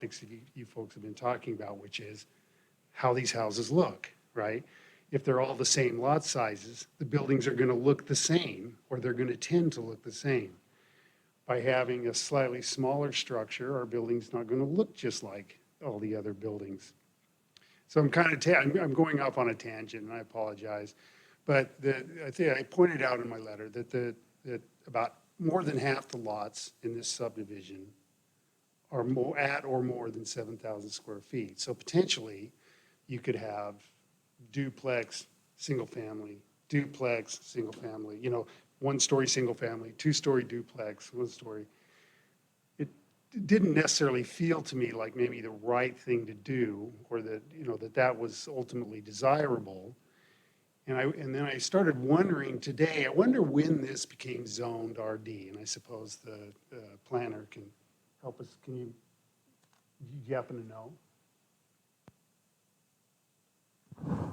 that you folks have been talking about, which is how these houses look, right? If they're all the same lot sizes, the buildings are going to look the same, or they're going to tend to look the same. By having a slightly smaller structure, our building's not going to look just like all the other buildings. So I'm going off on a tangent, and I apologize. But I think I pointed out in my letter that about more than half the lots in this subdivision are at or more than 7,000 square feet. So potentially, you could have duplex, single family, duplex, single family, one-story single family, two-story duplex, one-story. It didn't necessarily feel to me like maybe the right thing to do, or that, that was ultimately desirable. And then I started wondering today, I wonder when this became zoned RD, and I suppose the planner can help us. Do you happen to know?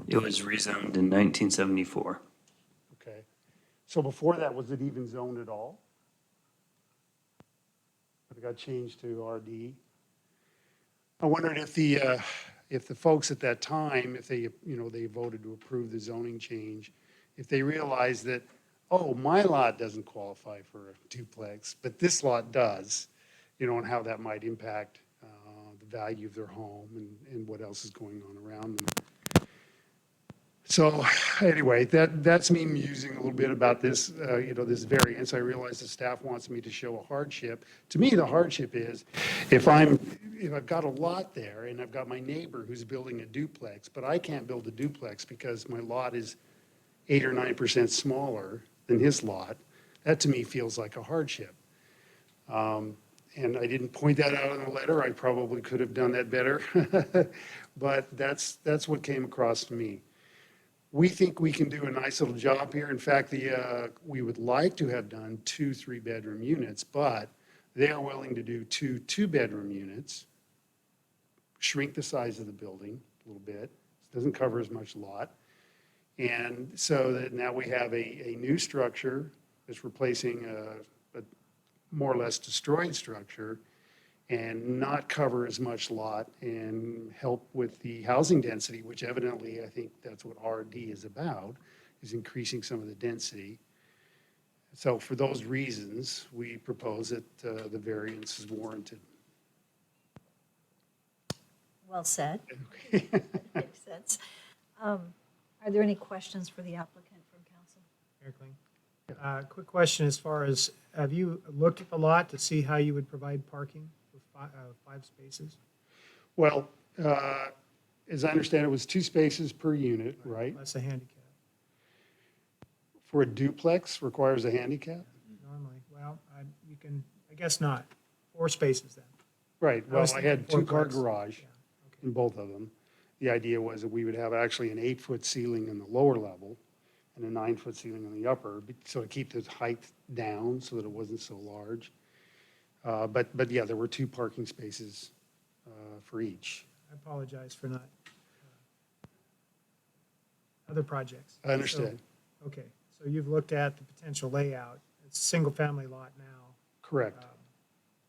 It was rezoned in 1974. Okay. So before that, was it even zoned at all? But it got changed to RD. I wondered if the folks at that time, if they voted to approve the zoning change, if they realized that, oh, my lot doesn't qualify for a duplex, but this lot does, and how that might impact the value of their home and what else is going on around them. So anyway, that's me musing a little bit about this, this variance. I realize the staff wants me to show a hardship. To me, the hardship is if I've got a lot there and I've got my neighbor who's building a duplex, but I can't build a duplex because my lot is 8 or 9% smaller than his lot, that to me feels like a hardship. And I didn't point that out in the letter. I probably could have done that better, but that's what came across to me. We think we can do a nice little job here. In fact, we would like to have done 2 3-bedroom units, but they are willing to do 2 2-bedroom units, shrink the size of the building a little bit. It doesn't cover as much lot. And so that now we have a new structure that's replacing a more or less destroyed structure and not cover as much lot and help with the housing density, which evidently I think that's what RD is about, is increasing some of the density. So for those reasons, we propose that the variance is warranted. Well said. That makes sense. Are there any questions for the applicant from council? Mayor Kling. Quick question as far as, have you looked at the lot to see how you would provide parking for 5 spaces? Well, as I understand, it was 2 spaces per unit, right? That's a handicap. For a duplex requires a handicap? Normally, well, you can, I guess not. 4 spaces then. Right, well, I had thinking 2-car fourplex. garage Yeah, okay. in both of them. The idea was that we would have actually an 8-foot ceiling in the lower level and a 9-foot ceiling in the upper, so to keep the height down so that it wasn't so large. But yeah, there were 2 parking spaces for each. I apologize for not. Other projects. I understand. So, okay, so you've looked at the potential layout. It's a single-family lot now. Correct.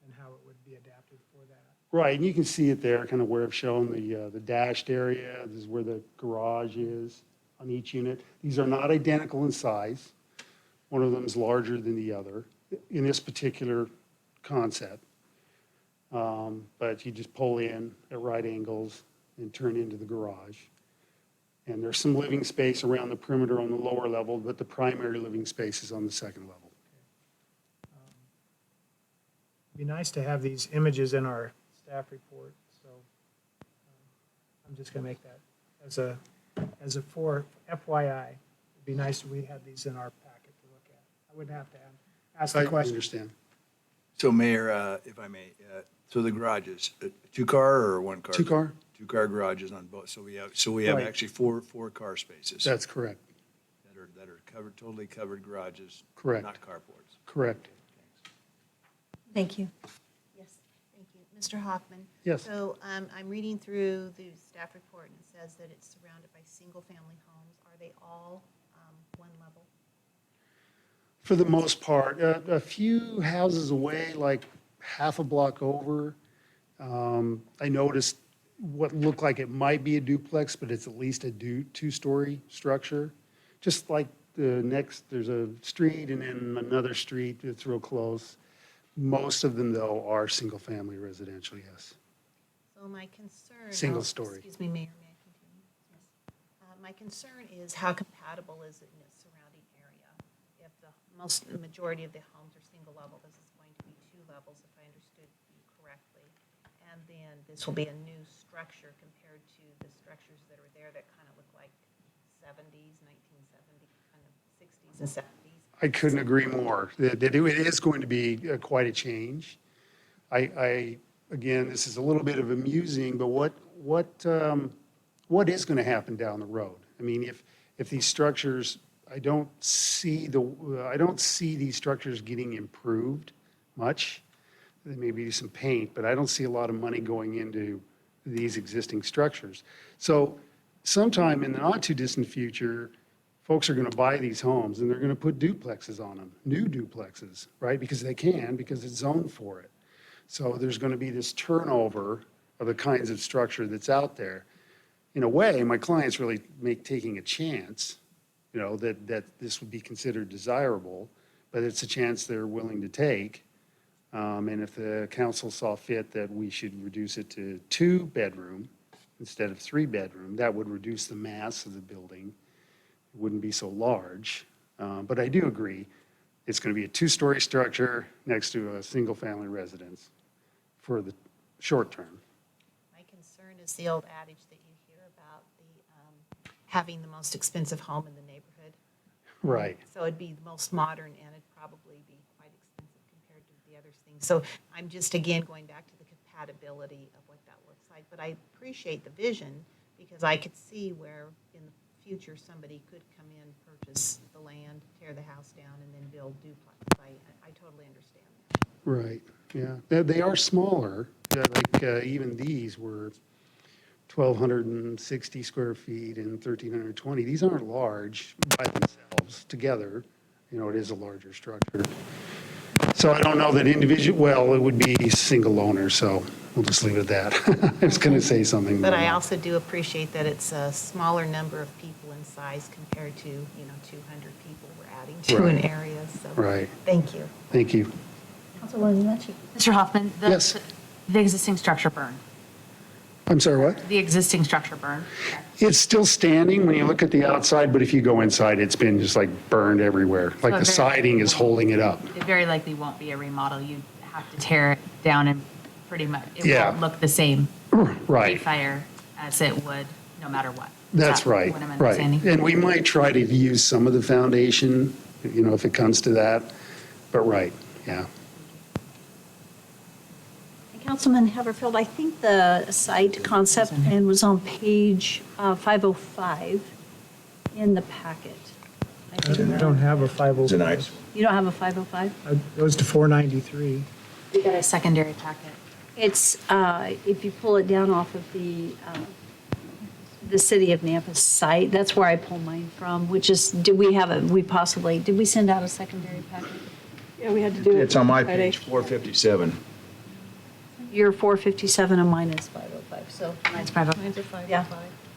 And how it would be adapted for that. Right, and you can see it there, kind of where I've shown the dashed area. This is where the garage is on each unit. These are not identical in size. One of them is larger than the other in this particular concept. But you just pull in at right angles and turn into the garage. And there's some living space around the perimeter on the lower level, but the primary living space is on the second level. It'd be nice to have these images in our staff report, so I'm just going to make that as a for FYI. It'd be nice if we had these in our packet to look at. I wouldn't have to ask the I question. understand. So Mayor, if I may, so the garages, 2-car or 1-car? 2-car? 2-car garages on both, so we have Right. actually four car spaces. That's correct. That are covered, totally covered garages. Correct. Not carports. Correct. Thank you. Yes, thank you. Mr. Hoffman? Yes. So I'm reading through the staff report, and it says that it's surrounded by single-family homes. Are they all one level? For the most part, a few houses away, like half a block over, I noticed what looked like it might be a duplex, but it's at least a two-story structure. Just like the next, there's a street and then another street that's real close. Most of them, though, are single-family residential, yes. So my concern. Single story. Excuse me, Mayor, may I continue? Yes. My concern is how compatible is it in its surrounding area? If the majority of the homes are single level, this is going to be 2 levels, if I understood you correctly. And then this will be a new structure compared to the structures that are there that kind of look like 70s, 1970, kind of 60s and 70s. I couldn't agree more. That it is going to be quite a change. Again, this is a little bit of amusing, but what is going to happen down the road? I mean, if these structures, I don't see these structures getting improved much. There may be some paint, but I don't see a lot of money going into these existing structures. So sometime in the not too distant future, folks are going to buy these homes and they're going to put duplexes on them, new duplexes, right? Because they can, because it's zoned for it. So there's going to be this turnover of the kinds of structure that's out there. In a way, my clients really taking a chance, you know, that this would be considered desirable, but it's a chance they're willing to take. And if the council saw fit that we should reduce it to 2-bedroom instead of 3-bedroom, that would reduce the mass of the building. It wouldn't be so large. But I do agree, it's going to be a 2-story structure next to a single-family residence for the short term. My concern is the old adage that you hear about the having the most expensive home in the neighborhood. Right. So it'd be the most modern and it'd probably be quite expensive compared to the other things. So I'm just, again, going back to the compatibility of what that looks like. But I appreciate the vision because I could see where in the future somebody could come in, purchase the land, tear the house down, and then build duplex. I totally understand that. Right, yeah. They are smaller, like even these were 1,260 square feet and 1,320. These aren't large by themselves. Together, you know, it is a larger structure. So I don't know that well, it would be single owner, so we'll just leave it at that. I was going to say something. But I also do appreciate that it's a smaller number of people in size compared to, 200 people we're adding to an area. So Right. Thank you. Thank you. Councilwoman Menchie. Mr. Hoffman, Yes. the existing structure burn. I'm sorry, what? The existing structure burn. It's still standing when you look at the outside, but if you go inside, it's been just like burned everywhere. Like the very- siding is holding it up. It very likely won't be a remodel. You have to tear it down and pretty much, it Yeah. won't look the same Right. fire as it would no matter what. Is That's that right, What I'm right. understanding? And we might try to use some of the foundation, if it comes to that. But right, yeah. And Councilman Haverfield, I think the site concept plan was on page 505 in the packet. I don't have a It's a 505. nice. You don't have a 505? It goes to 493. We got a secondary packet. It's, if you pull it down off of the City of Nampa site, that's where I pull mine from, which is, did we send out a secondary packet? Yeah, we had to do it. It's on my Friday. page, 457. Your 457 and mine is 505, so. Mine's private. Mine's a 505. Yeah,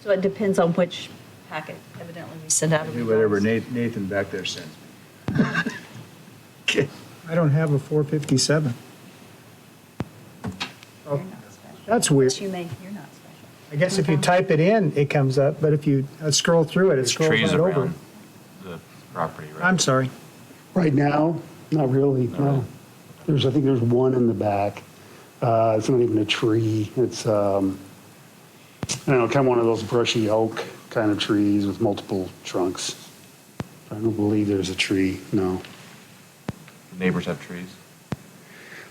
so it depends on which packet evidently we send out. Do whatever Nathan back there sends me. Okay. I don't have a 457. You're not special. That's weird. Yes, you may, you're not special. I guess if you type it in, it comes up, but if you scroll through it, it There's scrolls trees right over. around the property, right? I'm sorry. Right now, not really, no. I think there's one in the back. It's not even a tree. It's, I don't know, kind of one of those brushy oak kind of trees with multiple trunks. I don't believe there's a tree, no. Neighbors have trees.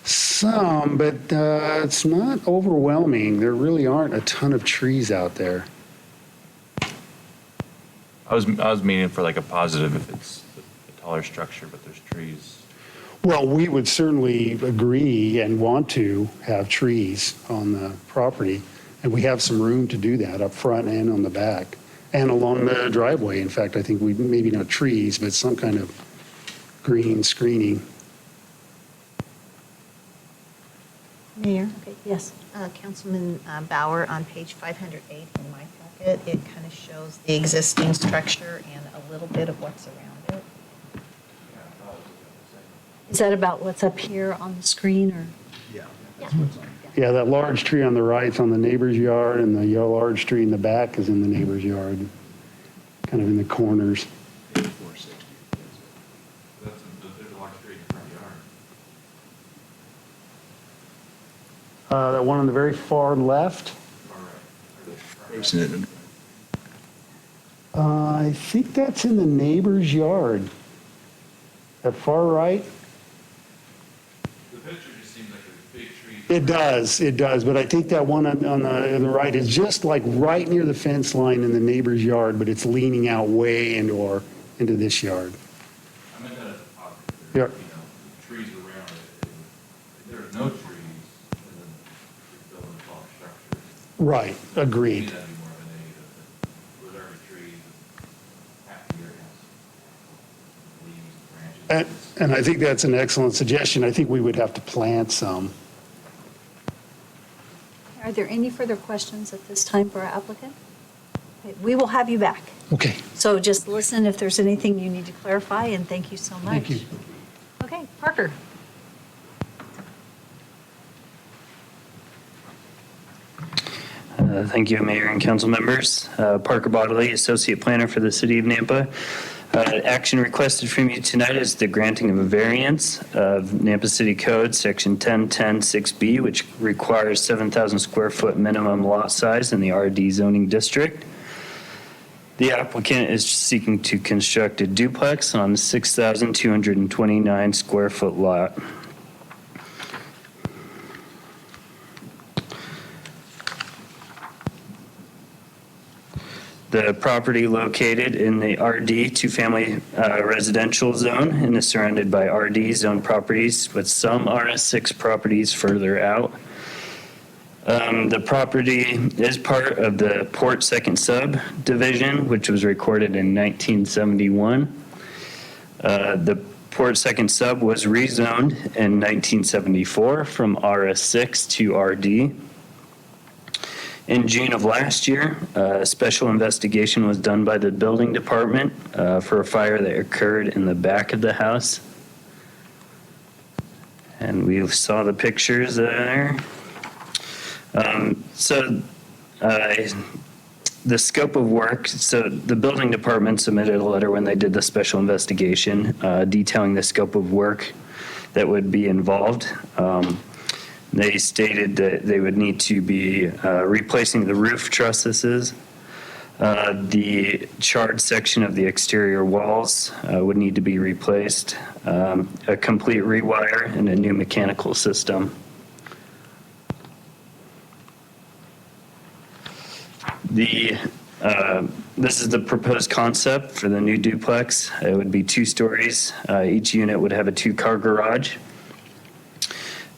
Some, but it's not overwhelming. There really aren't a ton of trees out there. I was meaning for like a positive if it's a taller structure, but there's trees. Well, we would certainly agree and want to have trees on the property, and we have some room to do that up front and on the back, and along the driveway. In fact, I think maybe not trees, but some kind of green screening. Mayor? Okay, yes. Councilman Bauer, on page 508 in my packet, it kind of shows the existing structure and a little bit of what's around it. Is that about what's up here on the screen, or? Yeah. Yeah, that large tree on the right's on the neighbor's yard, and the large tree in the back is in the neighbor's yard, kind of in the corners. There's a large tree in the front yard. That one on the very far left, Facing it. I think that's in the neighbor's yard. That far right? The picture just seems like a big tree. It does, but I think that one on the right is just like right near the fence line in the neighbor's yard, but it's leaning out way into this yard. I meant that as a positive. Yeah. Trees around it. If there are no trees, and then you're building a tall structure, Right, to me, agreed. that'd be more of a negative. With every tree, half the year has leaves, branches. And I think that's an excellent suggestion. I think we would have to plant some. Are there any further questions at this time for our applicant? Okay, we will have you back. Okay, So just listen if there's anything you need to clarify, and thank you so much. thank you. Okay, Parker. Thank you, Mayor and council members. Parker Bodley, Associate Planner for the City of Nampa. Action requested from you tonight is the granting of a variance of Nampa City Code, Section 1010-6B, which requires 7,000 square foot minimum lot size in the RD zoning district. The applicant is seeking to construct a duplex on a 6,229 square foot lot. The property located in the RD two-family residential zone and is surrounded by RD zone properties with some RS6 properties further out. The property is part of the Port Second Subdivision, which was recorded in 1971. The Port Second Sub was rezoned in 1974 from RS6 to RD. In June of last year, a special investigation was done by the building department for a fire that occurred in the back of the house. And we saw the pictures there. The scope of work, so the building department submitted a letter when they did the special investigation detailing the scope of work that would be involved. They stated that they would need to be replacing the roof trusses. The charred section of the exterior walls would need to be replaced, a complete rewire, and a new mechanical system. This is the proposed concept for the new duplex. It would be 2 stories. Each unit would have a 2-car garage.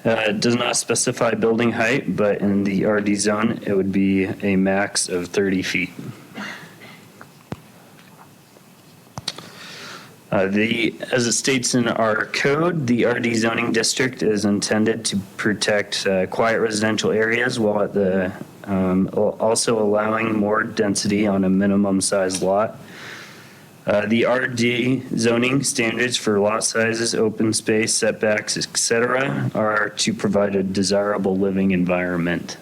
It does not specify building height, but in the RD zone, it would be a max of 30 feet. As it states in our code, the RD zoning district is intended to protect quiet residential areas while also allowing more density on a minimum size lot. The RD zoning standards for lot sizes, open space, setbacks, etc., are to provide a desirable living environment.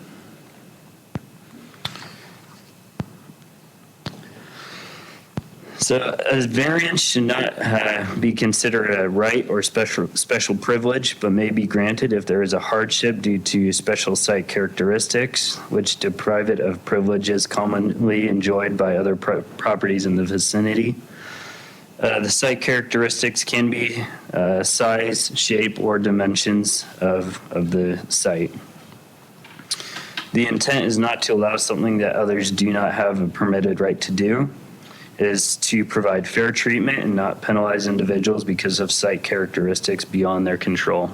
So a variance should not be considered a right or special privilege, but may be granted if there is a hardship due to special site characteristics, which deprive it of privileges commonly enjoyed by other properties in the vicinity. The site characteristics can be size, shape, or dimensions of the site. The intent is not to allow something that others do not have a permitted right to do. It is to provide fair treatment and not penalize individuals because of site characteristics beyond their control.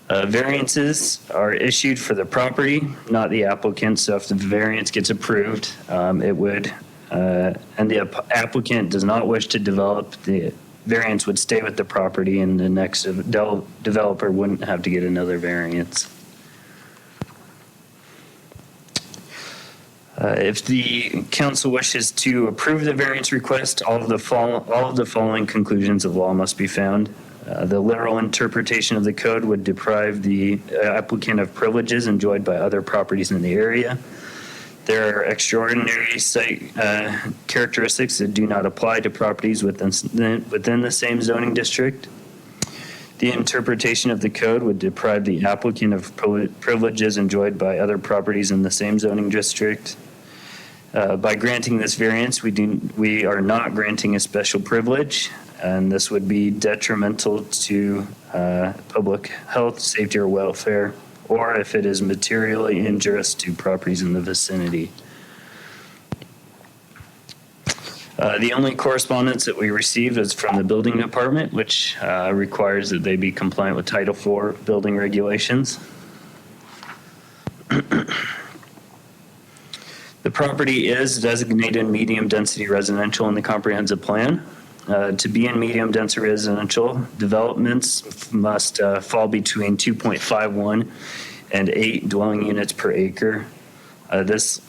Variances are issued for the property, not the applicant. So if the variance gets approved, it would, and the applicant does not wish to develop, the variance would stay with the property and the next developer wouldn't have to get another variance. If the council wishes to approve the variance request, all of the following conclusions of law must be found. The literal interpretation of the code would deprive the applicant of privileges enjoyed by other properties in the area. There are extraordinary site characteristics that do not apply to properties within the same zoning district. The interpretation of the code would deprive the applicant of privileges enjoyed by other properties in the same zoning district. By granting this variance, we are not granting a special privilege, and this would be detrimental to public health, safety, or welfare, or if it is materially injurious to properties in the vicinity. The only correspondence that we received is from the building department, which requires that they be compliant with Title IV building regulations. The property is designated medium-density residential in the comprehensive plan. To be in medium-density residential, developments must fall between 2.51 and 8 dwelling units per acre. This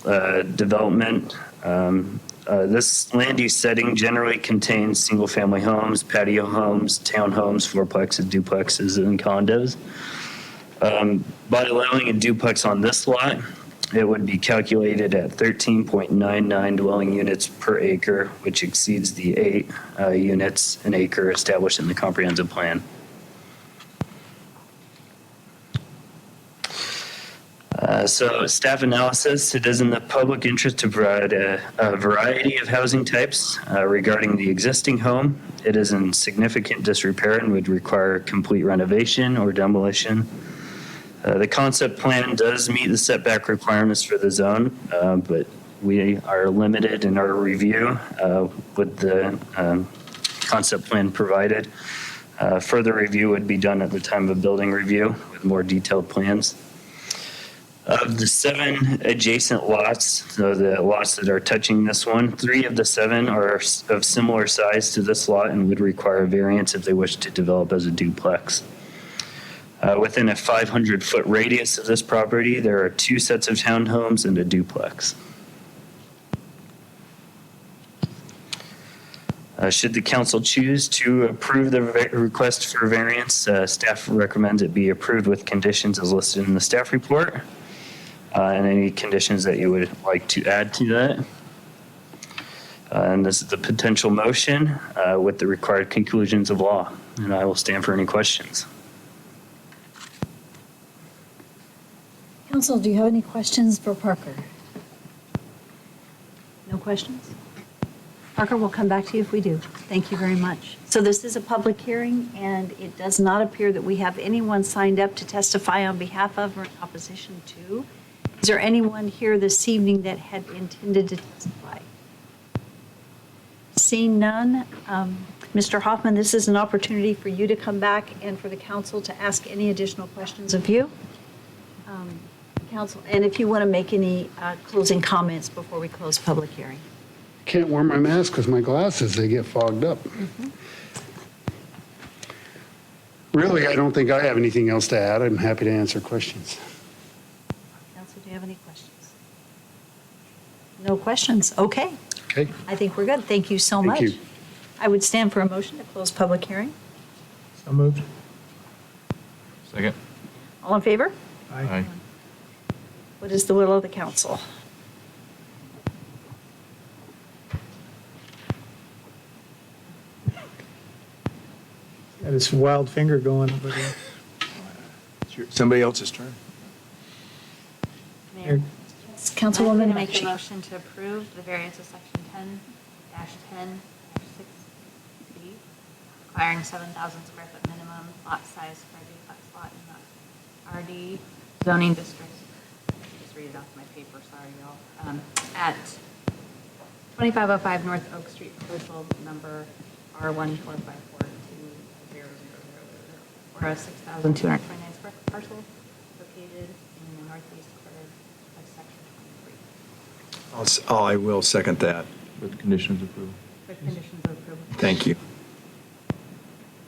land use setting generally contains single-family homes, patio homes, townhomes, fourplexes, duplexes, and condos. By allowing a duplex on this lot, it would be calculated at 13.99 dwelling units per acre, which exceeds the 8 units an acre established in the comprehensive plan. So staff analysis, it is in the public interest to provide a variety of housing types regarding the existing home. It is in significant disrepair and would require complete renovation or demolition. The concept plan does meet the setback requirements for the zone, but we are limited in our review with the concept plan provided. Further review would be done at the time of building review with more detailed plans. Of the 7 adjacent lots, so the lots that are touching this one, 3 of the 7 are of similar size to this lot and would require a variance if they wish to develop as a duplex. Within a 500-foot radius of this property, there are 2 sets of townhomes and a duplex. Should the council choose to approve the request for variance, staff recommends it be approved with conditions as listed in the staff report. And any conditions that you would like to add to that. And this is the potential motion with the required conclusions of law. And I will stand for any questions. Council, do you have any questions for Parker? No questions? Parker, we'll come back to you if we do. Thank you very much. So this is a public hearing, and it does not appear that we have anyone signed up to testify on behalf of or in opposition to. Is there anyone here this evening that had intended to testify? Seeing none, Mr. Hoffman, this is an opportunity for you to come back and for the council to ask any additional questions of you. Council, and if you want to make any closing comments before we close public hearing. Can't wear my mask because my glasses, they get fogged up. Really, I don't think I have anything else to add. I'm happy to answer questions. Council, do you have any questions? No questions? Okay. Okay. I think we're good. Thank you so much. Thank you. I would stand for a motion to close public hearing. So moved. Second. All in favor? Aye. What is the will of the council? Got his wild finger going over there. Somebody else's turn. Mayor, Councilwoman I'm going to make a Bakshi. motion to approve the variance of section 10-10-6B, requiring 7,000 square foot minimum lot size for a duplex lot in the RD zoning district. Just read it off my paper, sorry, y'all. At 2505 North Oak Street, parcel number R1454200, or a 6,229 square foot parcel located in the northeast quarter of section 23. I will second that. With conditions approved. With conditions of approval. Thank you.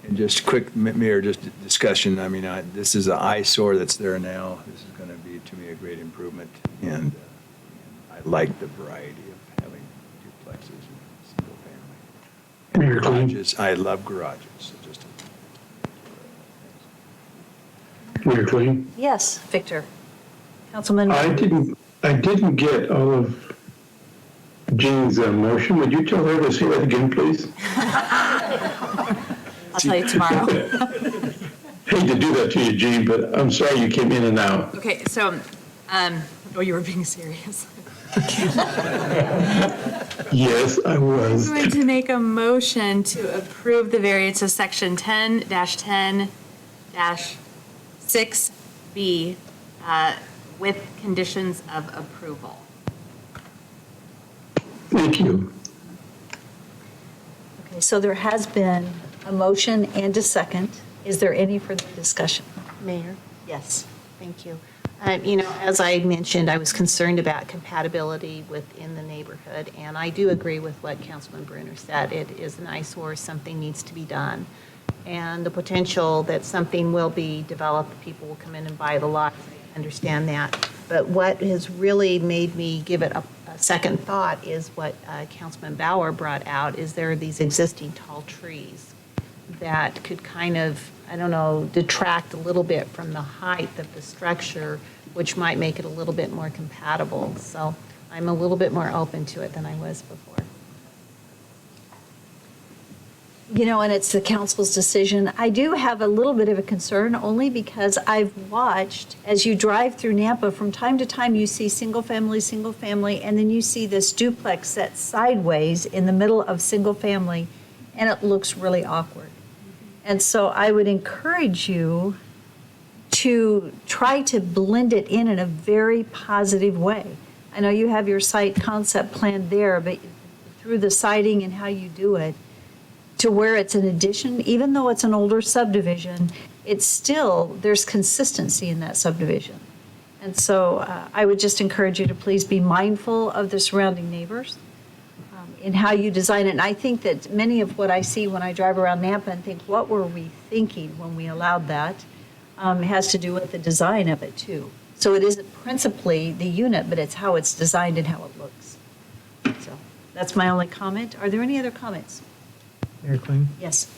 And just quick, Mayor, just discussion. I mean, this is an eyesore that's there now. This is going to be, to me, a great improvement. And I I like the variety of having duplexes and single family. Mayor Clean. Garages, I love garages, so just. Mayor Clean. Yes, Victor. Councilman, I didn't get all of Jean's motion. Would you tell her to say that again, please? I'll tell you tomorrow. Hate to do that to you, Jean, but I'm sorry you came in and out. Okay, so, oh, you were being serious. Yes, I was. I'm going to make a motion to approve the variance of section 10-10-6B with conditions of approval. Thank you. okay, so there has been a motion and a second. Is there any further discussion? Mayor? Yes. Thank you. As I mentioned, I was concerned about compatibility within the neighborhood, and I do agree with what Councilman Bruner said. It is an eyesore, something needs to be done. And the potential that something will be developed, people will come in and buy the lot, I understand that. But what has really made me give it a second thought is what Councilman Bauer brought out, is there are these existing tall trees that could kind of, I don't know, detract a little bit from the height of the structure, which might make it a little bit more compatible. So I'm a little bit more open to it than I was before. And it's the council's decision. I do have a little bit of a concern, only because I've watched, as you drive through Nampa, from time to time, you see single family, and then you see this duplex set sideways in the middle of single family, and it looks really awkward. And so I would encourage you to try to blend it in a very positive way. I know you have your site concept plan there, but through the siding and how you do it, to where it's an addition, even though it's an older subdivision, it's still, there's consistency in that subdivision. And so I would just encourage you to please be mindful of the surrounding neighbors in how you design it. And I think that many of what I see when I drive around Nampa and think, what were we thinking when we allowed that, has to do with the design of it too. So it isn't principally the unit, but it's how it's designed and how it looks. So that's my only comment. Are there any other comments? Mayor Clean. Yes.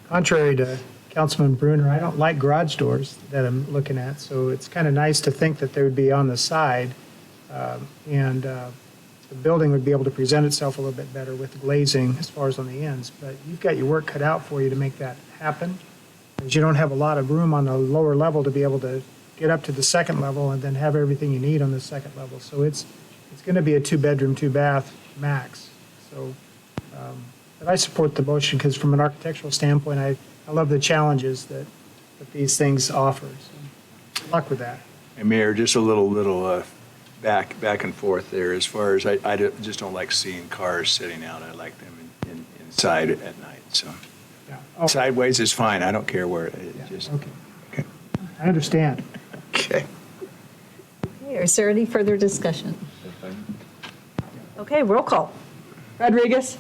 Contrary to Councilman Bruner, I don't like garage doors that I'm looking at, so it's kind of nice to think that they would be on the side, and the building would be able to present itself a little bit better with the glazing as far as on the ends. But you've got your work cut out for you to make that happen, because you don't have a lot of room on the lower level to be able to get up to the second level and then have everything you need on the second level. So it's going to be a 2-bedroom, 2-bath max. So, but I support the motion because from an architectural standpoint, I love the challenges that these things offer. So good luck with that. And Mayor, just a little back and forth there as far as just don't like seeing cars sitting out. I like them inside at night, so. Yeah. Oh, Sideways is fine, I don't care where, just. okay. I understand. Okay. Okay, is there any further discussion? Okay, roll call. Rodriguez?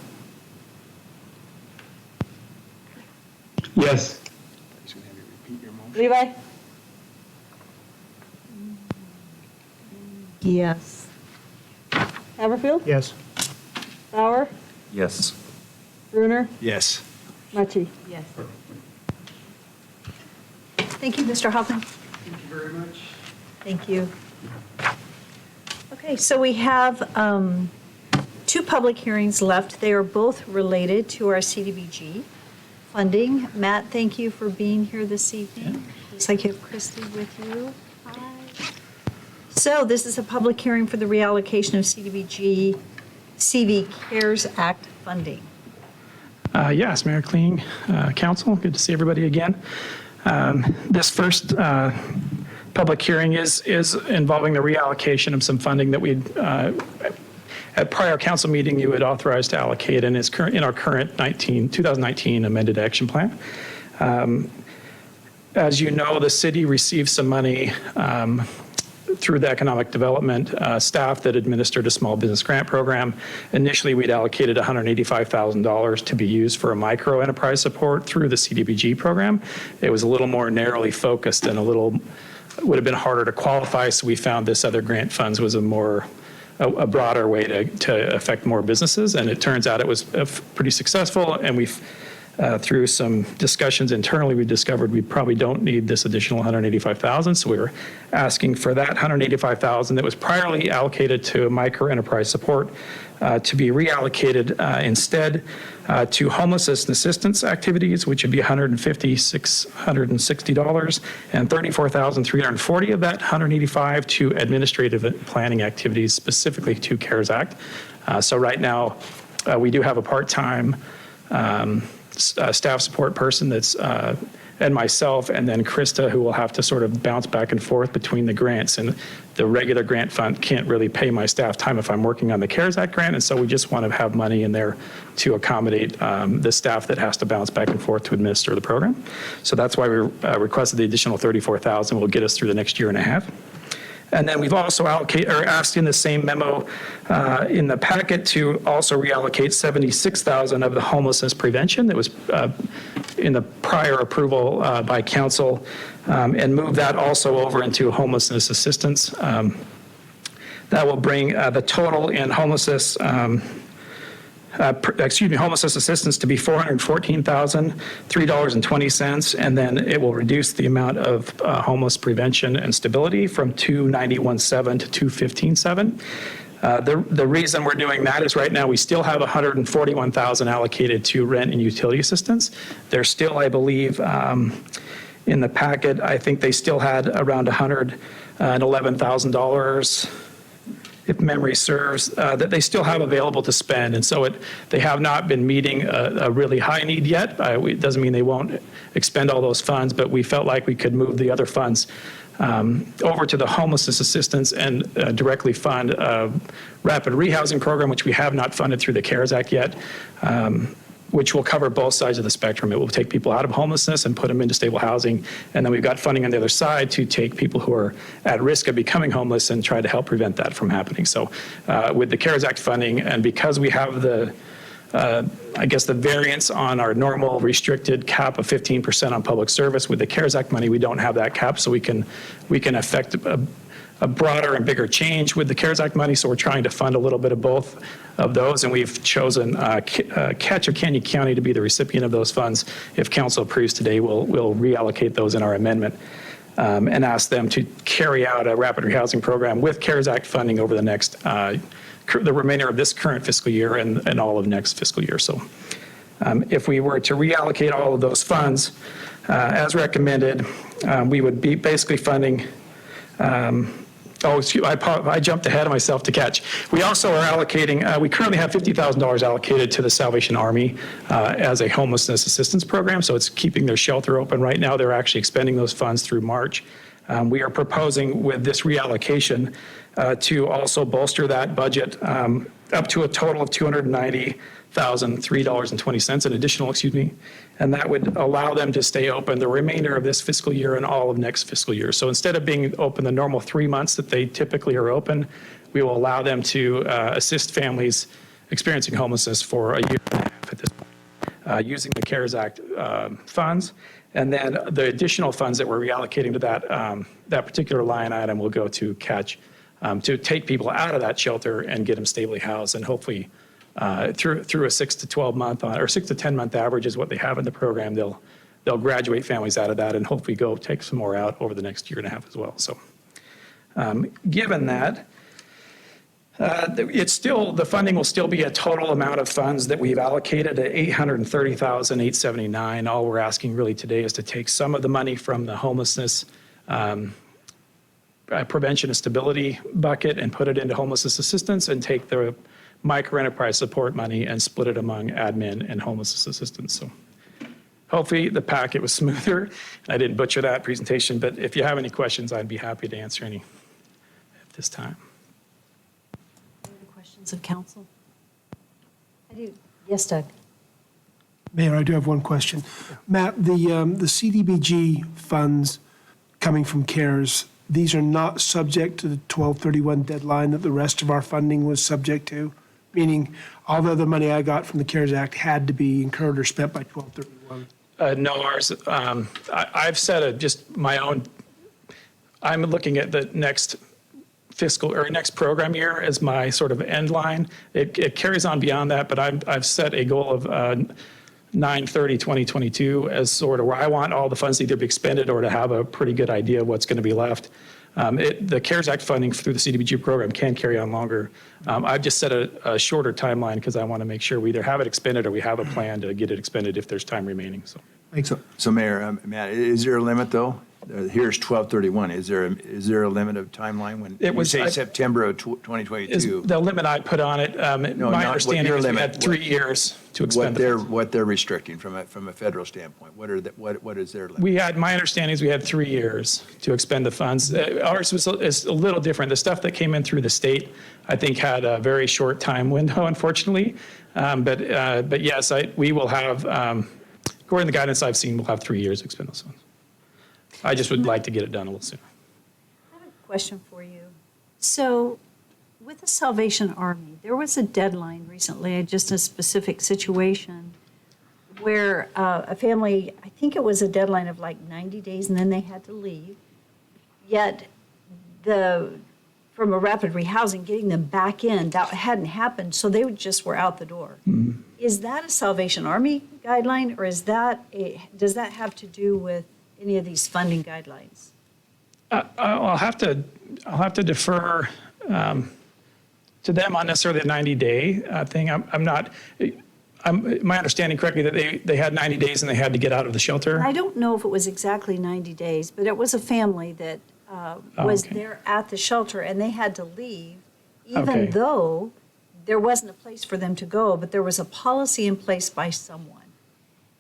Yes. Just gonna have you repeat your motion. Levi? Yes. Haverfield? Yes. Bauer? Yes. Bruner? Yes. Machi? Yes. Thank you, Mr. Hoffman. Thank you very much. Thank you. Okay, so we have 2 public hearings left. They are both related to our CDBG funding. Matt, thank you for being here this evening. Looks like you have Christy with you. Hi. So this is a public hearing for the reallocation of CDBG CV CARES Act funding. Yes, Mayor Kling, Council, good to see everybody again. This first public hearing is involving the reallocation of some funding that we'd, at prior council meeting, you had authorized to allocate and is in our current 2019 amended action plan. As you know, the city received some money through the economic development staff that administered a small business grant program. Initially, we'd allocated $185,000 to be used for a micro enterprise support through the CDBG program. It was a little more narrowly focused and a little would have been harder to qualify, so we found this other grant funds was a broader way to affect more businesses, and it turns out it was pretty successful, and we've, through some discussions internally, we discovered we probably don't need this additional $185,000, so we were asking for that $185,000 that was priorly allocated to micro enterprise support to be reallocated instead to homelessness and assistance activities, which would be $150,660, and $34,340 of that $185 to administrative planning activities, specifically to CARES Act. So right now, we do have a part-time staff support person that's, and myself, and then Krista, who will have to sort of bounce back and forth between the grants. And the regular grant fund can't really pay my staff time if I'm working on the CARES Act grant, and so we just want to have money in there to accommodate the staff that has to bounce back and forth to administer the program. So that's why we requested the additional $34,000 will get us through the next year and a half. And then we've also asked in the same memo in the packet to also reallocate $76,000 of the homelessness prevention that was in the prior approval by council, and move that also over into homelessness assistance. That will bring the total in homelessness homelessness assistance to be $414,003.20, and then it will reduce the amount of homeless prevention and stability from $291,700 to $215,700. The reason we're doing that is right now we still have $141,000 allocated to rent and utility assistance. There's still, I believe, in the packet, I think they still had around $111,000, if memory serves, that they still have available to spend. And so they have not been meeting a really high need yet. It doesn't mean they won't expend all those funds, but we felt like we could move the other funds over to the homelessness assistance and directly fund a rapid rehousing program, which we have not funded through the CARES Act yet, which will cover both sides of the spectrum. It will take people out of homelessness and put them into stable housing. And then we've got funding on the other side to take people who are at risk of becoming homeless and try to help prevent that from happening. So with the CARES Act funding, and because we have the variance on our normal restricted cap of 15% on public service, with the CARES Act money, we don't have that cap, so we can affect a broader and bigger change with the CARES Act money. So we're trying to fund a little bit of both of those, and we've chosen Ketchikan Canyon County to be the recipient of those funds. If council approves today, we'll reallocate those in our amendment and ask them to carry out a rapid rehousing program with CARES Act funding over the next the remainder of this current fiscal year and all of next fiscal year. So if we were to reallocate all of those funds as recommended, we would be basically funding I jumped ahead of myself to catch. We also are allocating, we currently have $50,000 allocated to the Salvation Army as a homelessness assistance program, so it's keeping their shelter open. Right now, they're actually expending those funds through March. We are proposing with this reallocation to also bolster that budget up to a total of $290,003.20, an additional, and that would allow them to stay open the remainder of this fiscal year and all of next fiscal year. So instead of being open the normal 3 months that they typically are open, we will allow them to assist families experiencing homelessness for a year and a half at this point, using the CARES Act funds. And then the additional funds that we're reallocating to that particular line item will go to catch, to take people out of that shelter and get them stably housed, and hopefully through a 6 to 12 month or 6 to 10 month average is what they have in the program. They'll graduate families out of that and hopefully go take some more out over the next year and a half as well. So given that, the funding will still be a total amount of funds that we've allocated at $830,879. All we're asking really today is to take some of the money from the homelessness prevention and stability bucket and put it into homelessness assistance, and take the micro enterprise support money and split it among admin and homelessness assistance. So hopefully the packet was smoother and I didn't butcher that presentation, but if you have any questions, I'd be happy to answer any at this time. Any other questions of council? I do. Yes, Doug. Mayor, I do have one question. Matt, the CDBG funds coming from CARES, these are not subject to the 12/31 deadline that the rest of our funding was subject to? Meaning all the other money I got from the CARES Act had to be incurred or spent by 12/31? No, ours, I've set just my own, I'm looking at the next fiscal or next program year as my sort of end line. It carries on beyond that, but I've set a goal of 9/30/2022 as sort of where I want all the funds to either be expended or to have a pretty good idea of what's going to be left. The CARES Act funding through the CDBG program can carry on longer. I've just set a shorter timeline because I want to make sure we either have it expended or we have a plan to get it expended if there's time remaining. So. So Mayor, Matt, is there a limit though? Here's 12/31. Is there a limit of timeline when It you was- say September of Is 2022? the limit I put on it, not my what understanding your is we limit, had 3 years to expend the funds. What they're restricting from a federal standpoint? What is their limit? My understanding is we had 3 years to expend the funds. Ours is a little different. The stuff that came in through the state, I think, had a very short time window, unfortunately. But yes, we will have, according to the guidance I've seen, we'll have 3 years to expend those funds. I just would like to get it done a little sooner. I have a question for you. So with the Salvation Army, there was a deadline recently, just a specific situation where a family, I think it was a deadline of like 90 days, and then they had to leave. Yet from a rapid rehousing, getting them back in, that hadn't happened, so they just were out the door. Is that a Salvation Army guideline, or does that have to do with any of these funding guidelines? I'll have to defer to them on necessarily the 90-day thing. My understanding correctly that they had 90 days and they had to get out of the shelter. I don't know if it was exactly 90 days, but it was a family that was okay. there at the shelter, and they had to leave, Okay. even though there wasn't a place for them to go, but there was a policy in place by someone.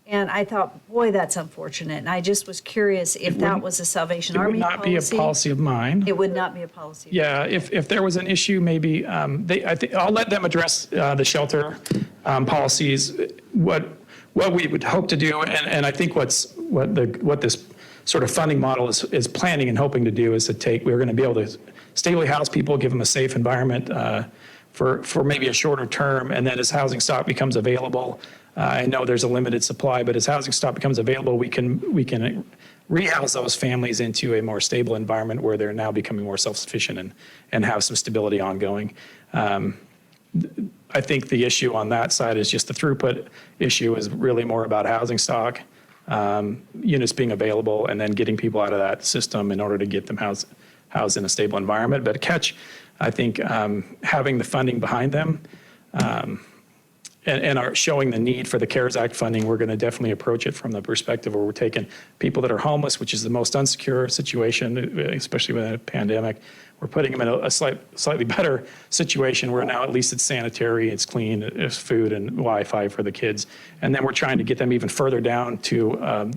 And I thought, boy, that's unfortunate. And I just was curious if that was a Salvation It would Army not be a policy of mine. It would not be a policy. Yeah, if there was an issue, maybe I'll let them address the shelter policies. What we would hope to do, and I think what this sort of funding model is planning and hoping to do is we're going to be able to stably house people, give them a safe environment for maybe a shorter term, and then as housing stock becomes available. I know there's a limited supply, but as housing stock becomes available, we can rehouse those families into a more stable environment where they're now becoming more self-sufficient and have some stability ongoing. I think the issue on that side is just the throughput issue is really more about housing stock, units being available, and then getting people out of that system in order to get them housed in a stable environment. But catch, I think, having the funding behind them, and are showing the need for the CARES Act funding, we're going to definitely approach it from the perspective where we're taking people that are homeless, which is the most unsecure situation, especially with a pandemic. We're putting them in a slightly better situation where now at least it's sanitary, it's clean, there's food and Wi-Fi for the kids. And then we're trying to get them even further down to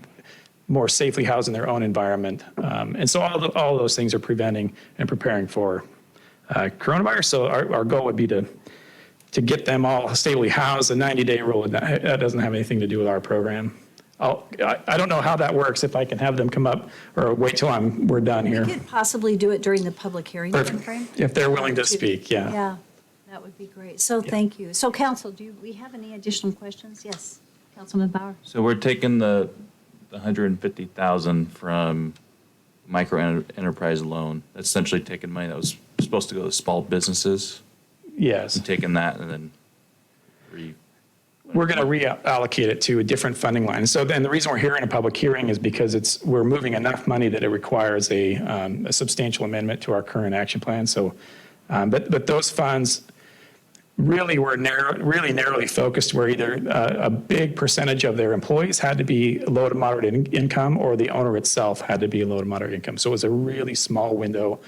more safely housed in their own environment. And so all those things are preventing and preparing for coronavirus. So our goal would be to get them all stably housed. The 90-day rule, that doesn't have anything to do with our program. I don't know how that works, if I can have them come up or wait till we're done here. We could possibly do it during the public hearing timeframe. If they're willing to speak, yeah. Yeah, that would be great. So thank you. So council, do we have any additional questions? Yes, Councilman Bauer. So we're taking the 150,000 from micro enterprise loan. That's essentially taking money that was supposed to go to small businesses. Yes. And taking that and then We're going to reallocate it to a different funding line. So then the reason we're here in a public hearing is because we're moving enough money that it requires a substantial amendment to our current action plan. So, but those funds really were really narrowly focused, where either a big percentage of their employees had to be low to moderate income, or the owner itself had to be low to moderate income. So it was a really small window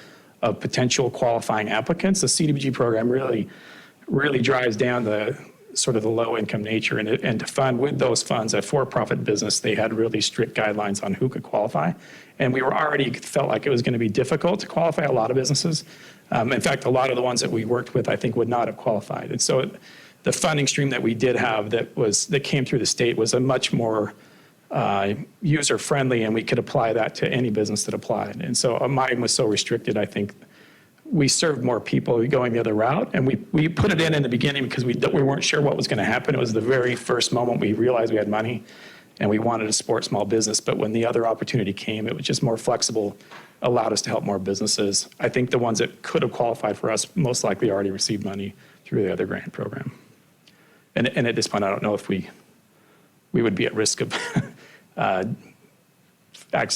of potential qualifying applicants. The CDBG program really drives down the sort of the low income nature, and to fund with those funds a for-profit business, they had really strict guidelines on who could qualify. And we already felt like it was going to be difficult to qualify a lot of businesses. In fact, a lot of the ones that we worked with, I think, would not have qualified. And so the funding stream that we did have that came through the state was a much more user-friendly, and we could apply that to any business that applied. And so mine was so restricted, I think we served more people going the other route. And we put it in the beginning because we weren't sure what was going to happen. It was the very first moment we realized we had money. and we wanted to support small business, but when the other opportunity came, it was just more flexible, allowed us to help more businesses. I think the ones that could have qualified for us most likely already received money through the other grant program. And at this point, I don't know if we would be at risk of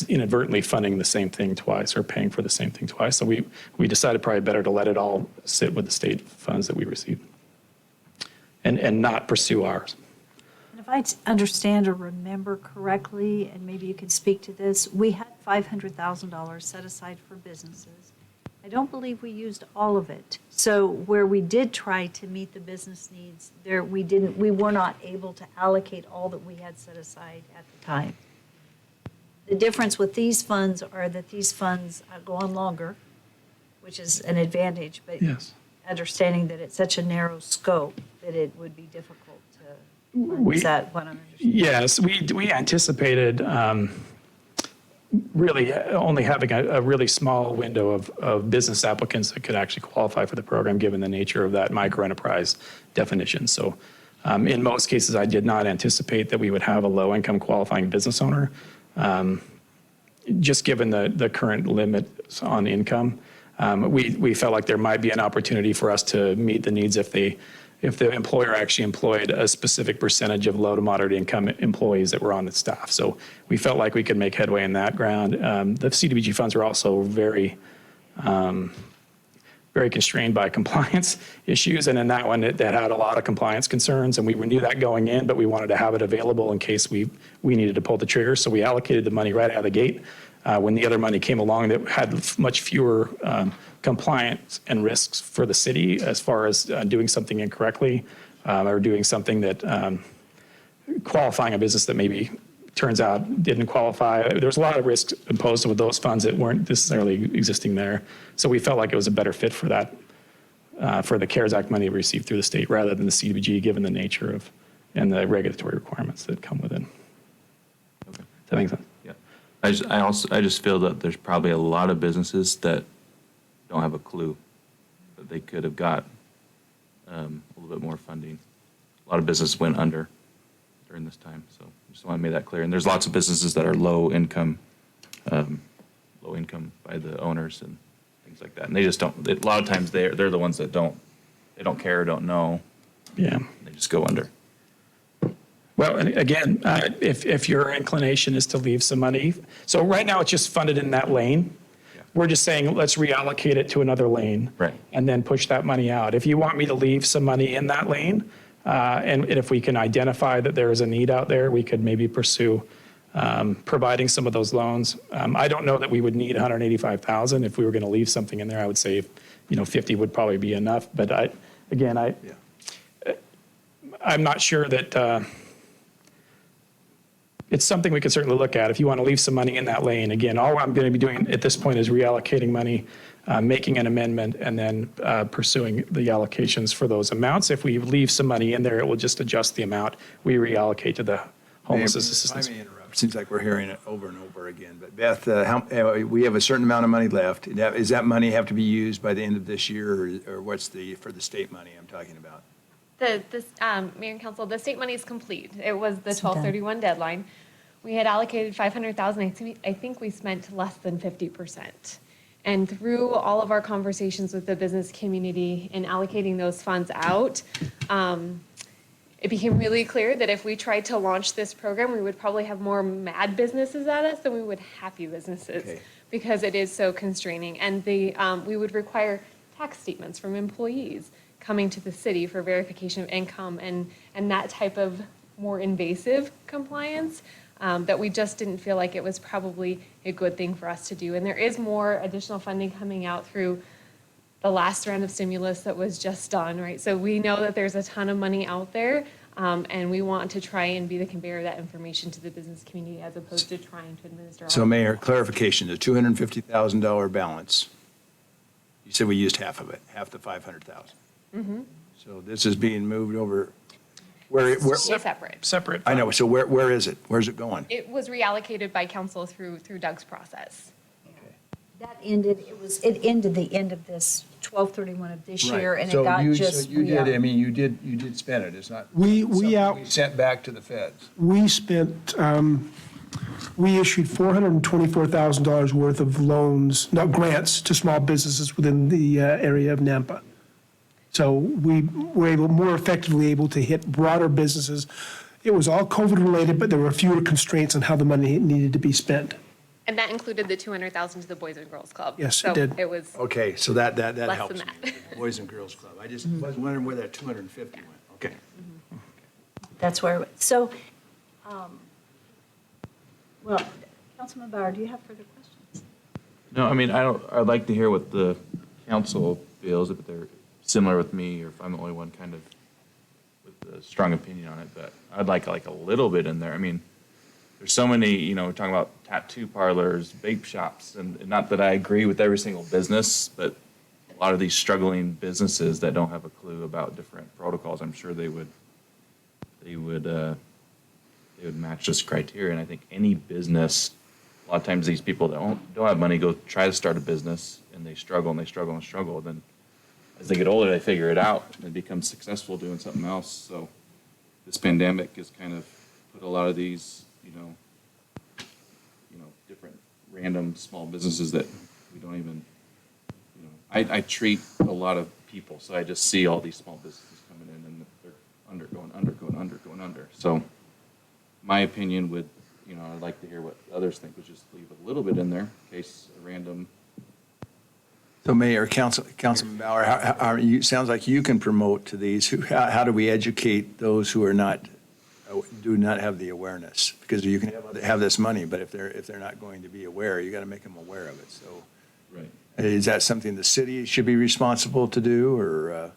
inadvertently funding the same thing twice or paying for the same thing twice. So we decided probably better to let it all sit with the state funds that we received and not pursue ours. And if I understand or remember correctly, and maybe you could speak to this, we had $500,000 set aside for businesses. I don't believe we used all of it. So where we did try to meet the business needs, we were not able to allocate all that we had set aside at the time. The difference with these funds are that these funds go on longer, which is an advantage, but Yes. understanding that it's such a narrow scope that it would be difficult to, is that what I'm understanding? Yes, we anticipated really only having a really small window of business applicants that could actually qualify for the program, given the nature of that microenterprise definition. So in most cases, I did not anticipate that we would have a low-income qualifying business owner, just given the current limits on income. We felt like there might be an opportunity for us to meet the needs if the employer actually employed a specific percentage of low to moderate income employees that were on the staff. So we felt like we could make headway in that ground. The CDBG funds are also very constrained by compliance issues. And in that one, that had a lot of compliance concerns. And we knew that going in, but we wanted to have it available in case we needed to pull the trigger. So we allocated the money right out of the gate. When the other money came along that had much fewer compliance and risks for the city as far as doing something incorrectly or doing something that qualifying a business that maybe turns out didn't qualify. There's a lot of risks imposed with those funds that weren't necessarily existing there. So we felt like it was a better fit for that, for the CARES Act money we received through the state rather than the CDBG, given the nature of and the regulatory requirements that come with it. Does that make sense? Yeah. I just feel that there's probably a lot of businesses that don't have a clue that they could have got a little bit more funding. A lot of businesses went under during this time, so I just want to make that clear. And there's lots of businesses that are low income by the owners and things like that. And they just don't. A lot of times they're the ones that don't care or don't know. Yeah. They just go under. Well, and again, if your inclination is to leave some money, so right now it's just funded in that lane. We're just saying, let's reallocate it to another lane. Right. And then push that money out. If you want me to leave some money in that lane, and if we can identify that there is a need out there, we could maybe pursue providing some of those loans. I don't know that we would need $185,000. If we were going to leave something in there, I would say, 50 would probably be enough. But I'm not sure that, it's something we could certainly look at. If you want to leave some money in that lane, again, all I'm going to be doing at this point is reallocating money, making an amendment, and then pursuing the allocations for those amounts. If we leave some money in there, it will just adjust the amount we reallocate to the homeless assistance. I may interrupt. Seems like we're hearing it over and over again. But Beth, we have a certain amount of money left. Is that money have to be used by the end of this year, or what's for the state money I'm talking about? Mayor and Council, the state money is complete. It was the 12/31 deadline. We had allocated $500,000. I think we spent less than 50%. And through all of our conversations with the business community and allocating those funds out, it became really clear that if we tried to launch this program, we would probably have more mad businesses at us than we would happy businesses, because it is so constraining. And we would require tax statements from employees coming to the city for verification of income and that type of more invasive compliance. That we just didn't feel like it was probably a good thing for us to do. And there is more additional funding coming out through the last round of stimulus that was just done, right? So we know that there's a ton of money out there, and we want to try and be the conveyor of that information to the business community as opposed to trying to administer. So Mayor, clarification, the $250,000 balance, you said we used half of it, half the $500,000. Mm-hmm. So this is being moved over. Separate. I know. So where is it? Where's it going? It was reallocated by council through Doug's process. That ended, it ended the end of this 12/31 of this Right. year, and it So got you- just. So you did, I reallocated. mean, you did spend it. It's not We something we sent back to the feds. We spent, we issued $424,000 worth of loans, no, grants to small businesses within the area of Nampa. So we were more effectively able to hit broader businesses. It was all COVID-related, but there were fewer constraints on how the money needed to be spent. And that included the 200,000 to the Boys and Girls Club. Yes, it So did. it was, Okay, so that Less than helps me. that. Boys and Girls Club. I just was wondering where that 250 went. Okay. That's where, it went. So, well, Councilman Bauer, do you have further questions? No, I mean, I'd like to hear what the council feels, if they're similar with me, or if I'm the only one kind of with a strong opinion on it, but I'd like a little bit in there. I mean, there's so many, we're talking about tattoo parlors, vape shops, and not that I agree with every single business, but a lot of these struggling businesses that don't have a clue about different protocols, I'm sure they would match this criteria. And I think any business, a lot of times these people that don't have money go try to start a business, and they struggle and they struggle and struggle. Then as they get older, they figure it out and become successful doing something else. So this pandemic has kind of put a lot of these, different random small businesses that we don't even, I treat a lot of people, so I just see all these small businesses coming in and they're going under. So my opinion would, I'd like to hear what others think, would just leave a little bit in there in case a random. So Mayor, Councilman Bauer, how sounds like you can promote to these. How do we educate those who do not have the awareness? Because you can have this money, but if they're not going to be aware, you got to make them aware of it. So Right. is that something the city should be responsible to do, or?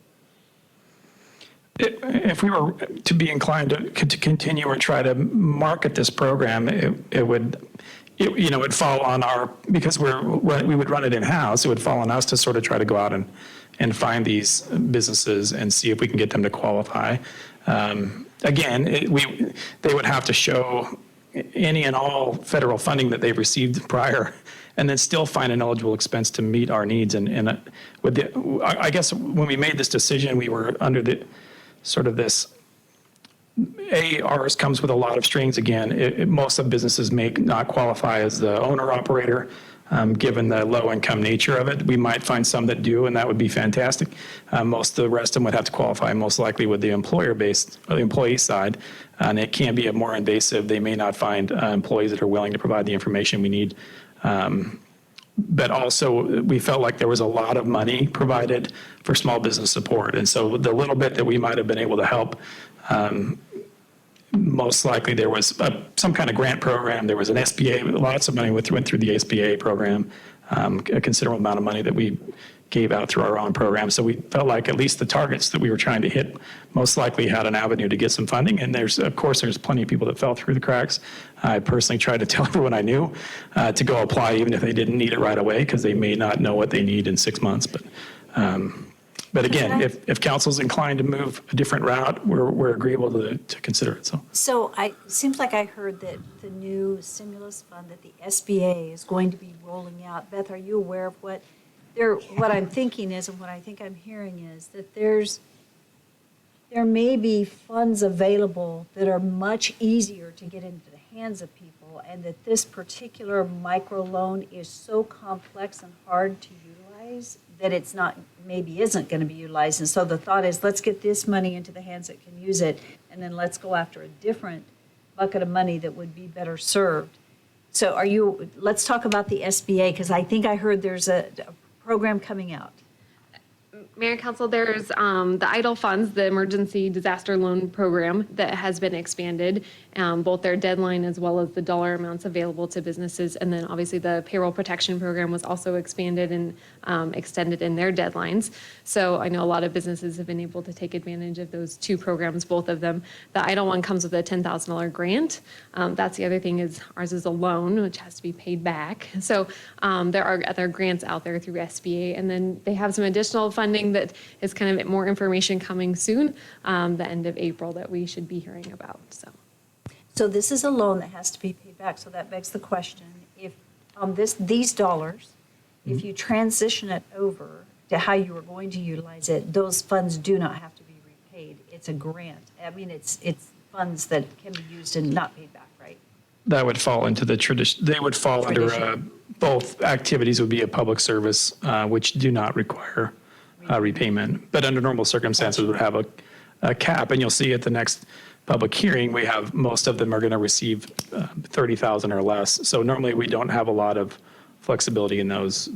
If we were to be inclined to continue or try to market this program, it would fall on because we would run it in-house, it would fall on us to sort of try to go out and find these businesses and see if we can get them to qualify. Again, they would have to show any and all federal funding that they've received prior, and then still find an eligible expense to meet our needs. I guess when we made this decision, we were under the sort of this, ours comes with a lot of strings again. Most of businesses may not qualify as the owner-operator, given the low-income nature of it. We might find some that do, and that would be fantastic. Most of the rest of them would have to qualify most likely with the employer-based, or the employee side, and it can be more invasive. They may not find employees that are willing to provide the information we need. But also, we felt like there was a lot of money provided for small business support. And so the little bit that we might have been able to help, most likely there was some kind of grant program. There was an SBA, lots of money went through the SBA program, a considerable amount of money that we gave out through our own program. So we felt like at least the targets that we were trying to hit most likely had an avenue to get some funding. And there's plenty of people that fell through the cracks. I personally tried to tell everyone I knew to go apply, even if they didn't need it right away, because they may not know what they need in 6 months. But again, if council's inclined to move a different route, we're agreeable to consider it. So seems like I heard that the new stimulus fund that the SBA is going to be rolling out. Beth, are you aware of what I'm thinking is, and what I think I'm hearing is that there may be funds available that are much easier to get into the hands of people, and that this particular microloan is so complex and hard to utilize that maybe isn't going to be utilized. And so the thought is, let's get this money into the hands that can use it, and then let's go after a different bucket of money that would be better served. So let's talk about the SBA, because I think I heard there's a program coming out. Mayor and Council, there's the EIDL funds, the Emergency Disaster Loan Program that has been expanded, both their deadline as well as the dollar amounts available to businesses. And then obviously the Payroll Protection Program was also expanded and extended in their deadlines. So I know a lot of businesses have been able to take advantage of those two programs, both of them. The EIDL one comes with a $10,000 grant. That's the other thing, is ours is a loan, which has to be paid back. So there are other grants out there through SBA. And then they have some additional funding that is kind of more information coming soon, the end of April, that we should be hearing about. So this is a loan that has to be paid back. So that begs the question, if these dollars, if you transition it over to how you were going to utilize it, those funds do not have to be repaid. It's a grant. I mean, it's funds that can be used and not paid back, right? That would fall into the tradition, they would fall under, Tradition. both activities would be a public service, which do not require repayment. But under normal circumstances would have a cap, and you'll see at the next public hearing, we have, most of them are going to receive 30,000 or less. So normally we don't have a lot of flexibility in those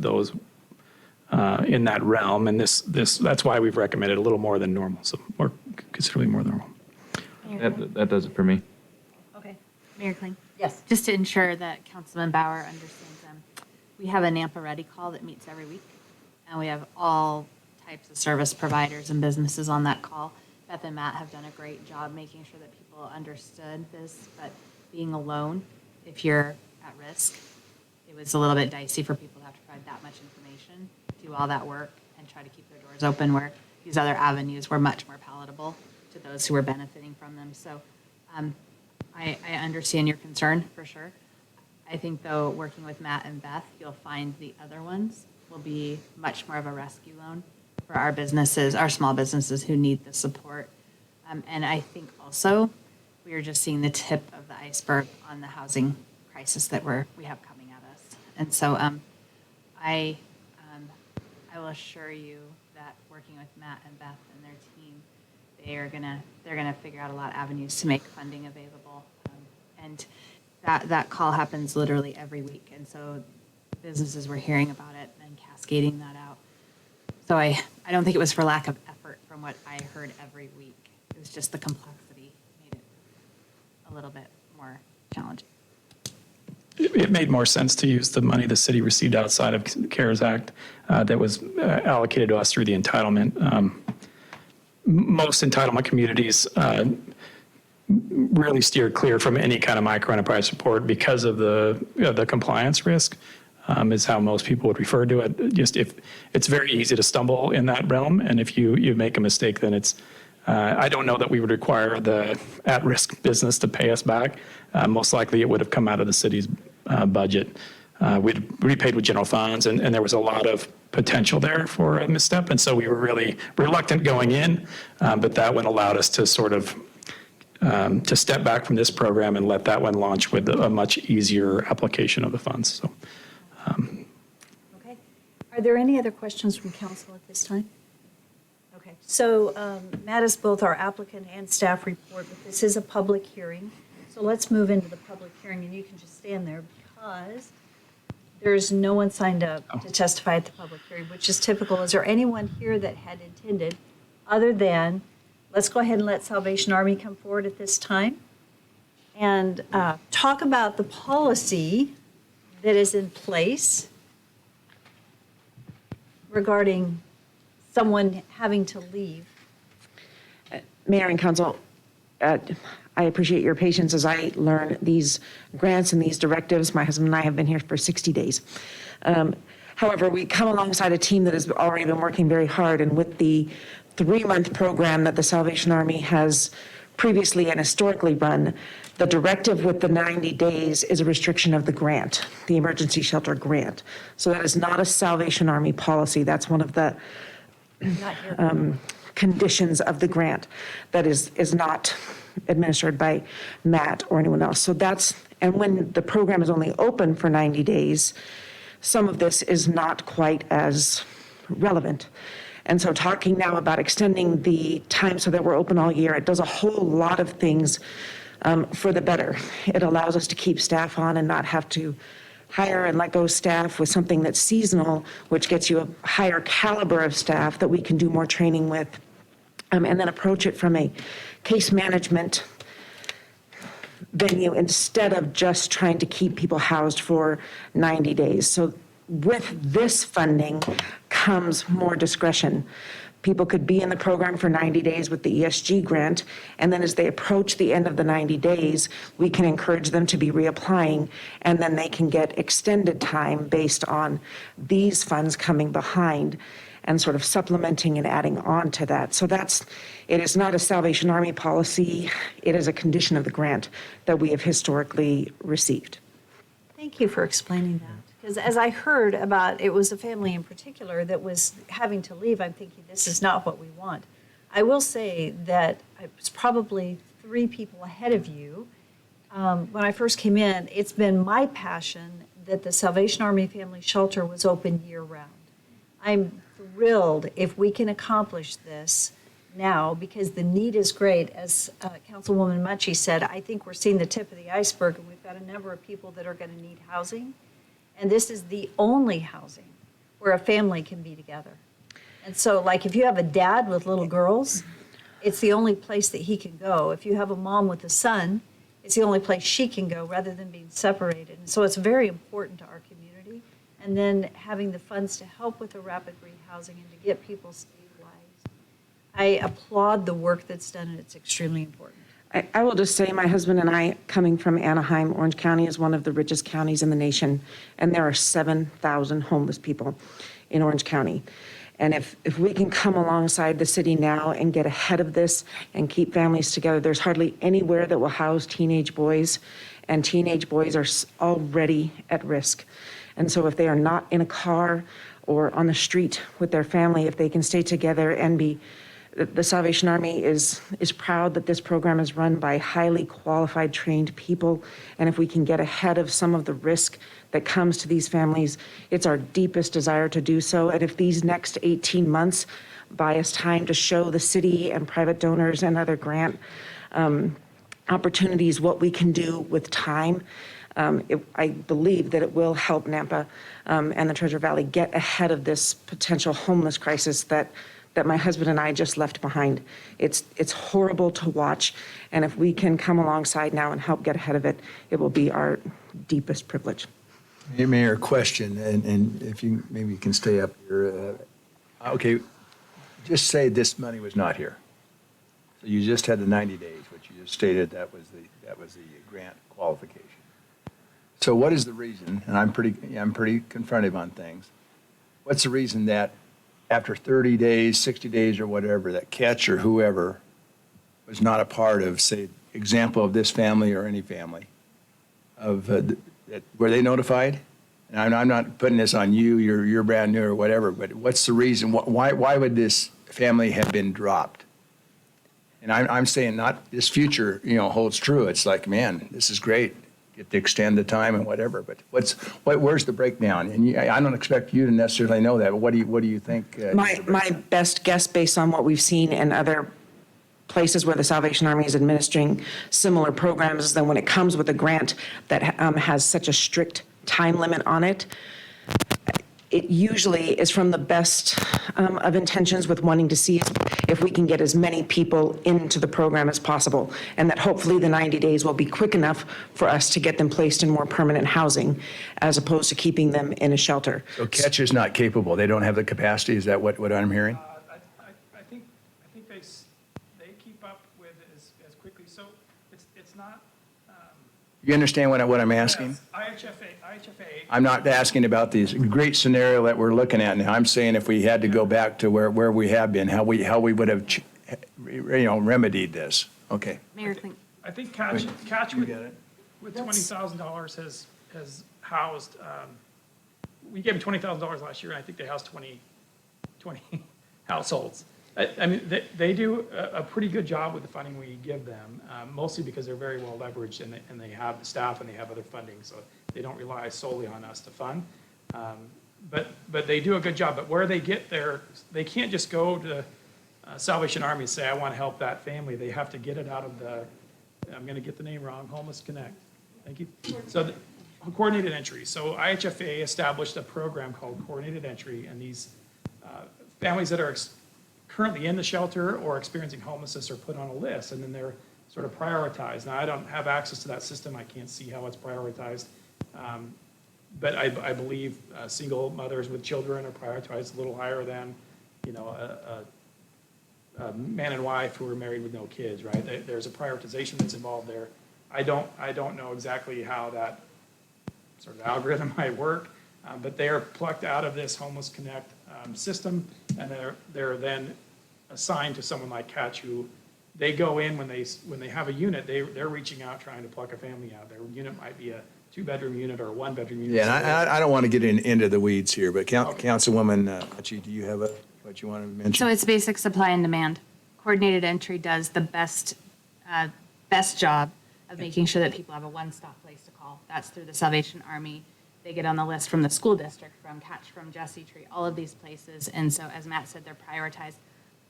in that realm. And that's why we've recommended a little more than normal, so more, considerably more than normal. That does it for me. Okay. Mayor Kling? Yes. Just to ensure that Councilman Bauer understands them, we have a NAMPA Ready call that meets every week, and we have all types of service providers and businesses on that call. Beth and Matt have done a great job making sure that people understood this, but being alone, if you're at risk, it was a little bit dicey for people to have to provide that much information, do all that work, and try to keep their doors open, where these other avenues were much more palatable to those who were benefiting from them. So I understand your concern, for sure. I think, though, working with Matt and Beth, you'll find the other ones will be much more of a rescue loan for our businesses, our small businesses who need the support. And I think also, we are just seeing the tip of the iceberg on the housing crisis that we have coming at us. And so I will assure you that working with Matt and Beth and their team, they're gonna figure out a lot of avenues to make funding available. And that call happens literally every week. And so businesses were hearing about it and cascading that out. So I don't think it was for lack of effort from what I heard every week. It was just the complexity made it a little bit more challenging. It made more sense to use the money the city received outside of the CARES Act that was allocated to us through the entitlement. Most entitlement communities really steer clear from any kind of microenterprise support because of the compliance risk, is how most people would refer to it. Just if it's very easy to stumble in that realm, and if you make a mistake, then it's I don't know that we would require the at-risk business to pay us back. Most likely, it would have come out of the city's budget. We'd repaid with general funds, and there was a lot of potential there for a misstep, and so we were really reluctant going in, but that one allowed us to sort of to step back from this program and let that one launch with a much easier application of the funds. So, Okay. Are there any other questions from council at this time? Okay, so Matt is both our applicant and staff report, but this is a public hearing. So let's move into the public hearing, and you can just stand there because there's no one signed up to testify at the public hearing, which is typical. Is there anyone here that had intended, other than, let's go ahead and let Salvation Army come forward at this time and talk about the policy that is in place regarding someone having to leave? Mayor and Council, I appreciate your patience as I learn these grants and these directives. My husband and I have been here for 60 days. However, we come alongside a team that has already been working very hard, and with the 3-month program that the Salvation Army has previously and historically run, the directive with the 90 days is a restriction of the grant, the emergency shelter grant. So that is not a Salvation Army policy. That's one of the conditions of the grant that is not administered by Matt or anyone else. So and when the program is only open for 90 days, some of this is not quite as relevant. And so talking now about extending the time so that we're open all year, it does a whole lot of things for the better. It allows us to keep staff on and not have to hire and let go staff with something that's seasonal, which gets you a higher caliber of staff that we can do more training with, and then approach it from a case management venue instead of just trying to keep people housed for 90 days. So with this funding comes more discretion. People could be in the program for 90 days with the ESG grant, and then as they approach the end of the 90 days, we can encourage them to be reapplying, and then they can get extended time based on these funds coming behind and sort of supplementing and adding on to that. So it is not a Salvation Army policy. It is a condition of the grant that we have historically received. Thank you for explaining that. Because as I heard about, it was a family in particular that was having to leave, I'm thinking, this is not what we want. I will say that I was probably 3 people ahead of you. When I first came in, it's been my passion that the Salvation Army Family Shelter was open year-round. I'm thrilled if we can accomplish this now, because the need is great. As Councilwoman Mutchie said, I think we're seeing the tip of the iceberg, and we've got a number of people that are going to need housing. And this is the only housing where a family can be together. And so, like, if you have a dad with little girls, it's the only place that he can go. If you have a mom with a son, it's the only place she can go rather than being separated. And so it's very important to our community. And then having the funds to help with the rapid rehousing and to get people stabilized. I applaud the work that's done, and it's extremely important. I will just say, my husband and I, coming from Anaheim, Orange County is one of the richest counties in the nation, and there are 7,000 homeless people in Orange County. And if we can come alongside the city now and get ahead of this and keep families together, there's hardly anywhere that will house teenage boys, and teenage boys are already at risk. And so if they are not in a car or on the street with their family, if they can stay together and be, the Salvation Army is proud that this program is run by highly qualified, trained people. And if we can get ahead of some of the risk that comes to these families, it's our deepest desire to do so. And if these next 18 months buy us time to show the city and private donors and other grant opportunities what we can do with time, I believe that it will help Nampa and the Treasure Valley get ahead of this potential homeless crisis that my husband and I just left behind. It's horrible to watch, and if we can come alongside now and help get ahead of it, it will be our deepest privilege. Mayor, question, and if you, maybe you can stay up here. Okay, just say this money was not here. So you just had the 90 days, which you just stated that was the grant qualification. So what is the reason, and I'm pretty confrontive on things, what's the reason that after 30 days, 60 days or whatever, that Catch or whoever was not a part of, say, example of this family or any family, were they notified? And I'm not putting this on you, you're brand new or whatever, but what's the reason? Why would this family have been dropped? And I'm saying not this future, holds true. It's like, man, this is great. Get to extend the time and whatever, but where's the breakdown? And I don't expect you to necessarily know that, but what do you think? My best guess, based on what we've seen in other places where the Salvation Army is administering similar programs, is that when it comes with a grant that has such a strict time limit on it, it usually is from the best of intentions, with wanting to see if we can get as many people into the program as possible, and that hopefully the 90 days will be quick enough for us to get them placed in more permanent housing as opposed to keeping them in a shelter. So Catch is not capable. They don't have the capacity. Is that what I'm hearing? I think they keep up with it as quickly. So it's not. You understand what I'm asking? Yes, IHFA. I'm not asking about this great scenario that we're looking at now. I'm saying if we had to go back to where we have been, how we would have, remedied this. Okay. Mayor Kling. I think Catch with $20,000 has housed. We gave them $20,000 last year, and I think they housed 20 households. I mean, they do a pretty good job with the funding we give them, mostly because they're very well leveraged and they have the staff and they have other funding, so they don't rely solely on us to fund. But they do a good job. But where they get there, they can't just go to Salvation Army and say, I want to help that family. They have to get it out of the, I'm going to get the name wrong, Homeless Connect. Thank you. So coordinated entry. So IHFA established a program called Coordinated Entry, and these families that are currently in the shelter or experiencing homelessness are put on a list, and then they're sort of prioritized. Now, I don't have access to that system. I can't see how it's prioritized. But I believe single mothers with children are prioritized a little higher than, a man and wife who are married with no kids, right? There's a prioritization that's involved there. I don't know exactly how that sort of algorithm might work, but they are plucked out of this Homeless Connect system, and they're then assigned to someone like Catch, who they go in when they have a unit. They're reaching out trying to pluck a family out. Their unit might be a two-bedroom unit or a one-bedroom unit. Yeah, and I don't want to get into the weeds here, but Councilwoman Machi, do you have what you want to mention? So it's basic supply and demand. Coordinated entry does the best job of making sure that people have a one-stop place to call. That's through the Salvation Army. They get on the list from the school district, from Catch, from Jesse Tree, all of these places. And so, as Matt said, they're prioritized.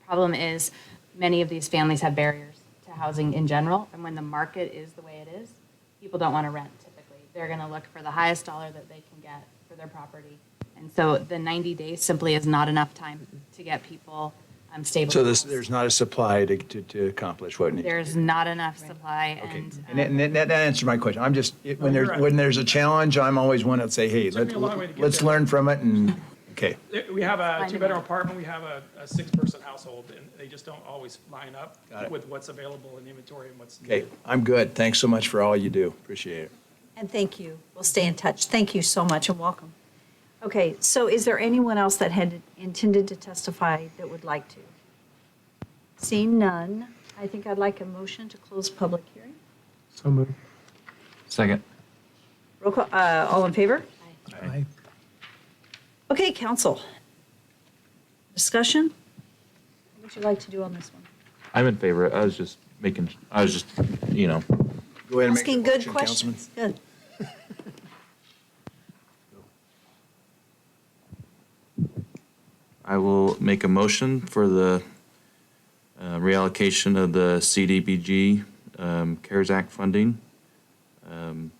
Problem is, many of these families have barriers to housing in general. And when the market is the way it is, people don't want to rent typically. They're going to look for the highest dollar that they can get for their property. And so the 90 days simply is not enough time to get people stable. So there's not a supply to accomplish what needs. There's not enough supply. Okay. And And that answers my question. I'm just, when there's a challenge, I'm always one that say, hey, Took me a long way to get let's there. learn from it and, okay. We have a two-bedroom apartment, we have a six-person household, and they just don't always line up Got it. with what's available in inventory and what's Okay, needed. I'm good. Thanks so much for all you do. Appreciate it. And thank you. We'll stay in touch. Thank you so much and welcome. Okay, so is there anyone else that had intended to testify that would like to? Seeing none, I think I'd like a motion to close public hearing. So moved. Second. Roll call, all in favor? Aye. Okay, council. Discussion? What would you like to do on this one? I'm in favor. I was just, you know, Go ahead and make Asking your good motion, Councilman. questions. Good. I will make a motion for the reallocation of the CDBG CARES Act funding. Do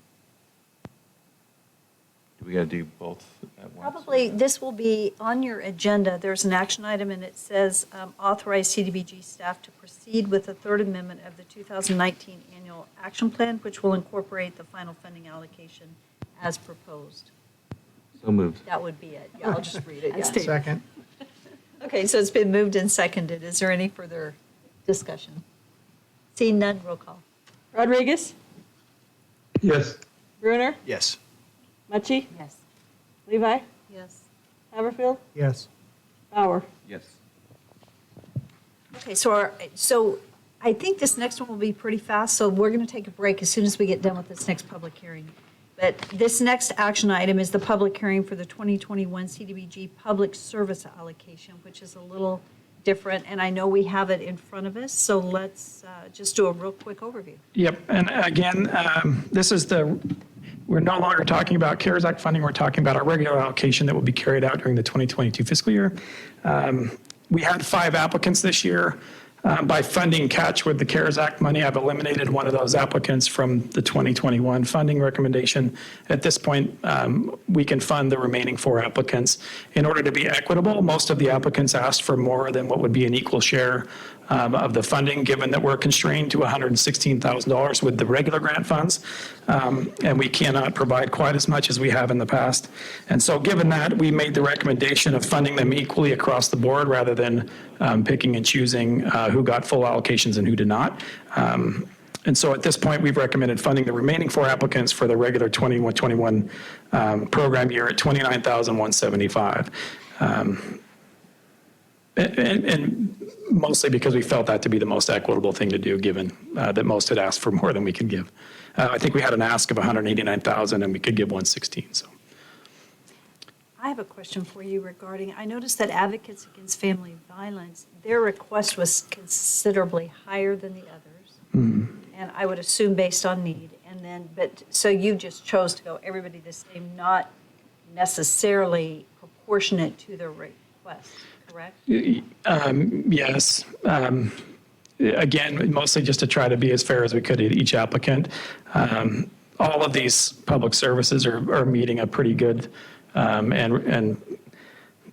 we got to do both at once? Probably, this will be on your agenda. There's an action item, and it says authorize CDBG staff to proceed with the third amendment of the 2019 annual action plan, which will incorporate the final funding allocation as proposed. So moved. That would be it. Yeah, I'll just read it. Yeah. Second. Okay, so it's been moved and seconded. Is there any further discussion? Seeing none, roll call. Rodriguez? Yes. Bruner? Yes. Mucci? yes. Levi? Yes. Haverfield? Yes. Bauer? Yes. Okay, so I think this next one will be pretty fast, so we're going to take a break as soon as we get done with this next public hearing. But this next action item is the public hearing for the 2021 CDBG Public Service Allocation, which is a little different, and I know we have it in front of us, so let's just do a real quick overview. Yep, and again, we're no longer talking about CARES Act funding, we're talking about our regular allocation that will be carried out during the 2022 fiscal year. We had 5 applicants this year. By funding Catch with the CARES Act money, I've eliminated one of those applicants from the 2021 funding recommendation. At this point, we can fund the remaining 4 applicants. In order to be equitable, most of the applicants asked for more than what would be an equal share of the funding, given that we're constrained to $116,000 with the regular grant funds, and we cannot provide quite as much as we have in the past. And so given that, we made the recommendation of funding them equally across the board rather than picking and choosing who got full allocations and who did not. And so at this point, we've recommended funding the remaining 4 applicants for the regular 21 program year at $29,175. And mostly because we felt that to be the most equitable thing to do, given that most had asked for more than we could give. I think we had an ask of $189,000 and we could give $116,000, so. I have a question for you regarding, I noticed that Advocates Against Family Violence, their request was considerably higher than the others. And I would assume based on need. And then, so you just chose to go everybody the same, not necessarily proportionate to their request, correct? Yes. Again, mostly just to try to be as fair as we could to each applicant. All of these public services are meeting a pretty good and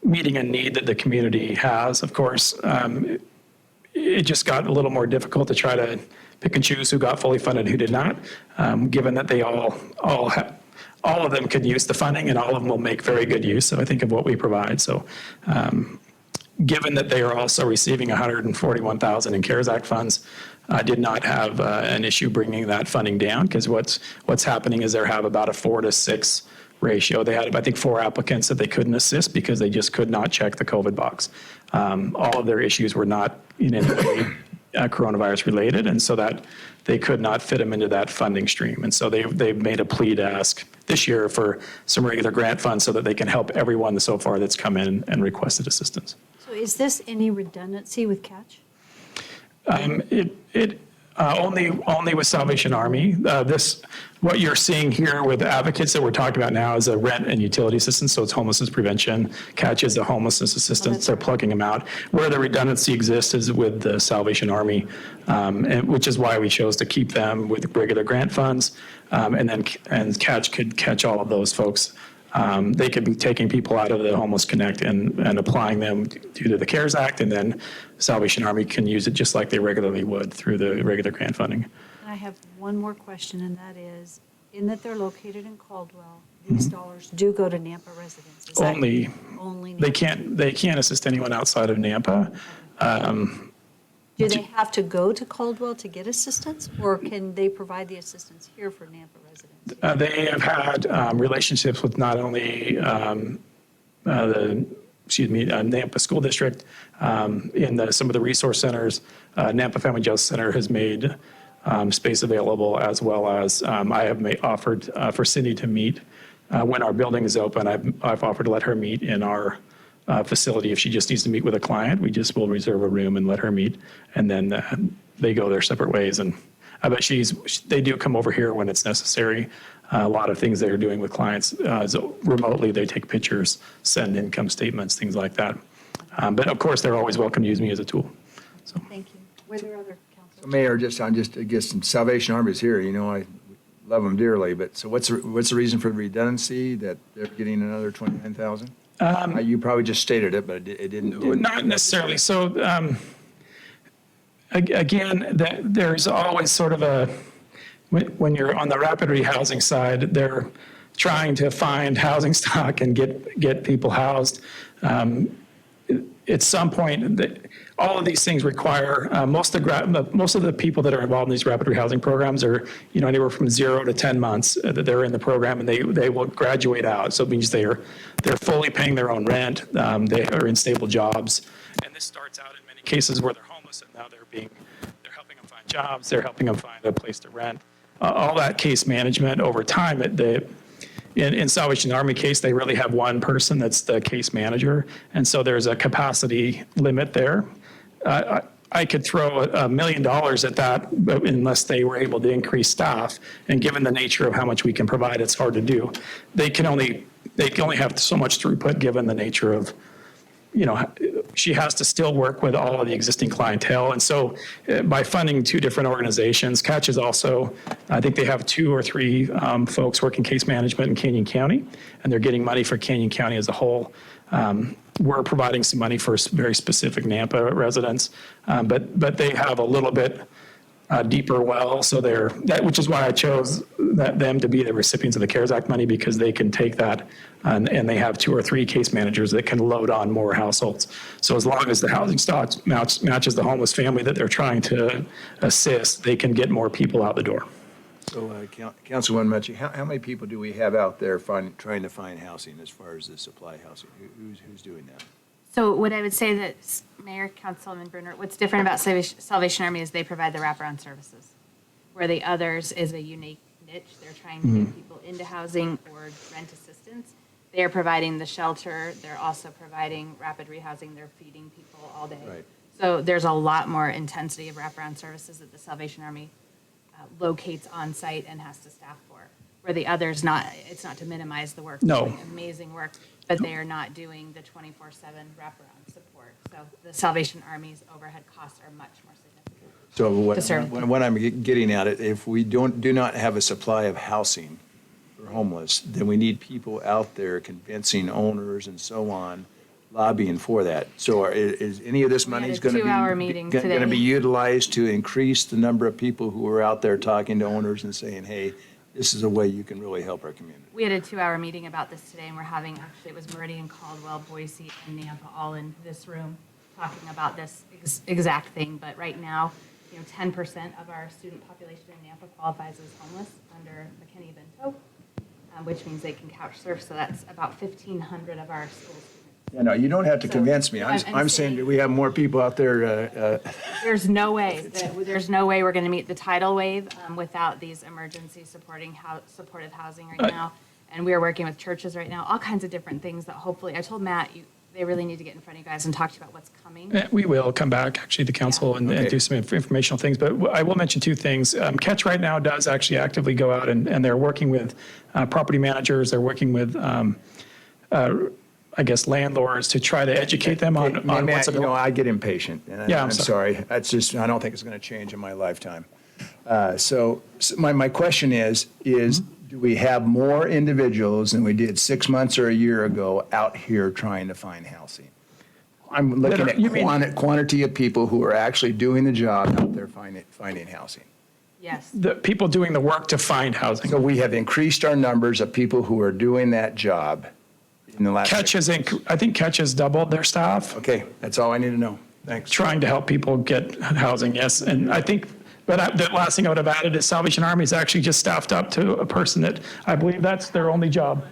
meeting a need that the community has. Of course, it just got a little more difficult to try to pick and choose who got fully funded and who did not, given that they all of them could use the funding and all of them will make very good use, I think, of what we provide. So given that they are also receiving $141,000 in CARES Act funds, I did not have an issue bringing that funding down, because what's happening is they have about a 4 to 6 ratio. They had, I think, 4 applicants that they couldn't assist because they just could not check the COVID box. All of their issues were not in any way coronavirus related, and so that they could not fit them into that funding stream. And so they've made a plea to ask this year for some regular grant funds so that they can help everyone so far that's come in and requested assistance. So is this any redundancy with Catch? Only with Salvation Army. What you're seeing here with advocates that we're talking about now is a rent and utility assistance, so it's homelessness prevention. Catch is the homelessness assistance. They're plugging them out. Where the redundancy exists is with the Salvation Army, which is why we chose to keep them with regular grant funds, and Catch could catch all of those folks. They could be taking people out of the Homeless Connect and applying them due to the CARES Act, and then Salvation Army can use it just like they regularly would through the regular grant funding. I have one more question, and that is, in that they're located in Caldwell, these dollars do go to Nampa residents? Is that Only they Nampa? can't assist anyone outside of Nampa. Do they have to go to Caldwell to get assistance, or can they provide the assistance here for Nampa residents? They have had relationships with not only Nampa School District in some of the resource centers. Nampa Family Justice Center has made space available, as well as I have offered for Cindy to meet when our building is open. I've offered to let her meet in our facility if she just needs to meet with a client. We just will reserve a room and let her meet, and then they go their separate ways. And but they do come over here when it's necessary. A lot of things they're doing with clients remotely. They take pictures, send income statements, things like that. But of course, they're always welcome to use me as a tool. So. Thank you. Were there other councilors? Mayor, I guess some Salvation Army's here, I love them dearly, but so what's the reason for the redundancy that they're getting another 29,000? You probably just stated it, but it didn't. Not necessarily. So again, there's always sort of when you're on the rapid rehousing side, they're trying to find housing stock and get people housed. At some point, all of these things require most of the people that are involved in these rapid rehousing programs are anywhere from 0 to 10 months that they're in the program, and they will graduate out. So it means they're fully paying their own rent. They are in stable jobs, and this starts out in many cases where they're homeless, and now they're helping them find jobs. They're helping them find a place to rent. All that case management over time. In Salvation Army case, they really have one person that's the case manager, and so there's a capacity limit there. I could throw $1 million at that, but unless they were able to increase staff, and given the nature of how much we can provide, it's hard to do. They can only have so much throughput given the nature of, she has to still work with all of the existing clientele. And so by funding two different organizations, Catch is also, I think they have 2 or 3 folks working case management in Canyon County, and they're getting money for Canyon County as a whole. We're providing some money for very specific Nampa residents, but they have a little bit deeper well, so which is why I chose them to be the recipients of the CARES Act money, because they can take that and they have 2 or 3 case managers that can load on more households. So as long as the housing stock matches the homeless family that they're trying to assist, they can get more people out the door. So, Councilwoman Mutchie, how many people do we have out there trying to find housing as far as the supply housing? Who's doing that? So what I would say that Mayor, Councilman Brunner, what's different about Salvation Army is they provide the wraparound services, where the others is a unique niche. They're trying to get people into housing or rent assistance. They are providing the shelter. They're also providing rapid rehousing. They're feeding people all day. Right. So there's a lot more intensity of wraparound services that the Salvation Army locates on site and has to staff for. Where the others, it's not to minimize the work. No. They're doing amazing work, but they are not doing the 24/7 wraparound support. So the Salvation Army's overhead costs are much more significant. So what I'm getting at it, if we do not have a supply of housing for homeless, then we need people out there convincing owners and so on, lobbying for that. So is any of this money going to be 2-hour meeting today. utilized to increase the number of people who are out there talking to owners and saying, hey, this is a way you can really help our community? We had a 2-hour meeting about this today, and we're having, actually, it was Meridian, Caldwell, Boise, and Nampa all in this room talking about this exact thing. But right now, 10% of our student population in Nampa qualifies as homeless under McKinney-Vento, which means they can couch surf. So that's about 1,500 of our school students. You know, you don't have to convince me. I'm I'm saying, do we have more people out there? There's no way, there's no way we're going to meet the tidal wave without these emergency supportive housing right now. And we are working with churches right now, all kinds of different things that hopefully, I told Matt, they really need to get in front of you guys and talk to you about what's coming. We will come back, actually, to council and Okay. do some informational things. But I will mention two things. Catch right now does actually actively go out and they're working with property managers. They're working with, I guess, landlords to try to educate them on Matt, what's you know, available. I get impatient. And Yeah, I'm I'm sorry. sorry. That's just, I don't think it's going to change in my lifetime. So my question is, do we have more individuals than we did 6 months or a year ago out here trying to find housing? I'm looking That are- you mean- at quantity of people who are actually doing the job out there finding housing. Yes. The people doing the work to find housing. So we have increased our numbers of people who are doing that job in the last. Catch has, I think Catch has doubled their staff, Okay, that's all I need to know. Thanks. trying to help people get housing, yes. And I think, but the last thing I would have added is Salvation Army is actually just staffed up to a person that I believe that's their only job.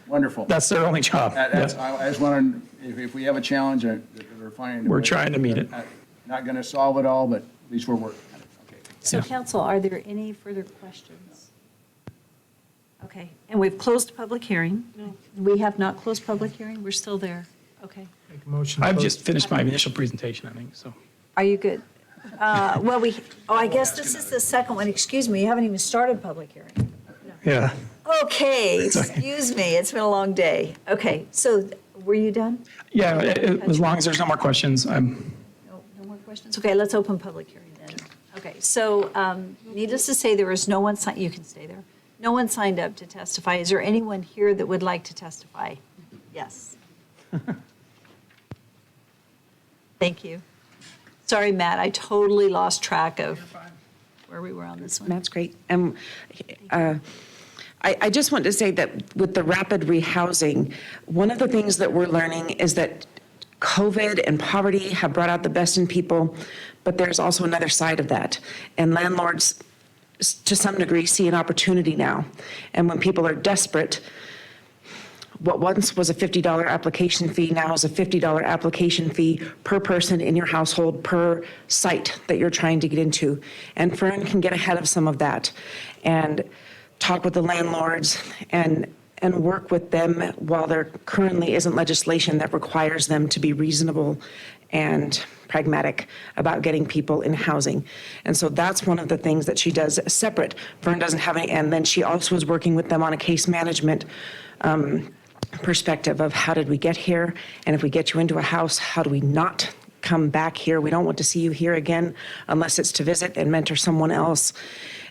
Wonderful. That's their only job. That's, Yeah. I just want to, if we have a challenge, we're finding. We're trying to meet it. Not going to solve it all, but at least we're working on it. Okay. So council, are there any further questions? Okay, and we've closed the public hearing. No. We have not closed public hearing, we're still there. Okay. Make a motion. to I've close. just finished my initial presentation, I think, so. Are you good? Well, I guess this is the second one, excuse me, you haven't even started public hearing. Yeah. Okay, excuse me, it's been a long day. Okay, so were you done? Yeah, as long as there's no more questions, I'm. No more questions? Okay, let's open public hearing then. Okay, so needless to say, there is no one, you can stay there. No one signed up to testify. Is there anyone here that would like to testify? Yes. Thank you. Sorry, Matt, I totally lost track of where we were on this one. That's great. And I just want to say that with the rapid rehousing, one of the things that we're learning is that COVID and poverty have brought out the best in people, but there's also another side of that. And landlords, to some degree, see an opportunity now. And when people are desperate, what once was a $50 application fee now is a $50 application fee per person in your household, per site that you're trying to get into. And Fern can get ahead of some of that and talk with the landlords and work with them while there currently isn't legislation that requires them to be reasonable and pragmatic about getting people in housing. And so that's one of the things that she does separate. Fern doesn't have any, and then she also is working with them on a case management perspective of how did we get here? And if we get you into a house, how do we not come back here? We don't want to see you here again unless it's to visit and mentor someone else.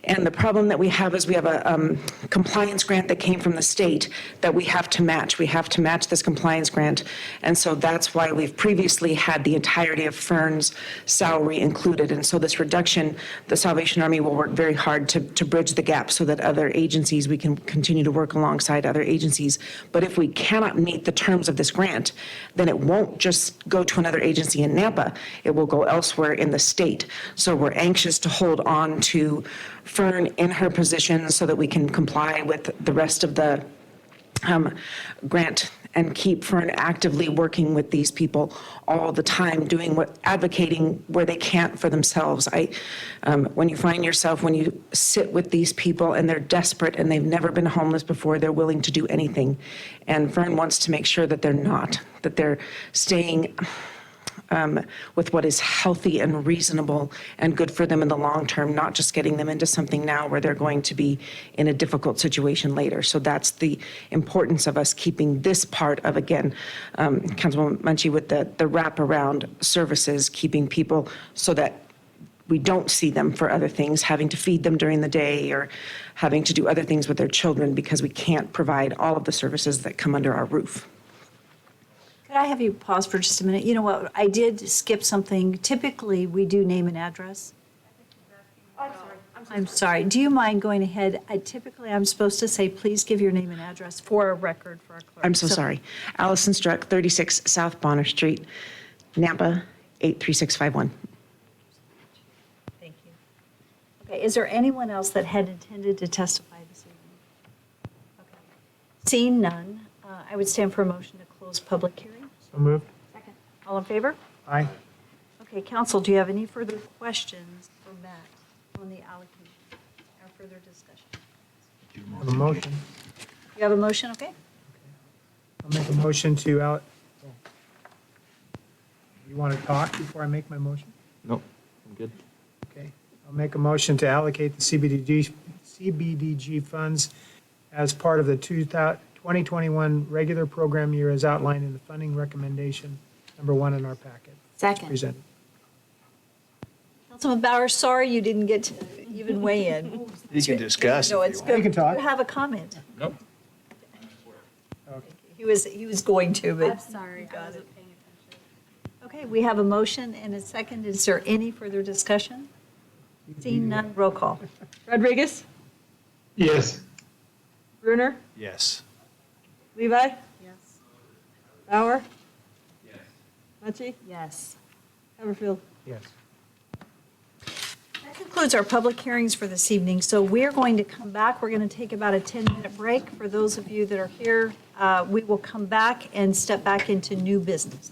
And the problem that we have is we have a compliance grant that came from the state that we have to match. We have to match this compliance grant. And so that's why we've previously had the entirety of Fern's salary included. And so this reduction, the Salvation Army will work very hard to bridge the gap so that other agencies, we can continue to work alongside other agencies. But if we cannot meet the terms of this grant, then it won't just go to another agency in Nampa. It will go elsewhere in the state. So we're anxious to hold on to Fern in her position so that we can comply with the rest of the grant and keep Fern actively working with these people all the time, advocating where they can't for themselves. When you find yourself, when you sit with these people and they're desperate and they've never been homeless before, they're willing to do anything. And Fern wants to make sure that they're not, that they're staying with what is healthy and reasonable and good for them in the long term, not just getting them into something now where they're going to be in a difficult situation later. So that's the importance of us keeping this part of, again, Councilwoman Munchie, with the wraparound services, keeping people so that we don't see them for other things, having to feed them during the day or having to do other things with their children because we can't provide all of the services that come under our roof. Could I have you pause for just a minute? You know what, I did skip something. Typically, we do name and address. I'm sorry. Do you mind going ahead? I'm supposed to say, please give your name and address for a record for our clerk. I'm so sorry. Allison Struck, 36 South Bonner Street, Nampa, 83651. Thank you. Okay, is there anyone else that had intended to testify this evening? Okay. Seeing none, I would stand for a motion to close public hearing. So moved. All in favor? Aye. Okay, council, do you have any further questions for Matt on the allocation or further discussion? Have a motion. You have a motion, okay? I'll make a motion to You want to talk before I make my motion? Nope, I'm good. Okay. I'll make a motion to allocate the CBDG funds as part of the 2021 regular program year as outlined in the funding recommendation number 1 in our packet. Second. Presented. Councilman Bauer, sorry you didn't get to even weigh in. You can discuss. No, if it's you good. You can talk. You have a comment. Nope. He was going to, but. sorry, I wasn't paying attention. Okay, we have a motion and a second. Is there any further discussion? Seeing none, roll call. Rodriguez? Yes. Brunner? Yes. Levi? Yes. Bauer? Yes. Mucci? Yes. Haverfield? Yes. That concludes our public hearings for this evening. So we're going to come back. We're going to take about a 10-minute break. For those of you that are here, we will come back and step back into new business.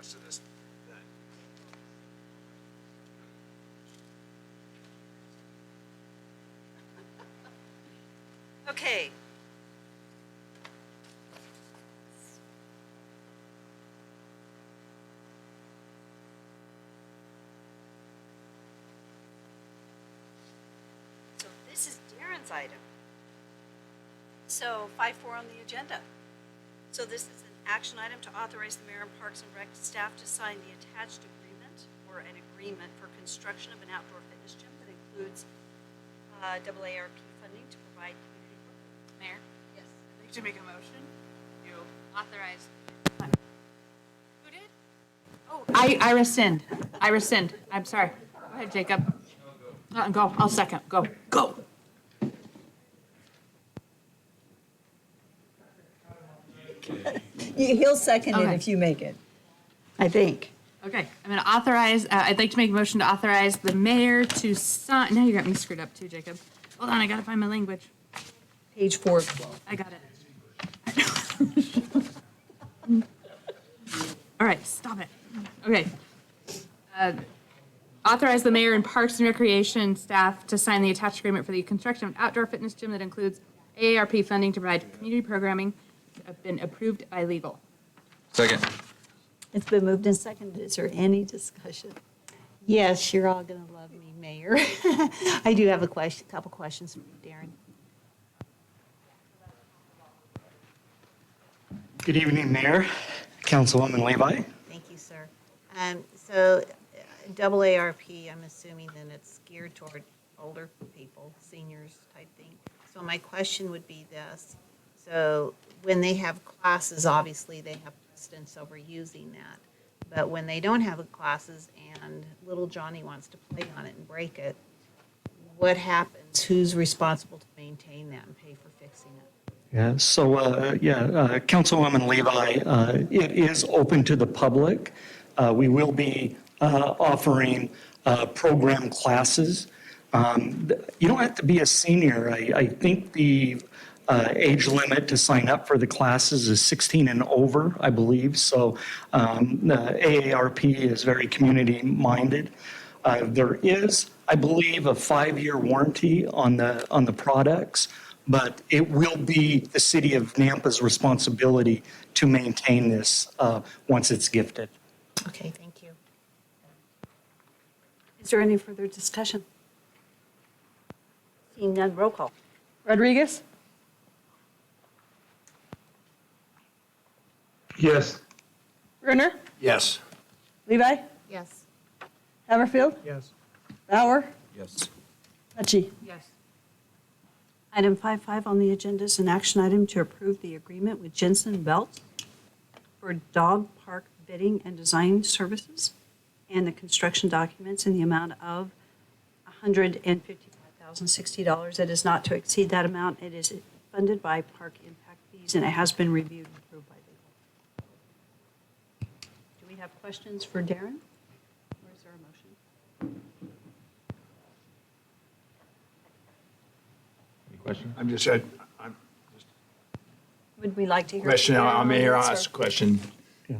rest of this done. Okay. So this is Darren's item. So 5.4 on the agenda. So this is an action item to authorize the mayor and Parks and Rec staff to sign the attached agreement or an agreement for construction of an outdoor fitness gym that includes AARP funding to provide community. Mayor? Yes. I'd like to make a motion to authorize. Who did? Oh, I rescind. I rescind. I'm sorry. Go ahead, Jacob. Go. I'll second. Go. Go. He'll second it Okay. if you make it, I think. Okay, I'm going to authorize, I'd like to make a motion to authorize the mayor to sign, now you got me screwed up too, Jacob. Hold on, I got to find my language. Page 4 of 12. I got it. All right, stop it. Okay. Authorize the mayor and Parks and Recreation staff to sign the attached agreement for the construction of an outdoor fitness gym that includes AARP funding to provide community programming that have been approved by legal. Second. It's been moved and seconded. Is there any discussion? Yes, you're all going to love me, Mayor. I do have a couple questions for you, Darren. Good evening, Mayor, Councilwoman Levi. Thank you, sir. So AARP, I'm assuming then it's geared toward older people, seniors type thing. So my question would be this. So when they have classes, obviously they have precedence over using that. But when they don't have the classes and little Johnny wants to play on it and break it, what happens? Who's responsible to maintain that and pay for fixing it? Yeah, so, Councilwoman Levi, it is open to the public. We will be offering program classes. You don't have to be a senior. I think the age limit to sign up for the classes is 16 and over, I believe. So the AARP is very community-minded. There is, I believe, a 5-year warranty on the products, but it will be the city of Nampa's responsibility to maintain this once it's gifted. Okay, thank you. Is there any further discussion? Seeing none, roll call. Rodriguez? Yes. Brunner? Yes. Levi? Yes. Haverfield? Yes. Bauer? Yes. Mucci? Yes. Item 5.5 on the agenda is an action item to approve the agreement with Jensen Belt for dog park bidding and design services and the construction documents in the amount of $155,060. It is not to exceed that amount. It is funded by park impact fees, and it has been reviewed and approved by legal. Do we have questions for Darren? Or is there a motion? Any questions? I'm just, Would we like to hear? question, from Darren on Mayor, I'll this, or- ask a question,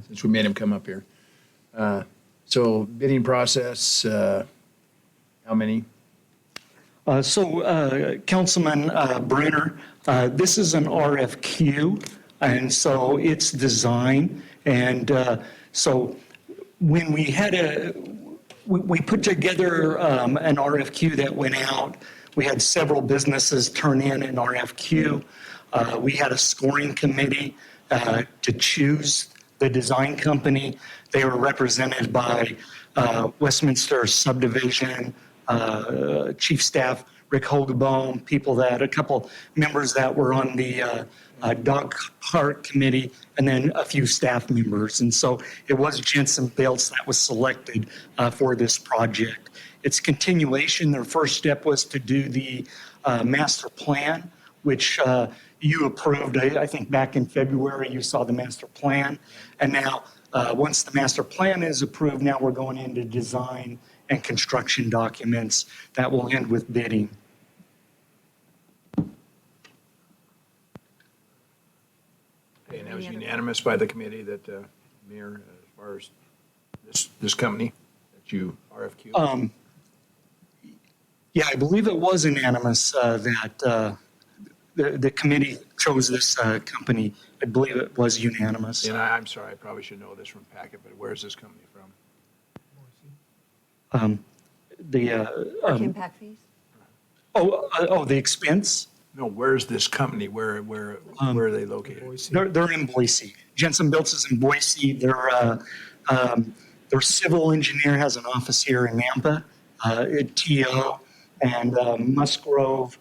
since we made him come up here. So bidding process, how many? Councilman Brunner, this is an RFQ, and so it's design. And so when we had we put together an RFQ that went out. We had several businesses turn in an RFQ. We had a scoring committee to choose the design company. They were represented by Westminster Subdivision, Chief Staff Rick Hogebone, a couple members that were on the dog park committee, and then a few staff members. And so it was Jensen Belts that was selected for this project. Its continuation, their first step was to do the master plan, which you approved, I think back in February, you saw the master plan. And now, once the master plan is approved, now we're going into design and construction documents that will end with bidding. And that was unanimous by the committee that, Mayor, as far as This company that you RFQ? Yeah, I believe it was unanimous that the committee chose this company. I believe it was unanimous. And I'm sorry, I probably should know this from packet, but where's this company from? Park impact fees? The expense? No, where's this company? Where are they located? They're in Boise. Jensen Builds is in Boise. Their civil engineer has an office here in Nampa, at TO, and Musgrove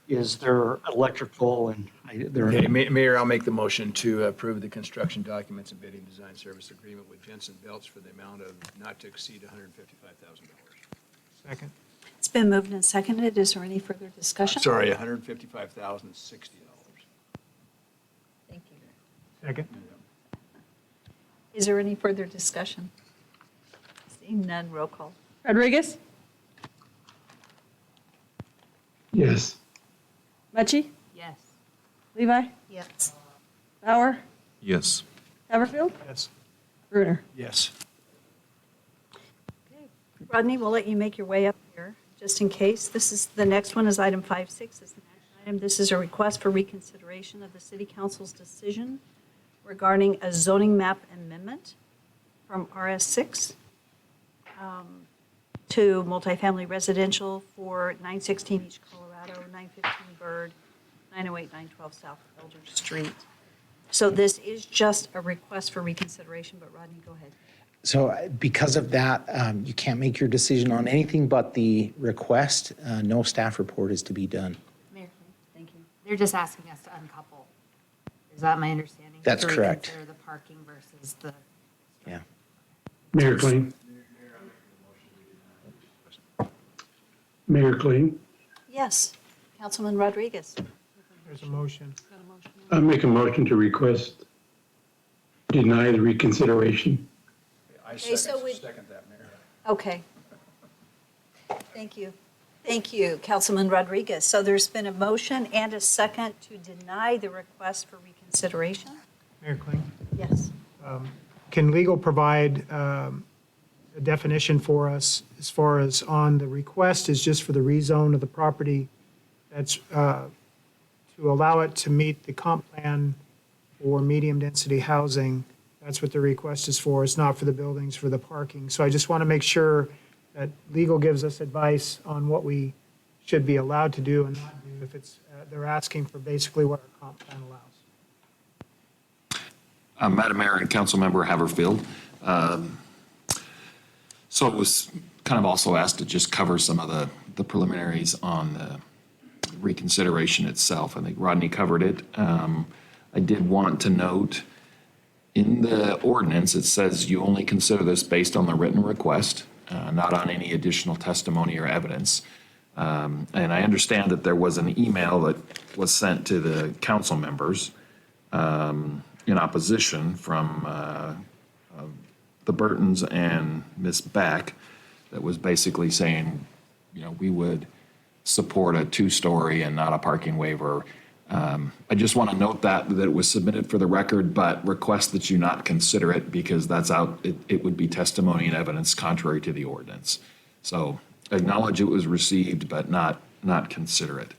is their electrical and their. Okay, Mayor, I'll make the motion to approve the construction documents and bidding design service agreement with Jensen Belts for the amount of not to exceed $155,000. Second. It's been moved and seconded. Is there any further discussion? Sorry, $155,060. Thank you. Second. Is there any further discussion? Seeing none, roll call. Rodriguez? Yes. Mucci? Yes. Levi? Yes. Bauer? Yes. Haverfield? Yes. Brunner? Yes. Rodney, we'll let you make your way up here, just in case. The next one is item 5.6. It's an action item. This is a request for reconsideration of the city council's decision regarding a zoning map amendment from RS6 to multifamily residential for 916 East Colorado, 915 Bird, 908, 912 South Elder Street. So this is just a request for reconsideration, but Rodney, go ahead. So because of that, you can't make your decision on anything but the request. No staff report is to be done. Mayor Kling? Thank you. They're just asking us to uncouple. Is that my understanding? That's correct. To reconsider the parking versus the. Yeah. Mayor Kling? Mayor Kling? Yes, Councilman Rodriguez. There's a motion. I make a motion to request, deny the reconsideration. I Okay, so we- second that, Mayor. Okay. Thank you. Thank you, Councilman Rodriguez. So there's been a motion and a second to deny the request for reconsideration? Mayor Kling? Yes. Can legal provide a definition for us as far as on the request is just for the rezone of the property? That's to allow it to meet the comp plan for medium-density housing. That's what the request is for. It's not for the buildings, for the parking. So I just want to make sure that legal gives us advice on what we should be allowed to do and not do if it's, they're asking for basically what our comp plan allows. Madam Mayor and Councilmember Haverfield. So it was kind of also asked to just cover some of the preliminaries on the reconsideration itself. I think Rodney covered it. I did want to note in the ordinance, it says you only consider this based on the written request, not on any additional testimony or evidence. And I understand that there was an email that was sent to the council members in opposition from the Burtons and Ms. Beck that was basically saying, you know, we would support a two-story and not a parking waiver. I just want to note that it was submitted for the record, but request that you not consider it because that's out, it would be testimony and evidence contrary to the ordinance. So acknowledge it was received, but not consider it.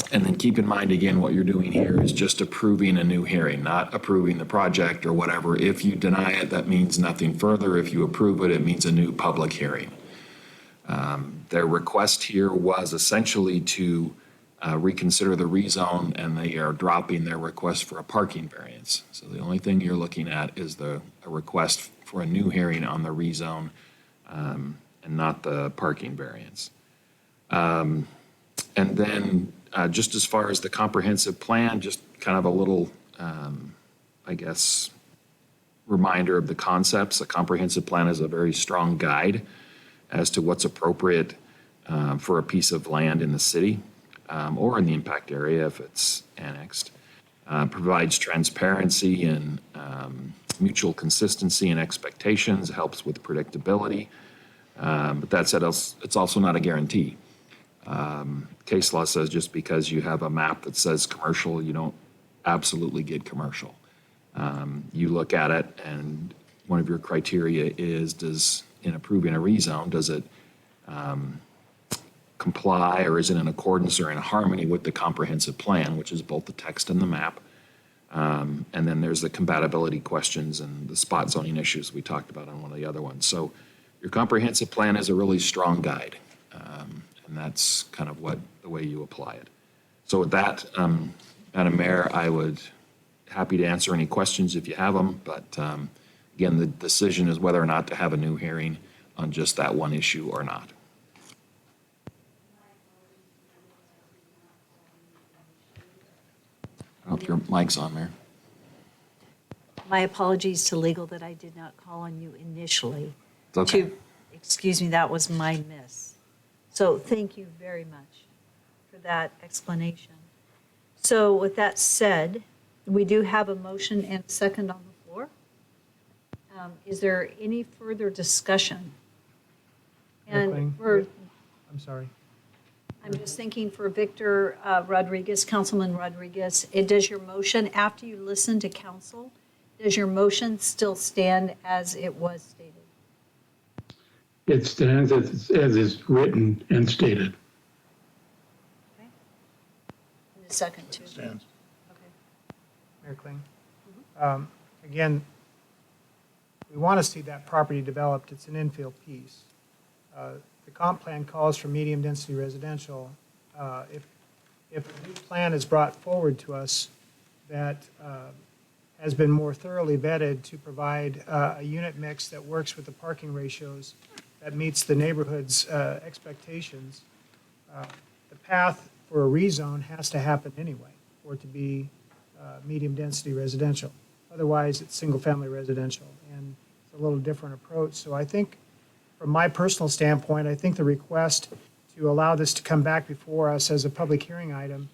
And then keep in mind, again, what you're doing here is just approving a new hearing, not approving the project or whatever. If you deny it, that means nothing further. If you approve it, it means a new public hearing. Their request here was essentially to reconsider the rezone, and they are dropping their request for a parking variance. So the only thing you're looking at is a request for a new hearing on the rezone and not the parking variance. And then just as far as the comprehensive plan, just kind of a little, I guess, reminder of the concepts. A comprehensive plan is a very strong guide as to what's appropriate for a piece of land in the city or in the impact area if it's annexed. Provides transparency and mutual consistency and expectations, helps with predictability. But that said, it's also not a guarantee. Case law says just because you have a map that says commercial, you don't absolutely get commercial. You look at it, and one of your criteria is, in approving a rezone, does it comply, or is it in accordance or in harmony with the comprehensive plan, which is both the text and the map? And then there's the compatibility questions and the spot zoning issues we talked about on one of the other ones. So your comprehensive plan is a really strong guide, and that's kind of the way you apply it. So with that, Madam Mayor, I would happy to answer any questions if you have them, but again, the decision is whether or not to have a new hearing on just that one issue or not. I don't know if your mic's on there. My apologies to legal that I did not call on you initially. It's okay. Excuse me, that was my miss. So thank you very much for that explanation. So with that said, we do have a motion and a second on the floor. Is there any further discussion? And I'm sorry. I'm just thinking for Victor Rodriguez, Councilman Rodriguez, does your motion, after you listen to council, does your motion still stand as it was stated? It stands as is written and stated. Okay. And the second too? Stands. Mayor Kling. Again, we want to see that property developed. It's an infill piece. The comp plan calls for medium-density residential. If a new plan is brought forward to us that has been more thoroughly vetted to provide a unit mix that works with the parking ratios, that meets the neighborhood's expectations, the path for a rezone has to happen anyway for it to be medium-density residential. Otherwise, it's single-family residential, and it's a little different approach. So I think, from my personal standpoint, I think the request to allow this to come back before us as a public hearing item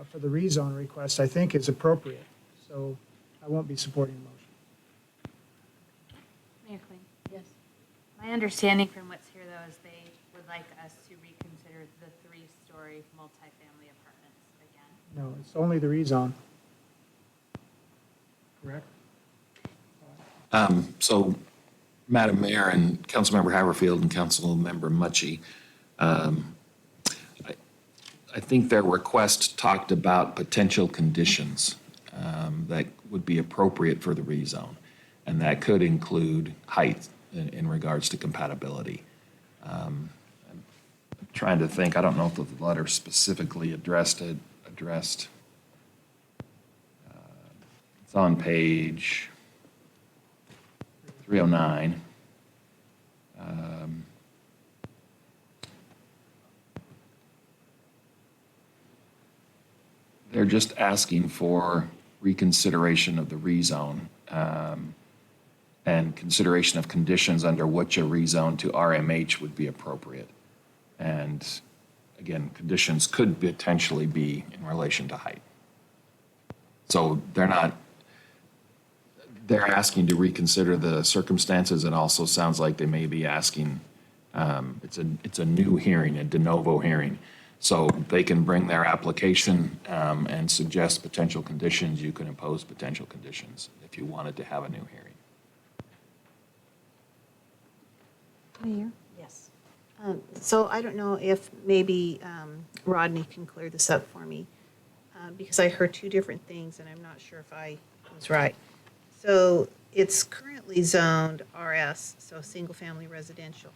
for the rezone request, I think is appropriate. So I won't be supporting the motion. Mayor Queen. Yes. My understanding from what's here, though, is they would like us to reconsider the 3-story multifamily apartments again. No, it's only the rezone. Correct? So, Madam Mayor and Councilmember Haverfield and Councilmember Mucci, I think their request talked about potential conditions that would be appropriate for the rezone, and that could include height in regards to compatibility. I'm trying to think, I don't know if the letter specifically addressed it. It's on page 309. They're just asking for reconsideration of the rezone and consideration of conditions under which a rezone to RMH would be appropriate. And again, conditions could potentially be in relation to height. So they're asking to reconsider the circumstances, and also sounds like they may be asking, it's a new hearing, a de novo hearing. So they can bring their application and suggest potential conditions. You can impose potential conditions if you wanted to have a new hearing. Mayor? Yes. So I don't know if maybe Rodney can clear this up for me, because I heard two different things and I'm not sure if I was right. So it's currently zoned RS, so single-family residential.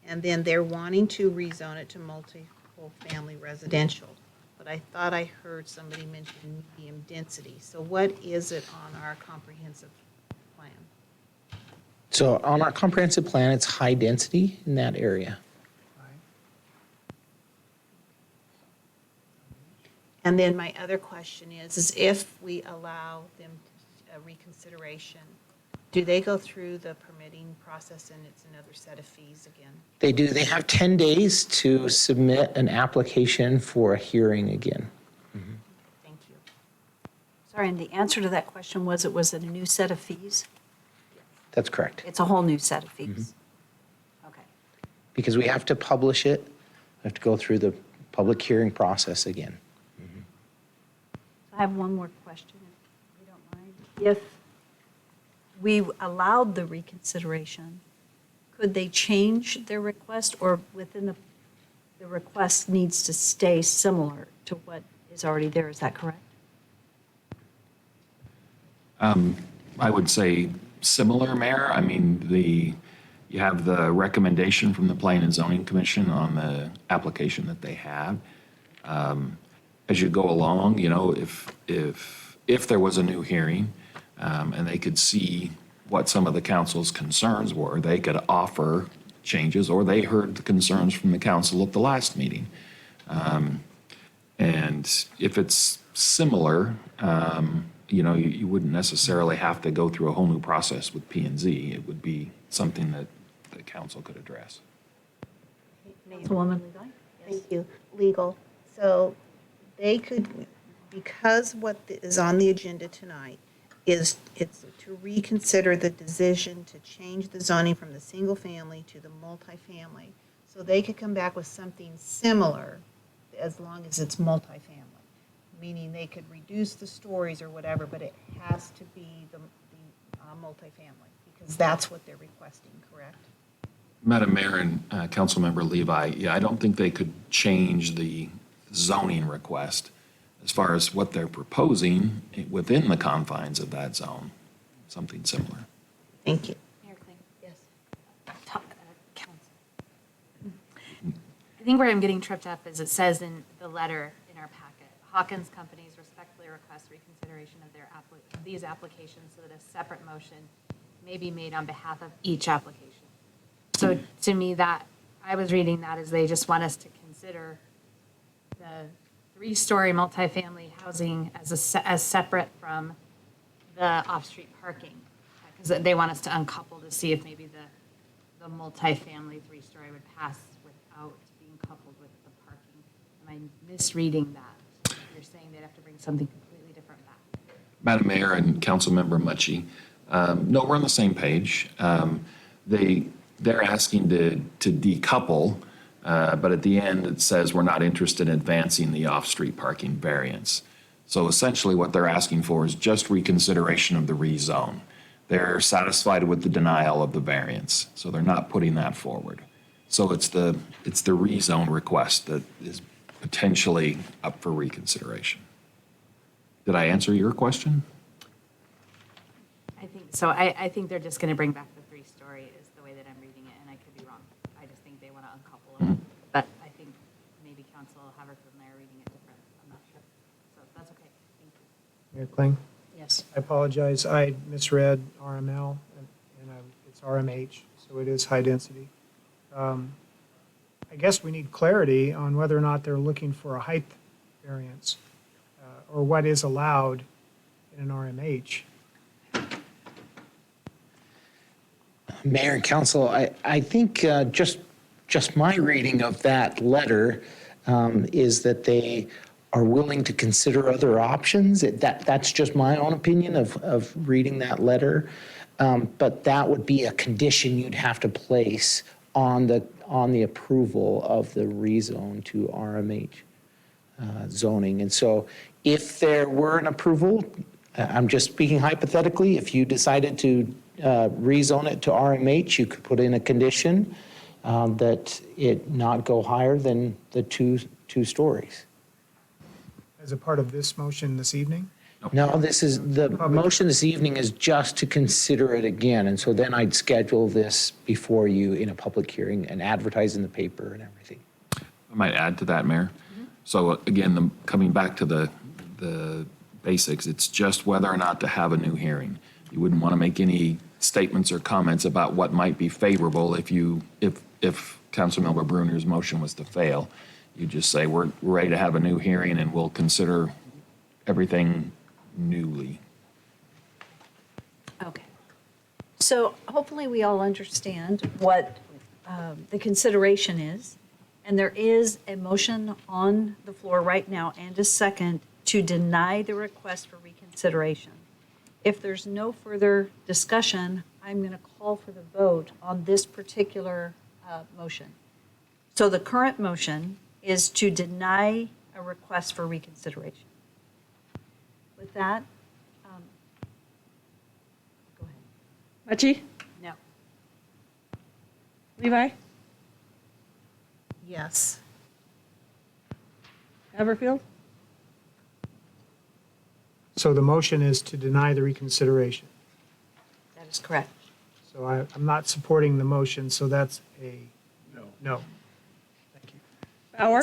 And then they're wanting to rezone it to multi-family residential. But I thought I heard somebody mention medium density. So what is it on our comprehensive plan? So on our comprehensive plan, it's high density in that area. And then my other question is if we allow them a reconsideration, do they go through the permitting process and it's another set of fees again? They do. They have 10 days to submit an application for a hearing again. Thank you. Sorry, and the answer to that question was it a new set of fees? That's correct. It's a whole new set of fees. Okay. Because we have to publish it, we have to go through the public hearing process again. I have one more question, if you don't mind. we allowed the reconsideration, could they change their request, or within the request needs to stay similar to what is already there? Is that correct? I would say similar, Mayor. I mean, you have the recommendation from the Planning and Zoning Commission on the application that they have. As you go along, you know, if there was a new hearing, and they could see what some of the council's concerns were, they could offer changes, or they heard the concerns from the council at the last meeting. And if it's similar, you know, you wouldn't necessarily have to go through a whole new process with P and Z. It would be something that the council could address. Councilwoman Levi? Thank you. Legal. So they could, because what is on the agenda tonight is it's to reconsider the decision to change the zoning from the single family to the multifamily. So they could come back with something similar as long as it's multifamily, meaning they could reduce the stories or whatever, but it has to be the multifamily, because that's what they're requesting, correct? Madam Mayor and Councilmember Levi, yeah, I don't think they could change the zoning request as far as what they're proposing within the confines of that zone, something similar. Thank you. Mayor Kling? Yes. Council. I think where I'm getting tripped up is it says in the letter in our packet, Hawkins Companies respectfully request reconsideration of these applications so that a separate motion may be made on behalf of each application. So to me, that, I was reading that as they just want us to consider the 3-story multifamily housing as separate from the off-street parking. Because they want us to uncouple to see if maybe the multifamily 3-story would pass without being coupled with the parking. Am I misreading that? You're saying they'd have to bring something completely different back. Madam Mayor and Councilmember Mucci, no, we're on the same page. They're asking to decouple, but at the end, it says we're not interested in advancing the off-street parking variance. So essentially, what they're asking for is just reconsideration of the rezone. They're satisfied with the denial of the variance, so they're not putting that forward. So it's the rezone request that is potentially up for reconsideration. Did I answer your question? I think so. I think they're just going to bring back the 3-story is the way that I'm reading it, and I could be wrong. I just think they want to uncouple it. But I think maybe Council Haverford and I are reading it different. I'm not sure. So that's okay. Thank you. Mayor Kling? Yes. I apologize. I misread RML, and it's RMH, so it is high density. I guess we need clarity on whether or not they're looking for a height variance or what is allowed in an RMH. Mayor and council, I think just my reading of that letter is that they are willing to consider other options. That's just my own opinion of reading that letter. But that would be a condition you'd have to place on the approval of the rezone to RMH zoning. And so if there were an approval, I'm just speaking hypothetically, if you decided to rezone it to RMH, you could put in a condition that it not go higher than the two stories. As a part of this motion this evening? No, the motion this evening is just to consider it again. And so then I'd schedule this before you in a public hearing and advertise in the paper and everything. I might add to that, Mayor. So again, coming back to the basics, it's just whether or not to have a new hearing. You wouldn't want to make any statements or comments about what might be favorable if Councilmember Bruner's motion was to fail. You just say, we're ready to have a new hearing and we'll consider everything newly. Okay. So hopefully we all understand what the consideration is. And there is a motion on the floor right now and a second to deny the request for reconsideration. If there's no further discussion, I'm going to call for the vote on this particular motion. So the current motion is to deny a request for reconsideration. With that, go ahead. Mucci? No. Levi? Yes. Haverfield? So the motion is to deny the reconsideration. That is correct. So I'm not supporting the motion, so that's a no. Thank you. Bauer?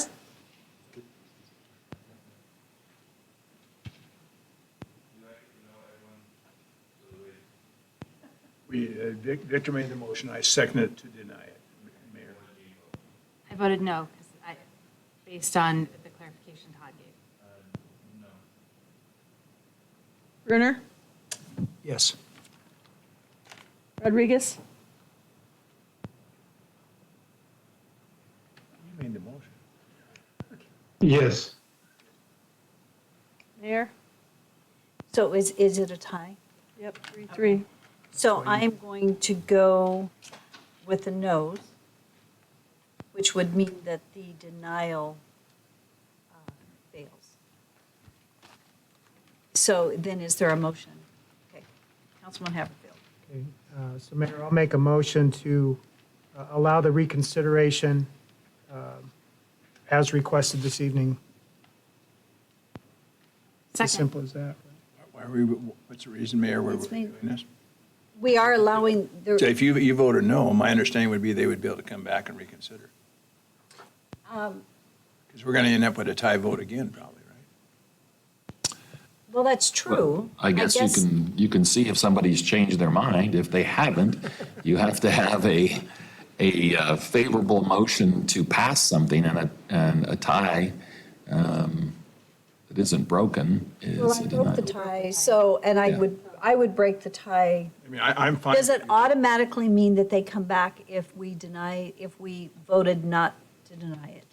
Victor made the motion, I seconded it to deny it, Mayor. I voted no, because based on the clarification Todd gave. Brunner? Yes. Rodriguez? You made the motion. Yes. Mayor? So is it a tie? Yep, 3-3. So I'm going to go with the noes, which would mean that the denial fails. So then is there a motion? Okay, Councilman Haverfield. Okay, so Mayor, I'll make a motion to allow the reconsideration as requested this evening. As Second. simple as that. Why are we, what's the reason, Mayor, we're It's doing made- this? We are allowing, So if you voted no, my understanding would be they would be able to come back and reconsider. Because we're going to end up with a tie vote again, probably, right? well, that's true. I guess you can see if somebody's changed their mind. If they haven't, you have to have a favorable motion to pass something, and a tie that isn't broken Well, is I a broke the denial. tie, so, and Yeah. I would break the tie. I mean, I'm fine. Does it automatically mean that they come back if we voted not to deny it?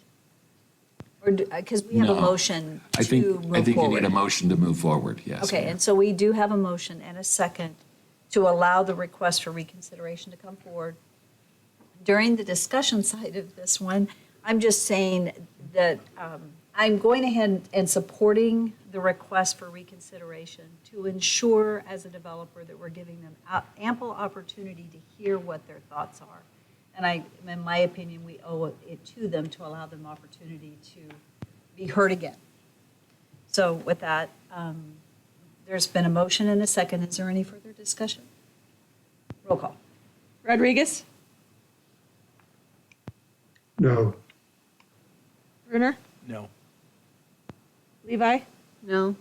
Or, because we have a No. motion I to think move forward. you need a motion to move forward, yes. Okay, Mayor. and so we do have a motion and a second to allow the request for reconsideration to come forward. During the discussion side of this one, I'm just saying that I'm going ahead and supporting the request for reconsideration to ensure as a developer that we're giving them ample opportunity to hear what their thoughts are. And in my opinion, we owe it to them to allow them opportunity to be heard again. So with that, there's been a motion and a second. Is there any further discussion? Roll call. Rodriguez? No. Brunner? No. Levi? No.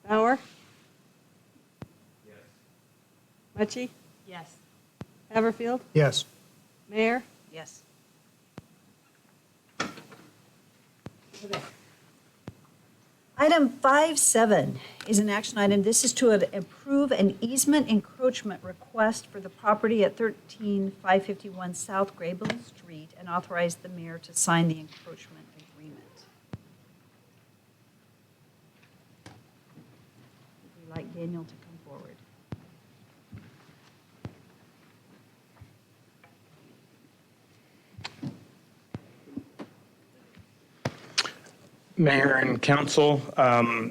Bauer? Yes. Mucci? Yes. Haverfield? Yes. Mayor? Yes. Item 5.7 is an action item. This is to approve an easement encroachment request for the property at 13551 South Graybill Street and authorize the mayor to sign the encroachment agreement. We'd like Daniel to come forward. Mayor and council,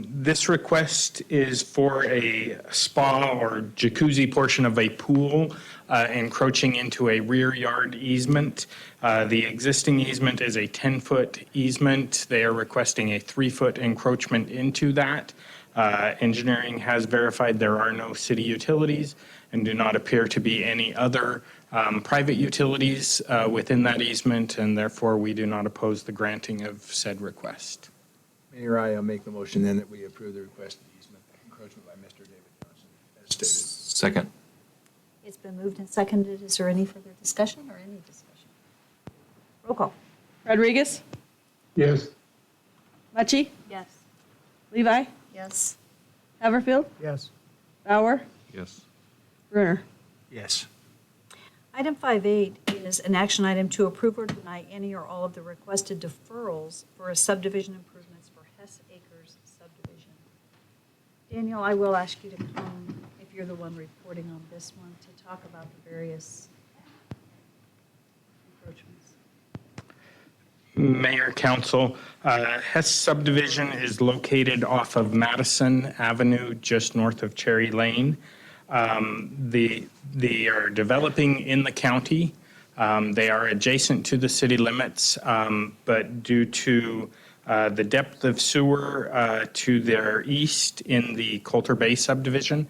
this request is for a spa or jacuzzi portion of a pool encroaching into a rear yard easement. The existing easement is a 10-foot easement. They are requesting a 3-foot encroachment into that. Engineering has verified there are no city utilities and do not appear to be any other private utilities within that easement, and therefore we do not oppose the granting of said request. Mayor, I'll make the motion then that we approve the request of easement encroachment by Mr. David Johnson, as stated. Second. It's been moved and seconded. Is there any further discussion or any discussion? Roll call. Rodriguez? Yes. Mucci? Yes. Levi? Yes. Haverfield? Yes. Bauer? Yes. Brunner? Yes. Item 5.8 is an action item to approve or deny any or all of the requested deferrals for a subdivision improvements for Hess Acres subdivision. Daniel, I will ask you to come, if you're the one reporting on this one, to talk about the various encroachments. Mayor, council, Hess subdivision is located off of Madison Avenue, just north of Cherry Lane. They are developing in the county. They are adjacent to the city limits, but due to the depth of sewer to their east in the Coulter Bay subdivision,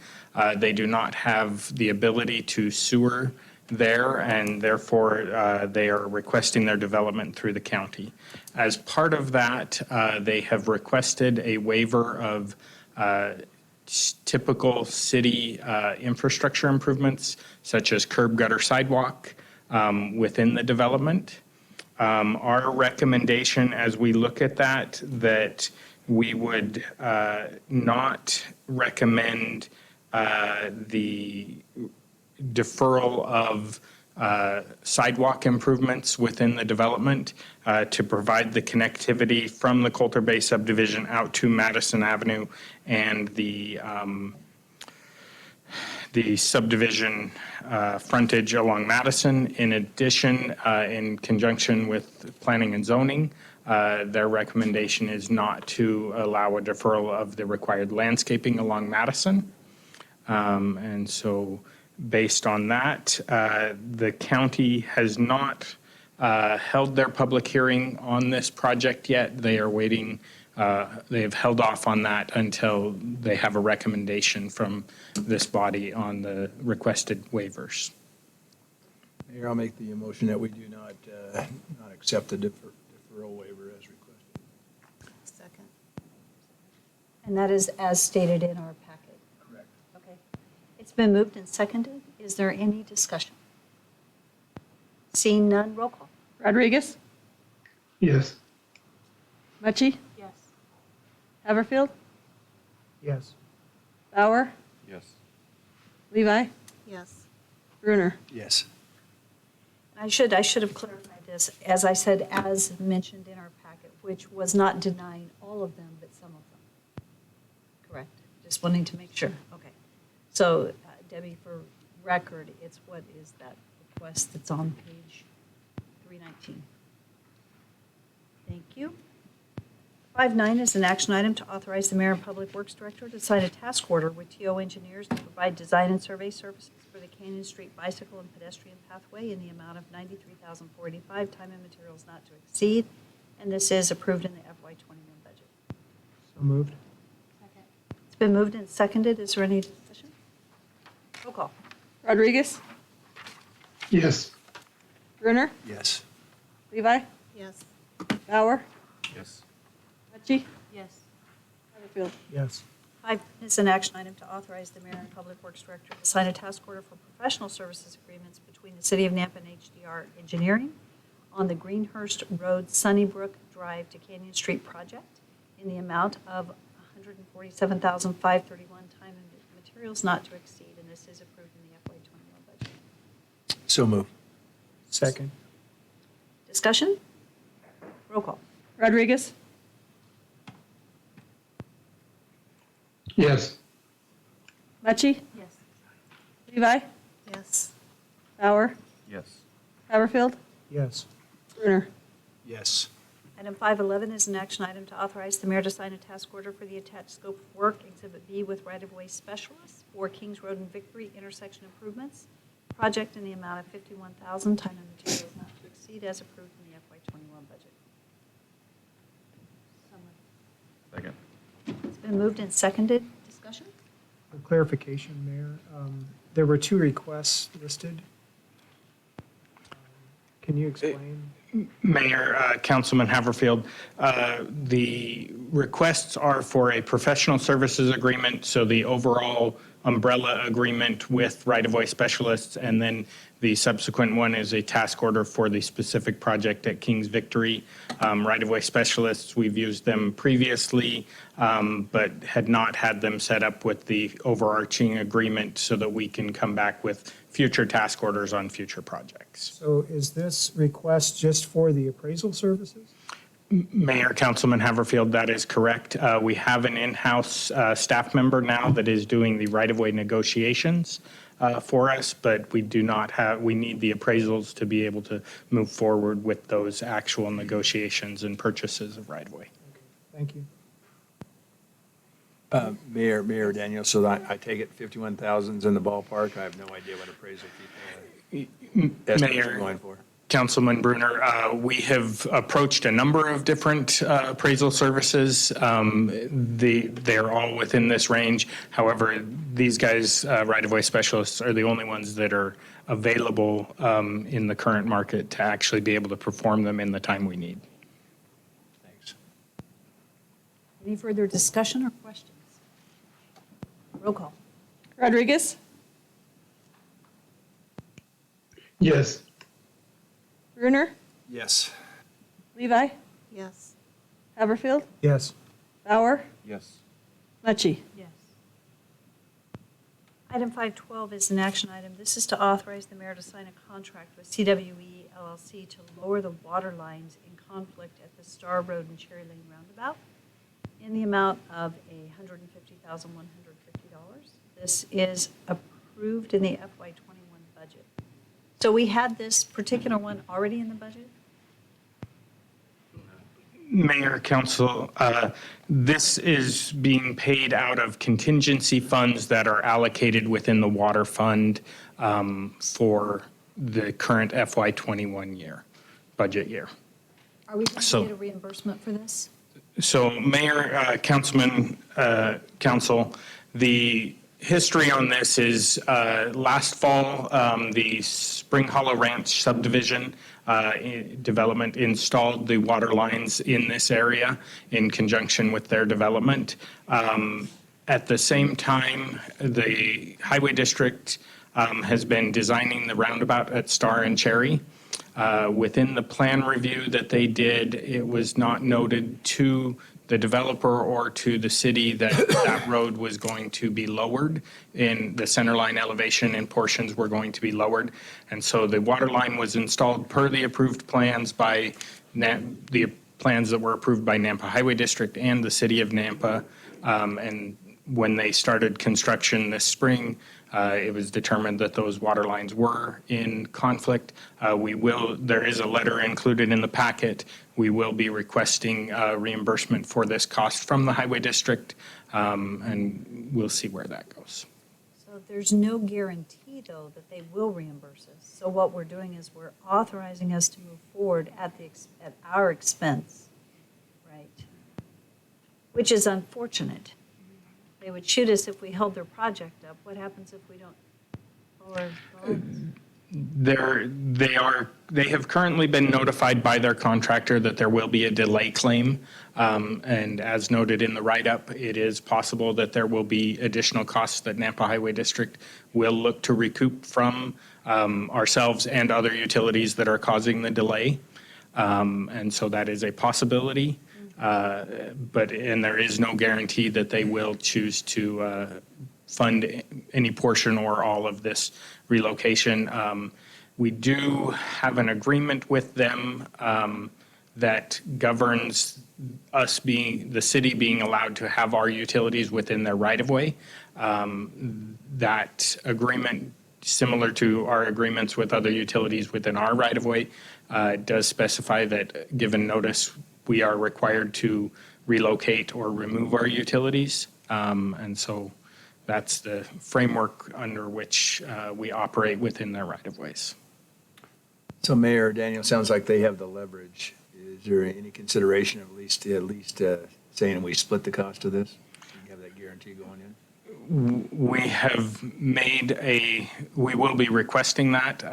they do not have the ability to sewer there, and therefore they are requesting their development through the county. As part of that, they have requested a waiver of typical city infrastructure improvements, such as curb, gutter, sidewalk, within the development. Our recommendation as we look at that we would not recommend the deferral of sidewalk improvements within the development to provide the connectivity from the Coulter Bay subdivision out to Madison Avenue and the subdivision frontage along Madison. In addition, in conjunction with planning and zoning, their recommendation is not to allow a deferral of the required landscaping along Madison. And so based on that, the county has not held their public hearing on this project yet. They are waiting. They have held off on that until they have a recommendation from this body on the requested waivers. Mayor, I'll make the motion that we do not accept the deferral waiver as requested. Second. And that is as stated in our packet. Correct. Okay. It's been moved and seconded. Is there any discussion? Seeing none, roll call. Rodriguez? Yes. Mucci? Yes. Haverfield? Yes. Bauer? Yes. Levi? Yes. Brunner? Yes. I should have clarified this, as I said, as mentioned in our packet, which was not denying all of them, but some of them. Correct. Just wanting to make sure. Okay. So Debbie, for record, it's what is that request that's on page 319. Thank you. 5.9 is an action item to authorize the mayor and public works director to sign a task order with TO Engineers to provide design and survey services for the Canyon Street bicycle and pedestrian pathway in the amount of $93,485, time and materials not to exceed, and this is approved in the FY21 budget. So moved. Second. It's been moved and seconded. Is there any discussion? Roll call. Rodriguez? Yes. Brunner? Yes. Levi? Yes. Bauer? Yes. Mucci? Yes. Haverfield? Yes. 5 is an action item to authorize the mayor and public works director to sign a task order for professional services agreements between the city of Nampa and HDR Engineering on the Greenhurst Road Sunnybrook Drive to Canyon Street project in the amount of $147,531, time and materials not to exceed, and this is approved in the FY21 budget. So move. Second. Discussion? Roll call. Rodriguez? Yes. Mucci? Yes. Levi? Yes. Bauer? Yes. Haverfield? Yes. Brunner? Yes. Item 5.11 is an action item to authorize the mayor to sign a task order for the attached scope of work, Exhibit B, with right-of-way specialists for Kings Road and Victory intersection improvements. Project in the amount of $51,000, time and materials not to exceed, as approved in the FY21 budget. Second. It's been moved and seconded. Discussion? For clarification, Mayor, there were 2 requests listed. Can you explain? Mayor, Councilman Haverfield, the requests are for a professional services agreement, so the overall umbrella agreement with right-of-way specialists, and then the subsequent one is a task order for the specific project at Kings Victory. Right-of-way specialists, we've used them previously, but had not had them set up with the overarching agreement so that we can come back with future task orders on future projects. So is this request just for the appraisal services? Mayor, Councilman Haverfield, that is correct. We have an in-house staff member now that is doing the right-of-way negotiations for us, but we do not have, we need the appraisals to be able to move forward with those actual negotiations and purchases of right-of-way. Thank you. Mayor Daniel, so I take it 51,000's in the ballpark? I have no idea what appraisal people estimates are Mayor, going for. Councilman Bruner, we have approached a number of different appraisal services. They're all within this range. However, these guys, right-of-way specialists, are the only ones that are available in the current market to actually be able to perform them in the time we need. Thanks. Any further discussion or questions? Roll call. Rodriguez? Yes. Brunner? Yes. Levi? Yes. Haverfield? Yes. Bauer? Yes. Mucci? Yes. Item 512 is an action item. This is to authorize the mayor to sign a contract with CWE LLC to lower the water lines in conflict at the Star Road and Cherry Lane roundabout in the amount of $150,150. This is approved in the FY21 budget. So we had this particular one already in the budget? Mayor, Council, this is being paid out of contingency funds that are allocated within the water fund for the current FY21 year, budget year. Are we going to get a reimbursement for this? So Mayor, Councilman, Council, the history on this is last fall, the Spring Hollow Ranch subdivision development installed the water lines in this area in conjunction with their development. At the same time, the Highway District has been designing the roundabout at Star and Cherry. Within the plan review that they did, it was not noted to the developer or to the city that that road was going to be lowered in the center line elevation and portions were going to be lowered. And so the water line was installed per the approved plans by the plans that were approved by Nampa Highway District and the city of Nampa. And when they started construction this spring, it was determined that those water lines were in conflict. There is a letter included in the packet. We will be requesting reimbursement for this cost from the Highway District, and we'll see where that goes. So there's no guarantee, though, that they will reimburse us. So what we're doing is we're authorizing us to move forward at our expense, right? Which is unfortunate. They would shoot us if we held their project up. What happens if we don't follow our plans? They have currently been notified by their contractor that there will be a delay claim. And as noted in the write-up, it is possible that there will be additional costs that Nampa Highway District will look to recoup from ourselves and other utilities that are causing the delay. And so that is a possibility. And there is no guarantee that they will choose to fund any portion or all of this relocation. We do have an agreement with them that governs us the city being allowed to have our utilities within their right-of-way. That agreement, similar to our agreements with other utilities within our right-of-way, does specify that given notice, we are required to relocate or remove our utilities. And so that's the framework under which we operate within their right-of-ways. So Mayor Daniel, sounds like they have the leverage. Is there any consideration of at least saying we split the cost of this? You have that guarantee going in? We will be requesting that.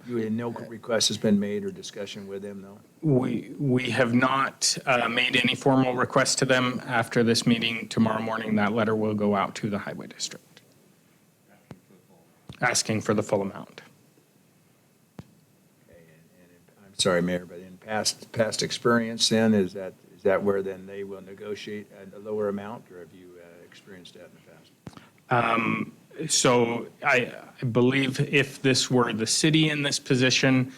No request has been made or discussion with them, though? We have not made any formal request to them. After this meeting tomorrow morning, that letter will go out to the Highway District, asking for the full amount. Okay, and I'm sorry, Mayor, but in past experience then, is that where then they will negotiate a lower amount, or have you experienced that in the past? So I believe if this were the city in this position,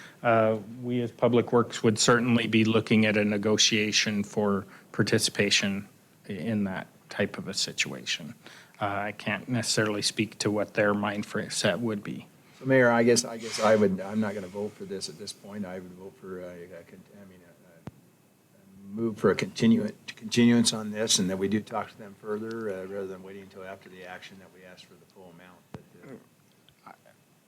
we as Public Works would certainly be looking at a negotiation for participation in that type of a situation. I can't necessarily speak to what their mindset would be. So Mayor, I guess I'm not going to vote for this at this point. I would vote for move for a continuation continuance on this and that we do talk to them further rather than waiting until after the action that we ask for the full amount.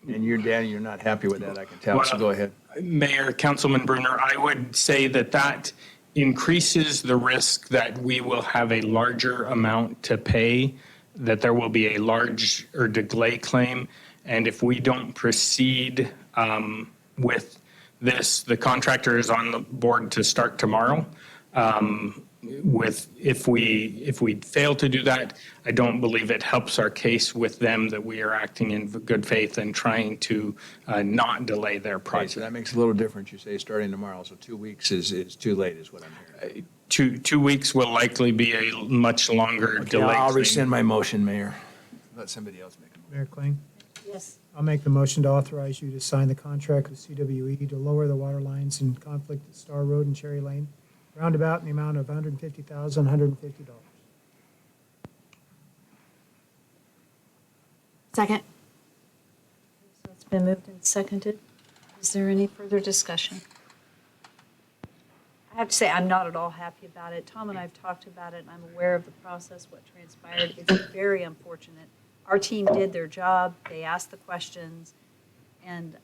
And you're, Danny, you're not happy with that, I can tell, so go ahead. Mayor, Councilman Brunner, I would say that increases the risk that we will have a larger amount to pay, that there will be a large or delay claim. And if we don't proceed with this, the contractor is on the board to start tomorrow. If we fail to do that, I don't believe it helps our case with them that we are acting in good faith and trying to not delay their Okay, project. so that makes a little difference, you say, starting tomorrow, so 2 weeks is too late, is what I'm hearing. 2 weeks will likely be a much longer Okay, delay. I'll claim. rescind my motion, Mayor. Let somebody else make a motion. Mayor Kling, Yes. I'll make the motion to authorize you to sign the contract with CWE to lower the water lines in conflict at Star Road and Cherry Lane, roundabout in the amount of $150,150. Second. So it's been moved and seconded. Is there any further discussion? I have to say, I'm not at all happy about it. Tom and I have talked about it, and I'm aware of the process, what transpired. It's very unfortunate. Our team did their job, they asked the questions, and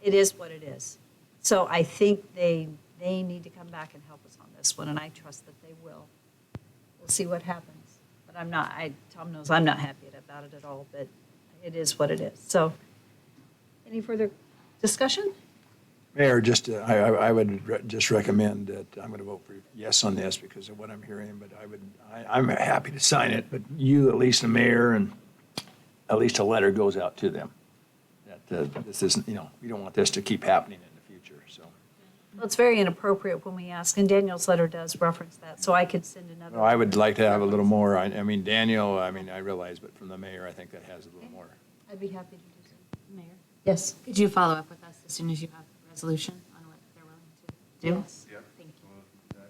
it is what it is. So I think they need to come back and help us on this one, and I trust that they will. We'll see what happens. But Tom knows I'm not happy about it at all, but it is what it is. So, any further discussion? Mayor, I would just recommend that I'm going to vote for yes on this because of what I'm hearing, but I'm happy to sign it, but you, at least the mayor, and at least a letter goes out to them. That this isn't, we don't want this to keep happening in the future, so. Well, it's very inappropriate when we ask, and Daniel's letter does reference that, so I could send another. Well, I would like to have a little more, I mean, Daniel, I realize, but from the mayor, I think that has a little more. I'd be happy to do so. Mayor, Yes. could you follow up with us as soon as you have the resolution on what they're willing to do? Yes. Thank you.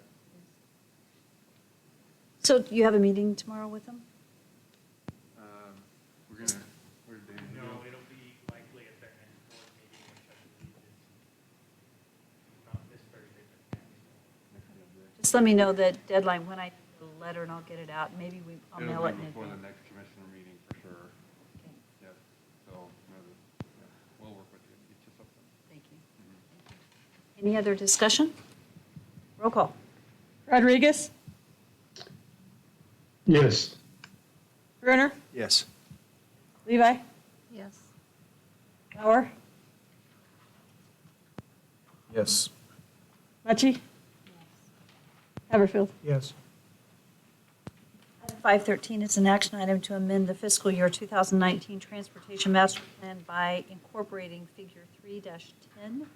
So you have a meeting tomorrow with them? We're gonna, No, it'll be likely at their next board meeting, which I believe is not this Thursday, but next. Just let me know the deadline when I do the letter, and I'll get it out. Maybe I'll It'll mail be it in before the advance. next commissioner meeting for sure. Okay. Yep. So, we'll work with you, get you something. Thank you. Any other discussion? Roll call. Rodriguez? Yes. Brunner? Yes. Levi? Yes. Bauer? Yes. Mucci? Haverfield? Yes. Item 513 is an action item to amend the fiscal year 2019 Transportation Master Plan by incorporating Figure 3-10.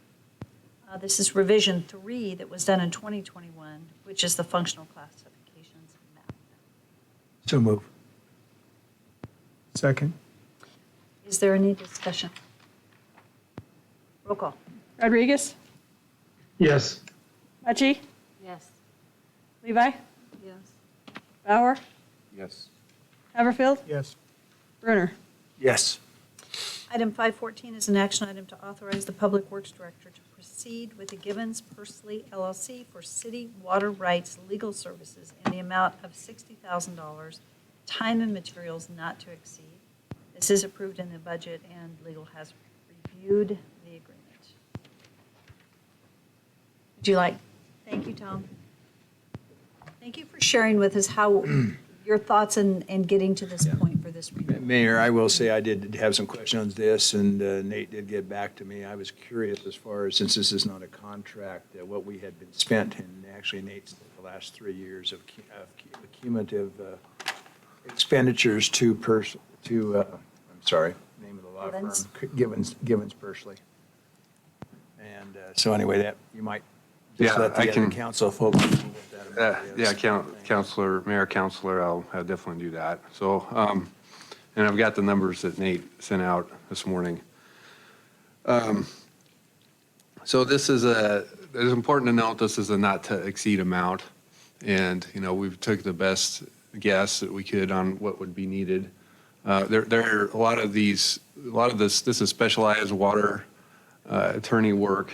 This is revision 3 that was done in 2021, which is the functional classifications map. So move. Second. Is there any discussion? Roll call. Rodriguez? Yes. Mucci? Yes. Levi? Yes. Bauer? Yes. Haverfield? Yes. Brunner? Yes. Item 514 is an action item to authorize the Public Works Director to proceed with the Givens Pursley LLC for city water rights legal services in the amount of $60,000, time and materials not to exceed. This is approved in the budget, and legal has reviewed the agreement. Would you like? Thank you, Tom. Thank you for sharing with us how your thoughts and getting to this point for this review. Mayor, I will say I did have some questions on this, and Nate did get back to me. I was curious as far as, since this is not a contract, what we had been spent, and actually Nate's the last 3 years of cumulative expenditures I'm sorry, name of the law Givens. firm, Givens Pursley. And so anyway, that, you might just Yeah, let the I other can- council folks know what that amount is. Counselor, Mayor, Counselor, I'll definitely do that. So, and I've got the numbers that Nate sent out this morning. So this is it's important to note this is a not to exceed amount. And, we've took the best guess that we could on what would be needed. There are a lot of this is specialized water attorney work.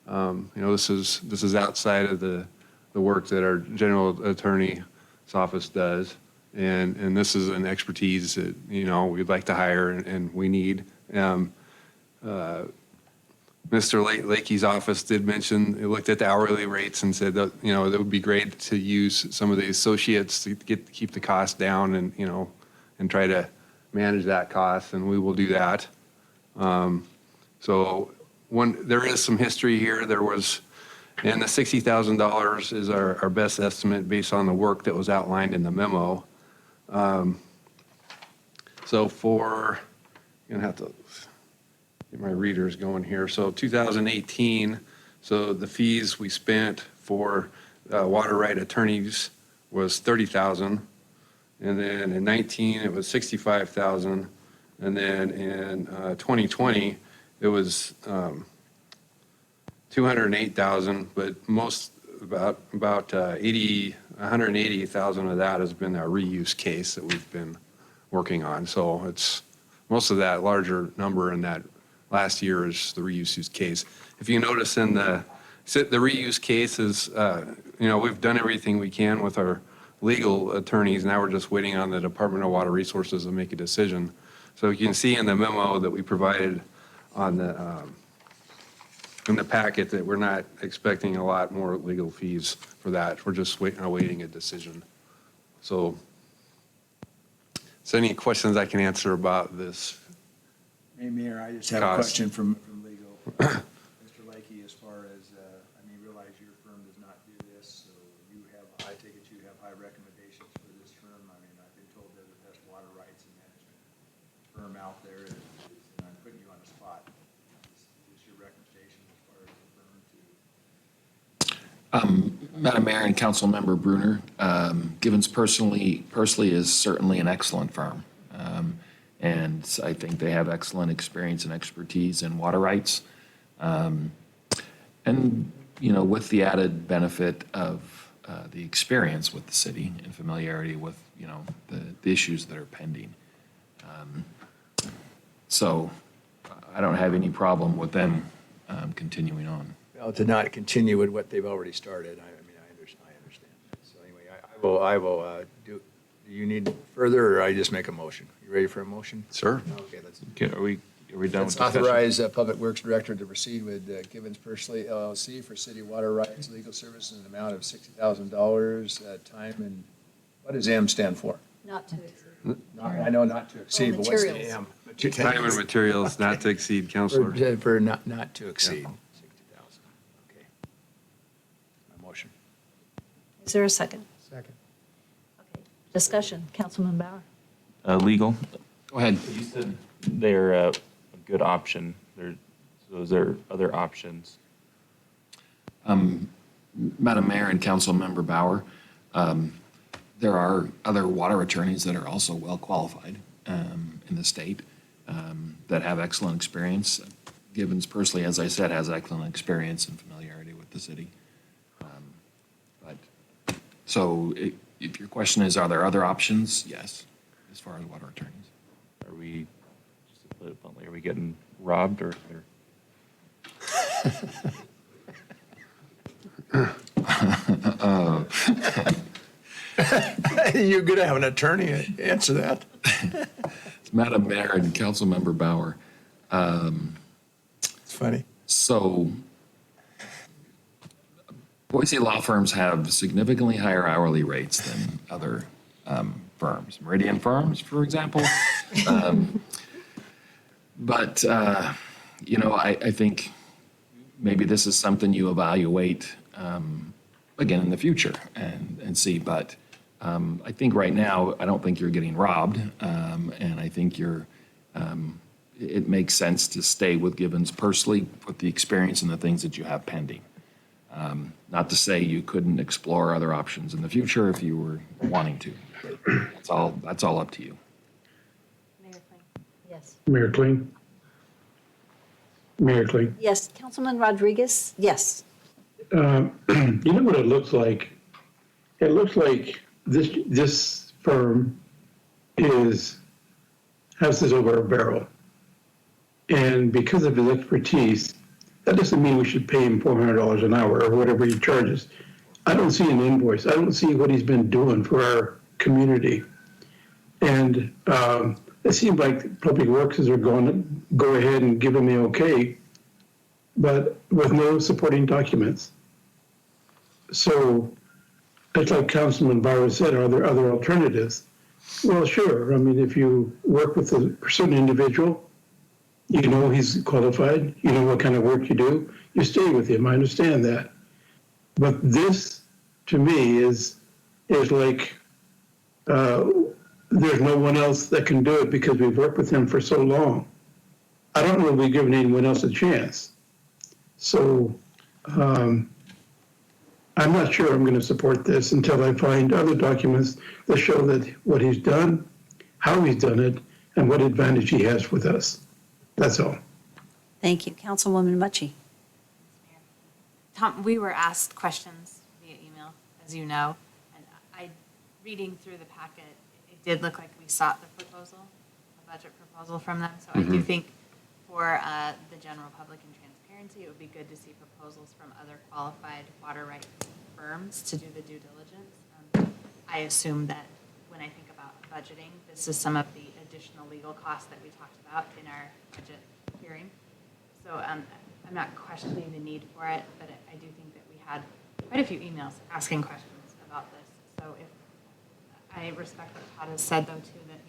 This is outside of the the work that our general attorney's office does. And this is an expertise that, you know, we'd like to hire and we need. Mr. Lakey's office did mention, he looked at the hourly rates and said that, you know, it would be great to use some of the associates to keep the cost down and, you know, and try to manage that cost, and we will do that. So there is some history here. There was, and the $60,000 is our best estimate based on the work that was outlined in the memo. So I'm gonna have to get my readers going here. So 2018, so the fees we spent for water right attorneys was $30,000. And then in 19, it was $65,000. And then in 2020, it was $208,000, but about 180,000 of that has been our reuse case that we've been working on. So it's most of that larger number in that last year is the reuse case. If you notice in the reuse case is, you know, we've done everything we can with our legal attorneys. Now we're just waiting on the Department of Water Resources to make a decision. So you can see in the memo that we provided on the in the packet that we're not expecting a lot more legal fees for that. We're just awaiting a decision. So any questions I can answer about this? Hey, Mayor, I just have a Cost. question from legal. Mr. Lakey, as far as, realize your firm does not do this, so I take it you have high recommendations for this firm. I mean, I've been told they're the best water rights and management firm out there, and I'm putting you on the spot. Is your recommendation as far as the firm to? Madam Mayor and Councilmember Bruner, Gibbons Pursley is certainly an excellent firm. And I think they have excellent experience and expertise in water rights. And, you know, with the added benefit of the experience with the city and familiarity with, you know, the issues that are pending. So I don't have any problem with them continuing on. Well, to not continue with what they've already started, I understand. So anyway, I will do you need further, or I just make a motion? You ready for a motion? Sure. Okay, let's. Okay, are we done Let's with discussion? authorize Public Works Director to proceed with Gibbons Pursley LLC for city water rights legal services in an amount of $60,000, time and, what does M stand for? Not to exceed. I know not to exceed, but what's the materials. M? Time and materials not to exceed, Counselor. For not to exceed 60,000. Okay. My motion. Is there a second? Second. Okay. Discussion, Councilman Bauer. Legal? Go ahead. You said they're a good option. So is there other options? Madam Mayor and Councilmember Bauer, there are other water attorneys that are also well qualified in the state that have excellent experience. Gibbons Pursley, as I said, has excellent experience and familiarity with the city. So if your question is, are there other options? Yes, as far as water attorneys. Are we, just to put it bluntly, are we getting robbed or? You're going to have an attorney answer that. Madam Mayor and Councilmember Bauer. It's funny. So Boise law firms have significantly higher hourly rates than other firms, Meridian firms, for example. But you know, I think maybe this is something you evaluate again in the future and see. But I think right now, I don't think you're getting robbed, and I think it makes sense to stay with Gibbons Pursley with the experience and the things that you have pending. Not to say you couldn't explore other options in the future if you were wanting to. That's all up to you. Mayor Kling. Yes. Mayor Kling? Mayor Kling? Yes. Councilman Rodriguez? Yes. You know what it looks like? It looks like this firm has this over a barrel. And because of his expertise, that doesn't mean we should pay him $400 an hour or whatever he charges. I don't see an invoice. I don't see what he's been doing for our community. And it seems like Public Works are going to go ahead and give him the okay, but with no supporting documents. So it's like Councilman Bauer said, are there other alternatives? Well, sure. I mean, if you work with a certain individual, you know he's qualified, you know what kind of work you do, you stay with him. I understand that. But this, to me, is like there's no one else that can do it because we've worked with him for so long. I don't know if we've given anyone else a chance. So I'm not sure I'm going to support this until I find other documents that show that what he's done, how he's done it, and what advantage he has with us. That's all. Thank you. Councilwoman Mucci. Tom, we were asked questions via email, as you know, and reading through the packet, it did look like we sought the proposal, a budget proposal from them. So I do think for the general public and transparency, it would be good to see proposals from other qualified water rights firms to do the due diligence. I assume that when I think about budgeting, this is some of the additional legal costs that we talked about in our budget hearing. So I'm not questioning the need for it, but I do think that we had quite a few emails asking questions about this. So if I respect what Todd has said, though, too, that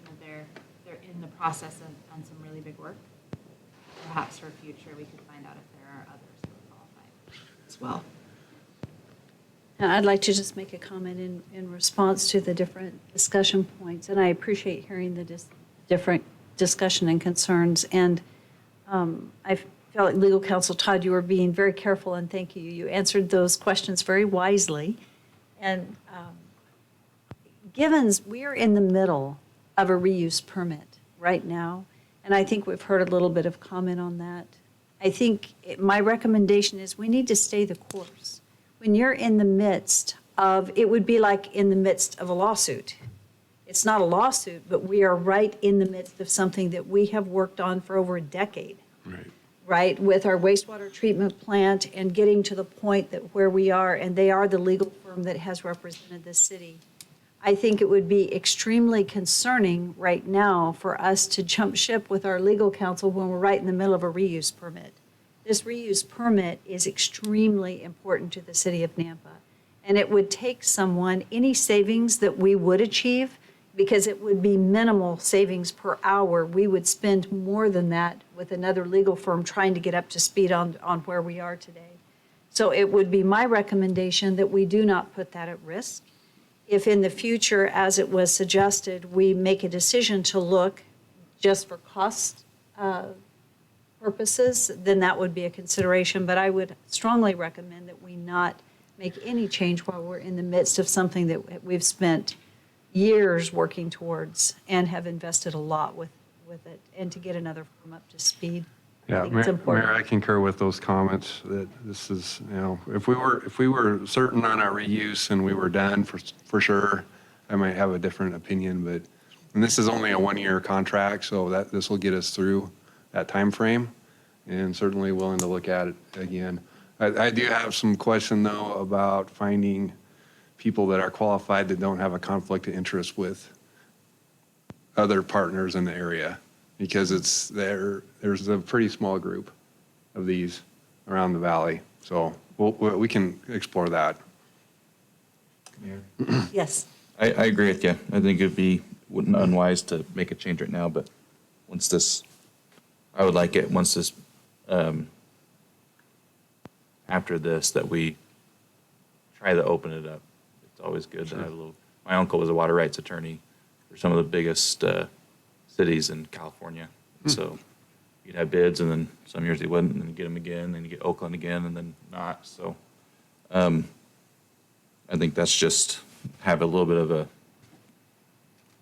they're in the process on some really big work. Perhaps for future, we could find out if there are others who are qualified as well. And I'd like to just make a comment in response to the different discussion points, and I appreciate hearing the different discussion and concerns. And I felt like legal counsel Todd, you were being very careful, and thank you. You answered those questions very wisely. And Givens, we are in the middle of a reuse permit right now, and I think we've heard a little bit of comment on that. I think my recommendation is we need to stay the course. When you're in the midst of, it would be like in the midst of a lawsuit. It's not a lawsuit, but we are right in the midst of something that we have worked on for over a decade. Right, with our wastewater treatment plant and getting to the point that where we are, and they are the legal firm that has represented the city. I think it would be extremely concerning right now for us to jump ship with our legal counsel when we're right in the middle of a reuse permit. This reuse permit is extremely important to the city of Nampa. And it would take someone, any savings that we would achieve, because it would be minimal savings per hour, we would spend more than that with another legal firm trying to get up to speed on where we are today. So it would be my recommendation that we do not put that at risk. If in the future, as it was suggested, we make a decision to look just for cost purposes, then that would be a consideration. But I would strongly recommend that we not make any change while we're in the midst of something that we've spent years working towards and have invested a lot with it, and to get another firm up to speed. Yeah, Mayor, I concur with those comments that this is, if we were certain on our reuse and we were done for sure, I might have a different opinion, and this is only a 1-year contract, so that this will get us through that time frame, and certainly willing to look at it again. I do have some question though about finding people that are qualified that don't have a conflict of interest with other partners in the area, because there's a pretty small group of these around the valley. So we can explore that. Yes. I agree with you. I think it'd be unwise to make a change right now, but I would like it once this, after this, that we try to open it up. It's always good to have a little, my uncle was a water rights attorney for some of the biggest cities in California. So you'd have bids, and then some years he wouldn't, and then you get them again, and then you get Oakland again, and then not. So I think that's just have a little bit of a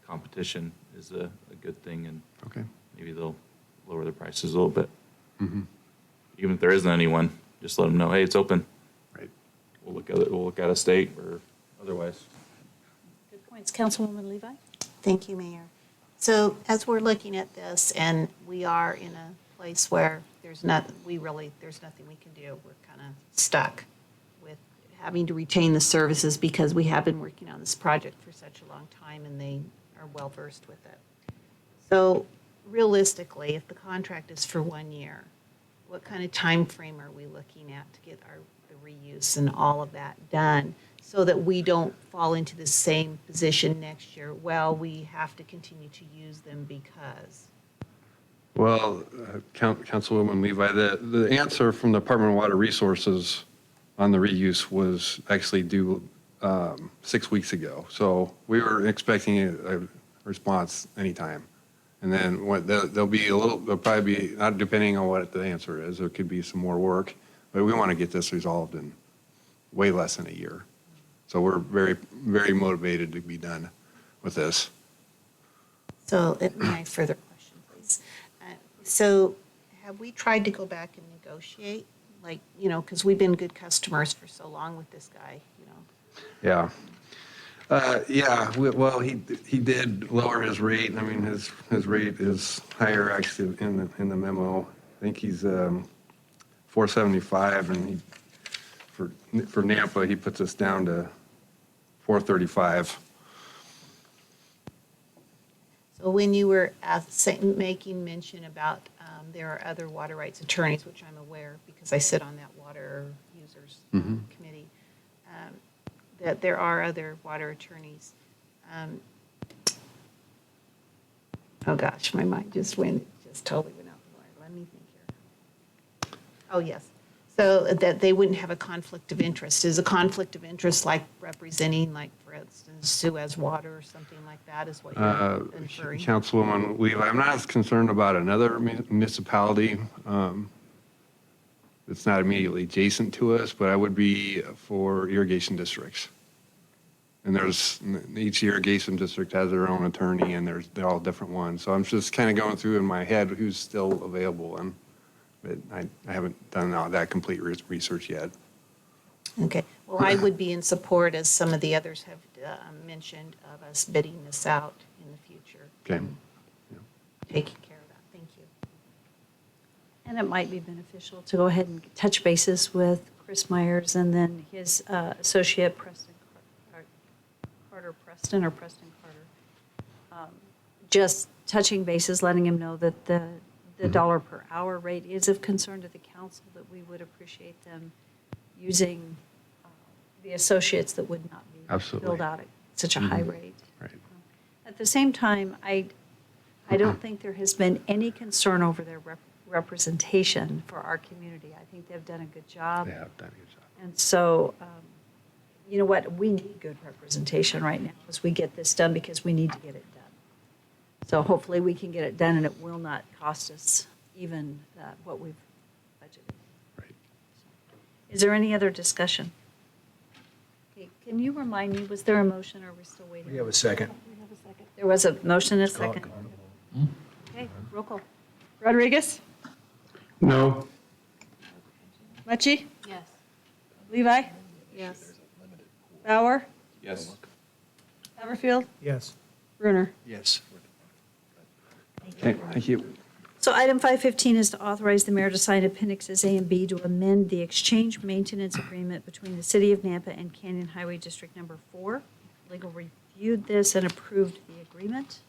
competition is a good thing, and maybe they'll lower the prices a little bit. Even if there isn't anyone, just let them know, hey, it's open. Right. We'll look at it. We'll look at a state or otherwise. Good points. Councilwoman Levi? Thank you, Mayor. So as we're looking at this, and we are in a place where there's nothing we can do. We're kind of stuck with having to retain the services because we have been working on this project for such a long time and they are well versed with it. So realistically, if the contract is for 1 year, what kind of time frame are we looking at to get the reuse and all of that done so that we don't fall into the same position next year? Well, we have to continue to use them because. Well, Councilwoman Levi, the answer from the Department of Water Resources on the reuse was actually due 6 weeks ago. So we were expecting a response anytime. And then there'll probably be, not depending on what the answer is, there could be some more work, but we want to get this resolved in way less than a year. So we're very, very motivated to be done with this. So my further question, please. So have we tried to go back and negotiate? Like, because we've been good customers for so long with this guy, Yeah. Well, he did lower his rate. I mean, his rate is higher actually in the memo. I think he's $475, and for Nampa, he puts us down to $435. So when you were making mention about there are other water rights attorneys, which I'm aware because I sit on that water users committee, that there are other water attorneys. Oh gosh, my mind just totally went out the water. Let me think here. Oh yes, so that they wouldn't have a conflict of interest. Is a conflict of interest like representing, like for instance, Suez Water or something like that? Is what you're inferring? Councilwoman Levi, I'm not as concerned about another municipality. It's not immediately adjacent to us, but I would be for irrigation districts. And each irrigation district has their own attorney, and they're all different ones. So I'm just kind of going through in my head who's still available, but I haven't done all that complete research yet. Okay. Well, I would be in support, as some of the others have mentioned, of us bidding this out in the future. Okay. Taking care of that. Thank you. And it might be beneficial to go ahead and touch bases with Chris Myers and then his associate Preston Carter. Just touching bases, letting him know that the dollar per hour rate is of concern to the council, that we would appreciate them using the associates that would not be filled out at such a high rate. Right. At the same time, I don't think there has been any concern over their representation for our community. I think they've done a good job. They have done a good job. And so, you know what, we need good representation right now as we get this done because we need to get it done. So hopefully we can get it done and it will not cost us even what we've budgeted. Right. Is there any other discussion? Okay, can you remind me, was there a motion or are we still waiting? We have a second. There was a motion and a second. Okay, roll call. Rodriguez? No. Mucci? Yes. Levi? Yes. Bauer? Yes. Haverfield? Yes. Brunner? Yes. Okay, thank you. So item 515 is to authorize the mayor to sign appendixes A and B to amend the exchange maintenance agreement between the city of Nampa and Canyon Highway District Number 4. Legal reviewed this and approved the agreement.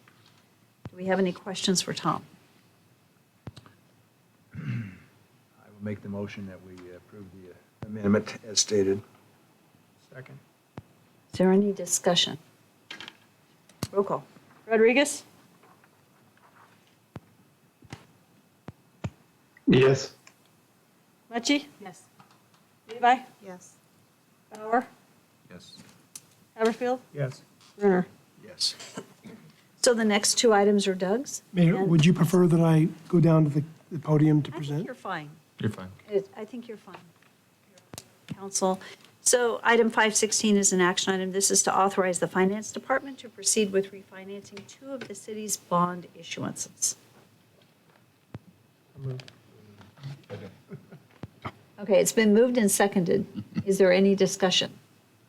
Do we have any questions for Tom? I will make the motion that we approve the amendment as stated. Second. Is there any discussion? Roll call. Rodriguez? Yes. Mucci? Yes. Levi? Yes. Bauer? Yes. Haverfield? Yes. Brunner? Yes. So the next two items are Doug's? Mayor, And- would you prefer that I go down to the podium to I think present? you're fine. You're fine. I think you're fine. Council. So item 516 is an action item. This is to authorize the finance department to proceed with refinancing two of the city's bond issuances. Okay, it's been moved and seconded. Is there any discussion?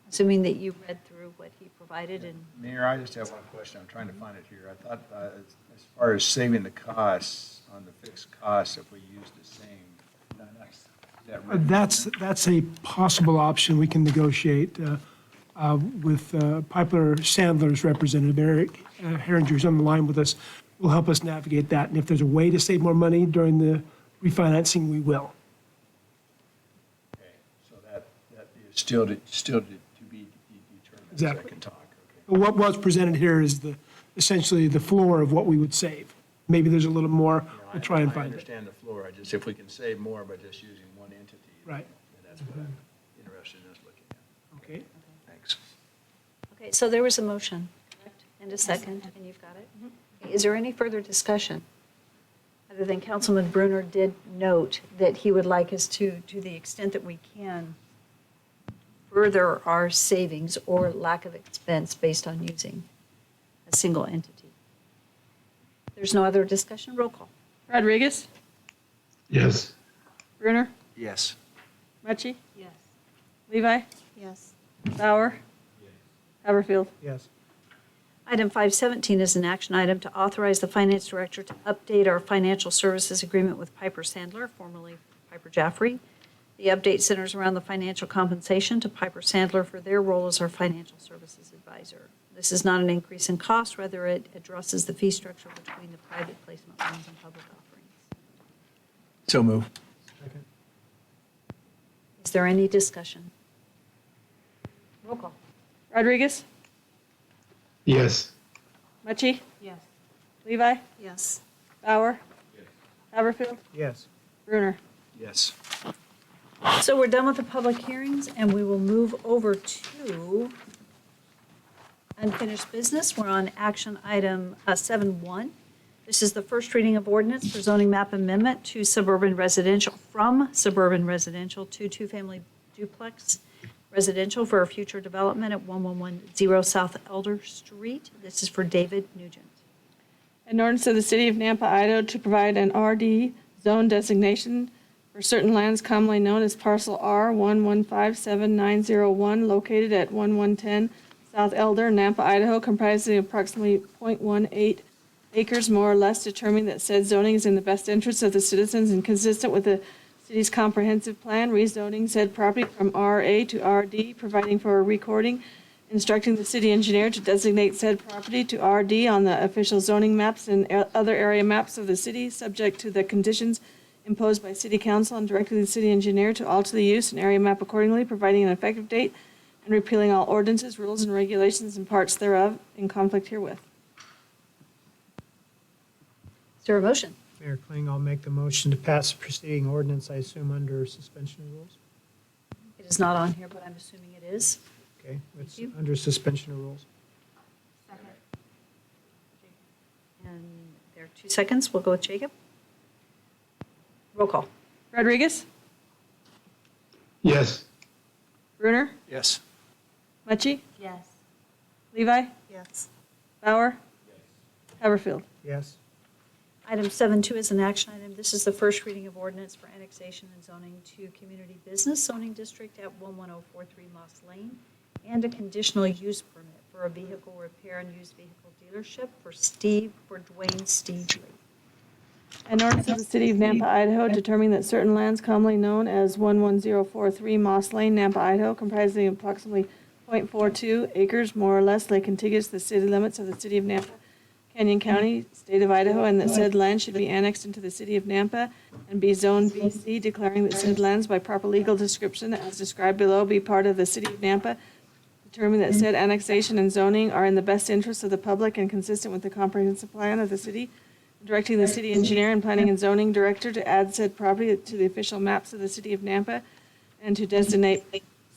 Assuming that you read through what he provided and. Mayor, I just have one question. I'm trying to find it here. I thought as far as saving the costs on the fixed costs, if we use the same, That's a possible option we can negotiate with Piper Sandler's representative, Eric Herringer, who's on the line with us, will help us navigate that. And if there's a way to save more money during the refinancing, we will. So that is still to be determined. Exactly. So I can talk. Okay. But what was presented here is essentially the floor of what we would save. Maybe there's a little more, we'll try and I find it. understand the floor. If we can save more by just using one entity. Right. then That's what I'm interested in us looking at. Okay. Thanks. Okay, so there was a motion, correct? And a second, and you've got it? Is there any further discussion? Other than Councilman Brunner did note that he would like us to the extent that we can, further our savings or lack of expense based on using a single entity. There's no other discussion, roll call. Rodriguez? Yes. Brunner? Yes. Mucci? Yes. Levi? Yes. Bauer? Haverfield? Yes. Item 517 is an action item to authorize the finance director to update our financial services agreement with Piper Sandler, formerly Piper Jaffray. The update centers around the financial compensation to Piper Sandler for their role as our financial services advisor. This is not an increase in cost, rather it addresses the fee structure between the private placement loans and public offerings. So move. Is there any discussion? Roll call. Rodriguez? Yes. Mucci? Yes. Levi? Yes. Bauer? Haverfield? Yes. Brunner? Yes. So we're done with the public hearings, and we will move over to unfinished business. We're on action item 7.1. This is the first reading of ordinance for zoning map amendment to suburban residential, from suburban residential to two-family duplex residential for a future development at 1110 South Elder Street. This is for David Nugent. An ordinance of the City of Nampa, Idaho to provide an RD zone designation for certain lands commonly known as Parcel R 1157901, located at 1110 South Elder, Nampa, Idaho, comprising approximately 0.18 acres, more or less, determining that said zoning is in the best interest of the citizens and consistent with the city's comprehensive plan, rezoning said property from RA to RD, providing for a recording, instructing the city engineer to designate said property to RD on the official zoning maps and other area maps of the city, subject to the conditions imposed by city council, and directing the city engineer to alter the use and area map accordingly, providing an effective date, and repealing all ordinances, rules, and regulations and parts thereof in conflict herewith. Is there a motion? Mayor Kling, I'll make the motion to pass the preceding ordinance, I assume under suspension of rules. It is not on here, but I'm assuming it is. Okay, it's you. under suspension of rules. Second. And there are 2 seconds. We'll go with Jacob. Roll call. Rodriguez? Yes. Brunner? Yes. Mucci? Yes. Levi? Yes. Bauer? Haverfield? Yes. Item 7.2 is an action item. This is the first reading of ordinance for annexation and zoning to community business zoning district at 11043 Moss Lane, and a conditional use permit for a vehicle repair and used vehicle dealership for Dwayne Steve Lee. An ordinance of the City of Nampa, Idaho, determining that certain lands commonly known as 11043 Moss Lane, Nampa, Idaho, comprising approximately 0.42 acres, more or less, lay contiguous to the city limits of the City of Nampa, Canyon County, State of Idaho, and that said land should be annexed into the City of Nampa and be zoned BC, declaring that said lands by proper legal description as described below be part of the City of Nampa, determining that said annexation and zoning are in the best interest of the public and consistent with the comprehensive plan of the city, directing the city engineer and planning and zoning director to add said property to the official maps of the City of Nampa and to designate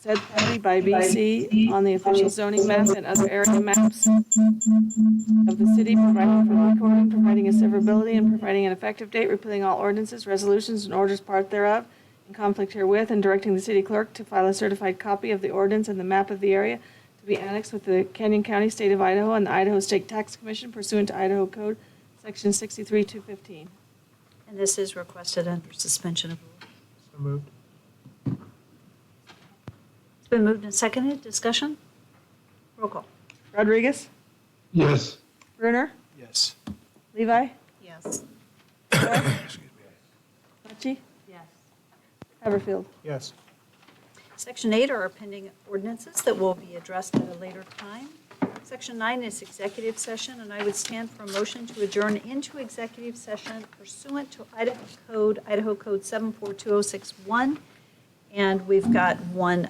said property by BC on the official zoning map and other area maps of the city, providing for recording, providing a severability, and providing an effective date, repealing all ordinances, resolutions, and orders part thereof in conflict herewith, and directing the city clerk to file a certified copy of the ordinance and the map of the area to be annexed with the Canyon County, State of Idaho, and the Idaho State Tax Commission pursuant to Idaho Code, Section 63-215. And this is requested under suspension of rules. So moved. It's been moved and seconded. Discussion? Roll call. Rodriguez? Yes. Brunner? Yes. Levi? Yes. Mucci? Yes. Haverfield. Yes. Section 8 are our pending ordinances that will be addressed at a later time. Section 9 is executive session, and I would stand for a motion to adjourn into executive session pursuant to Idaho Code 742061. And we've got one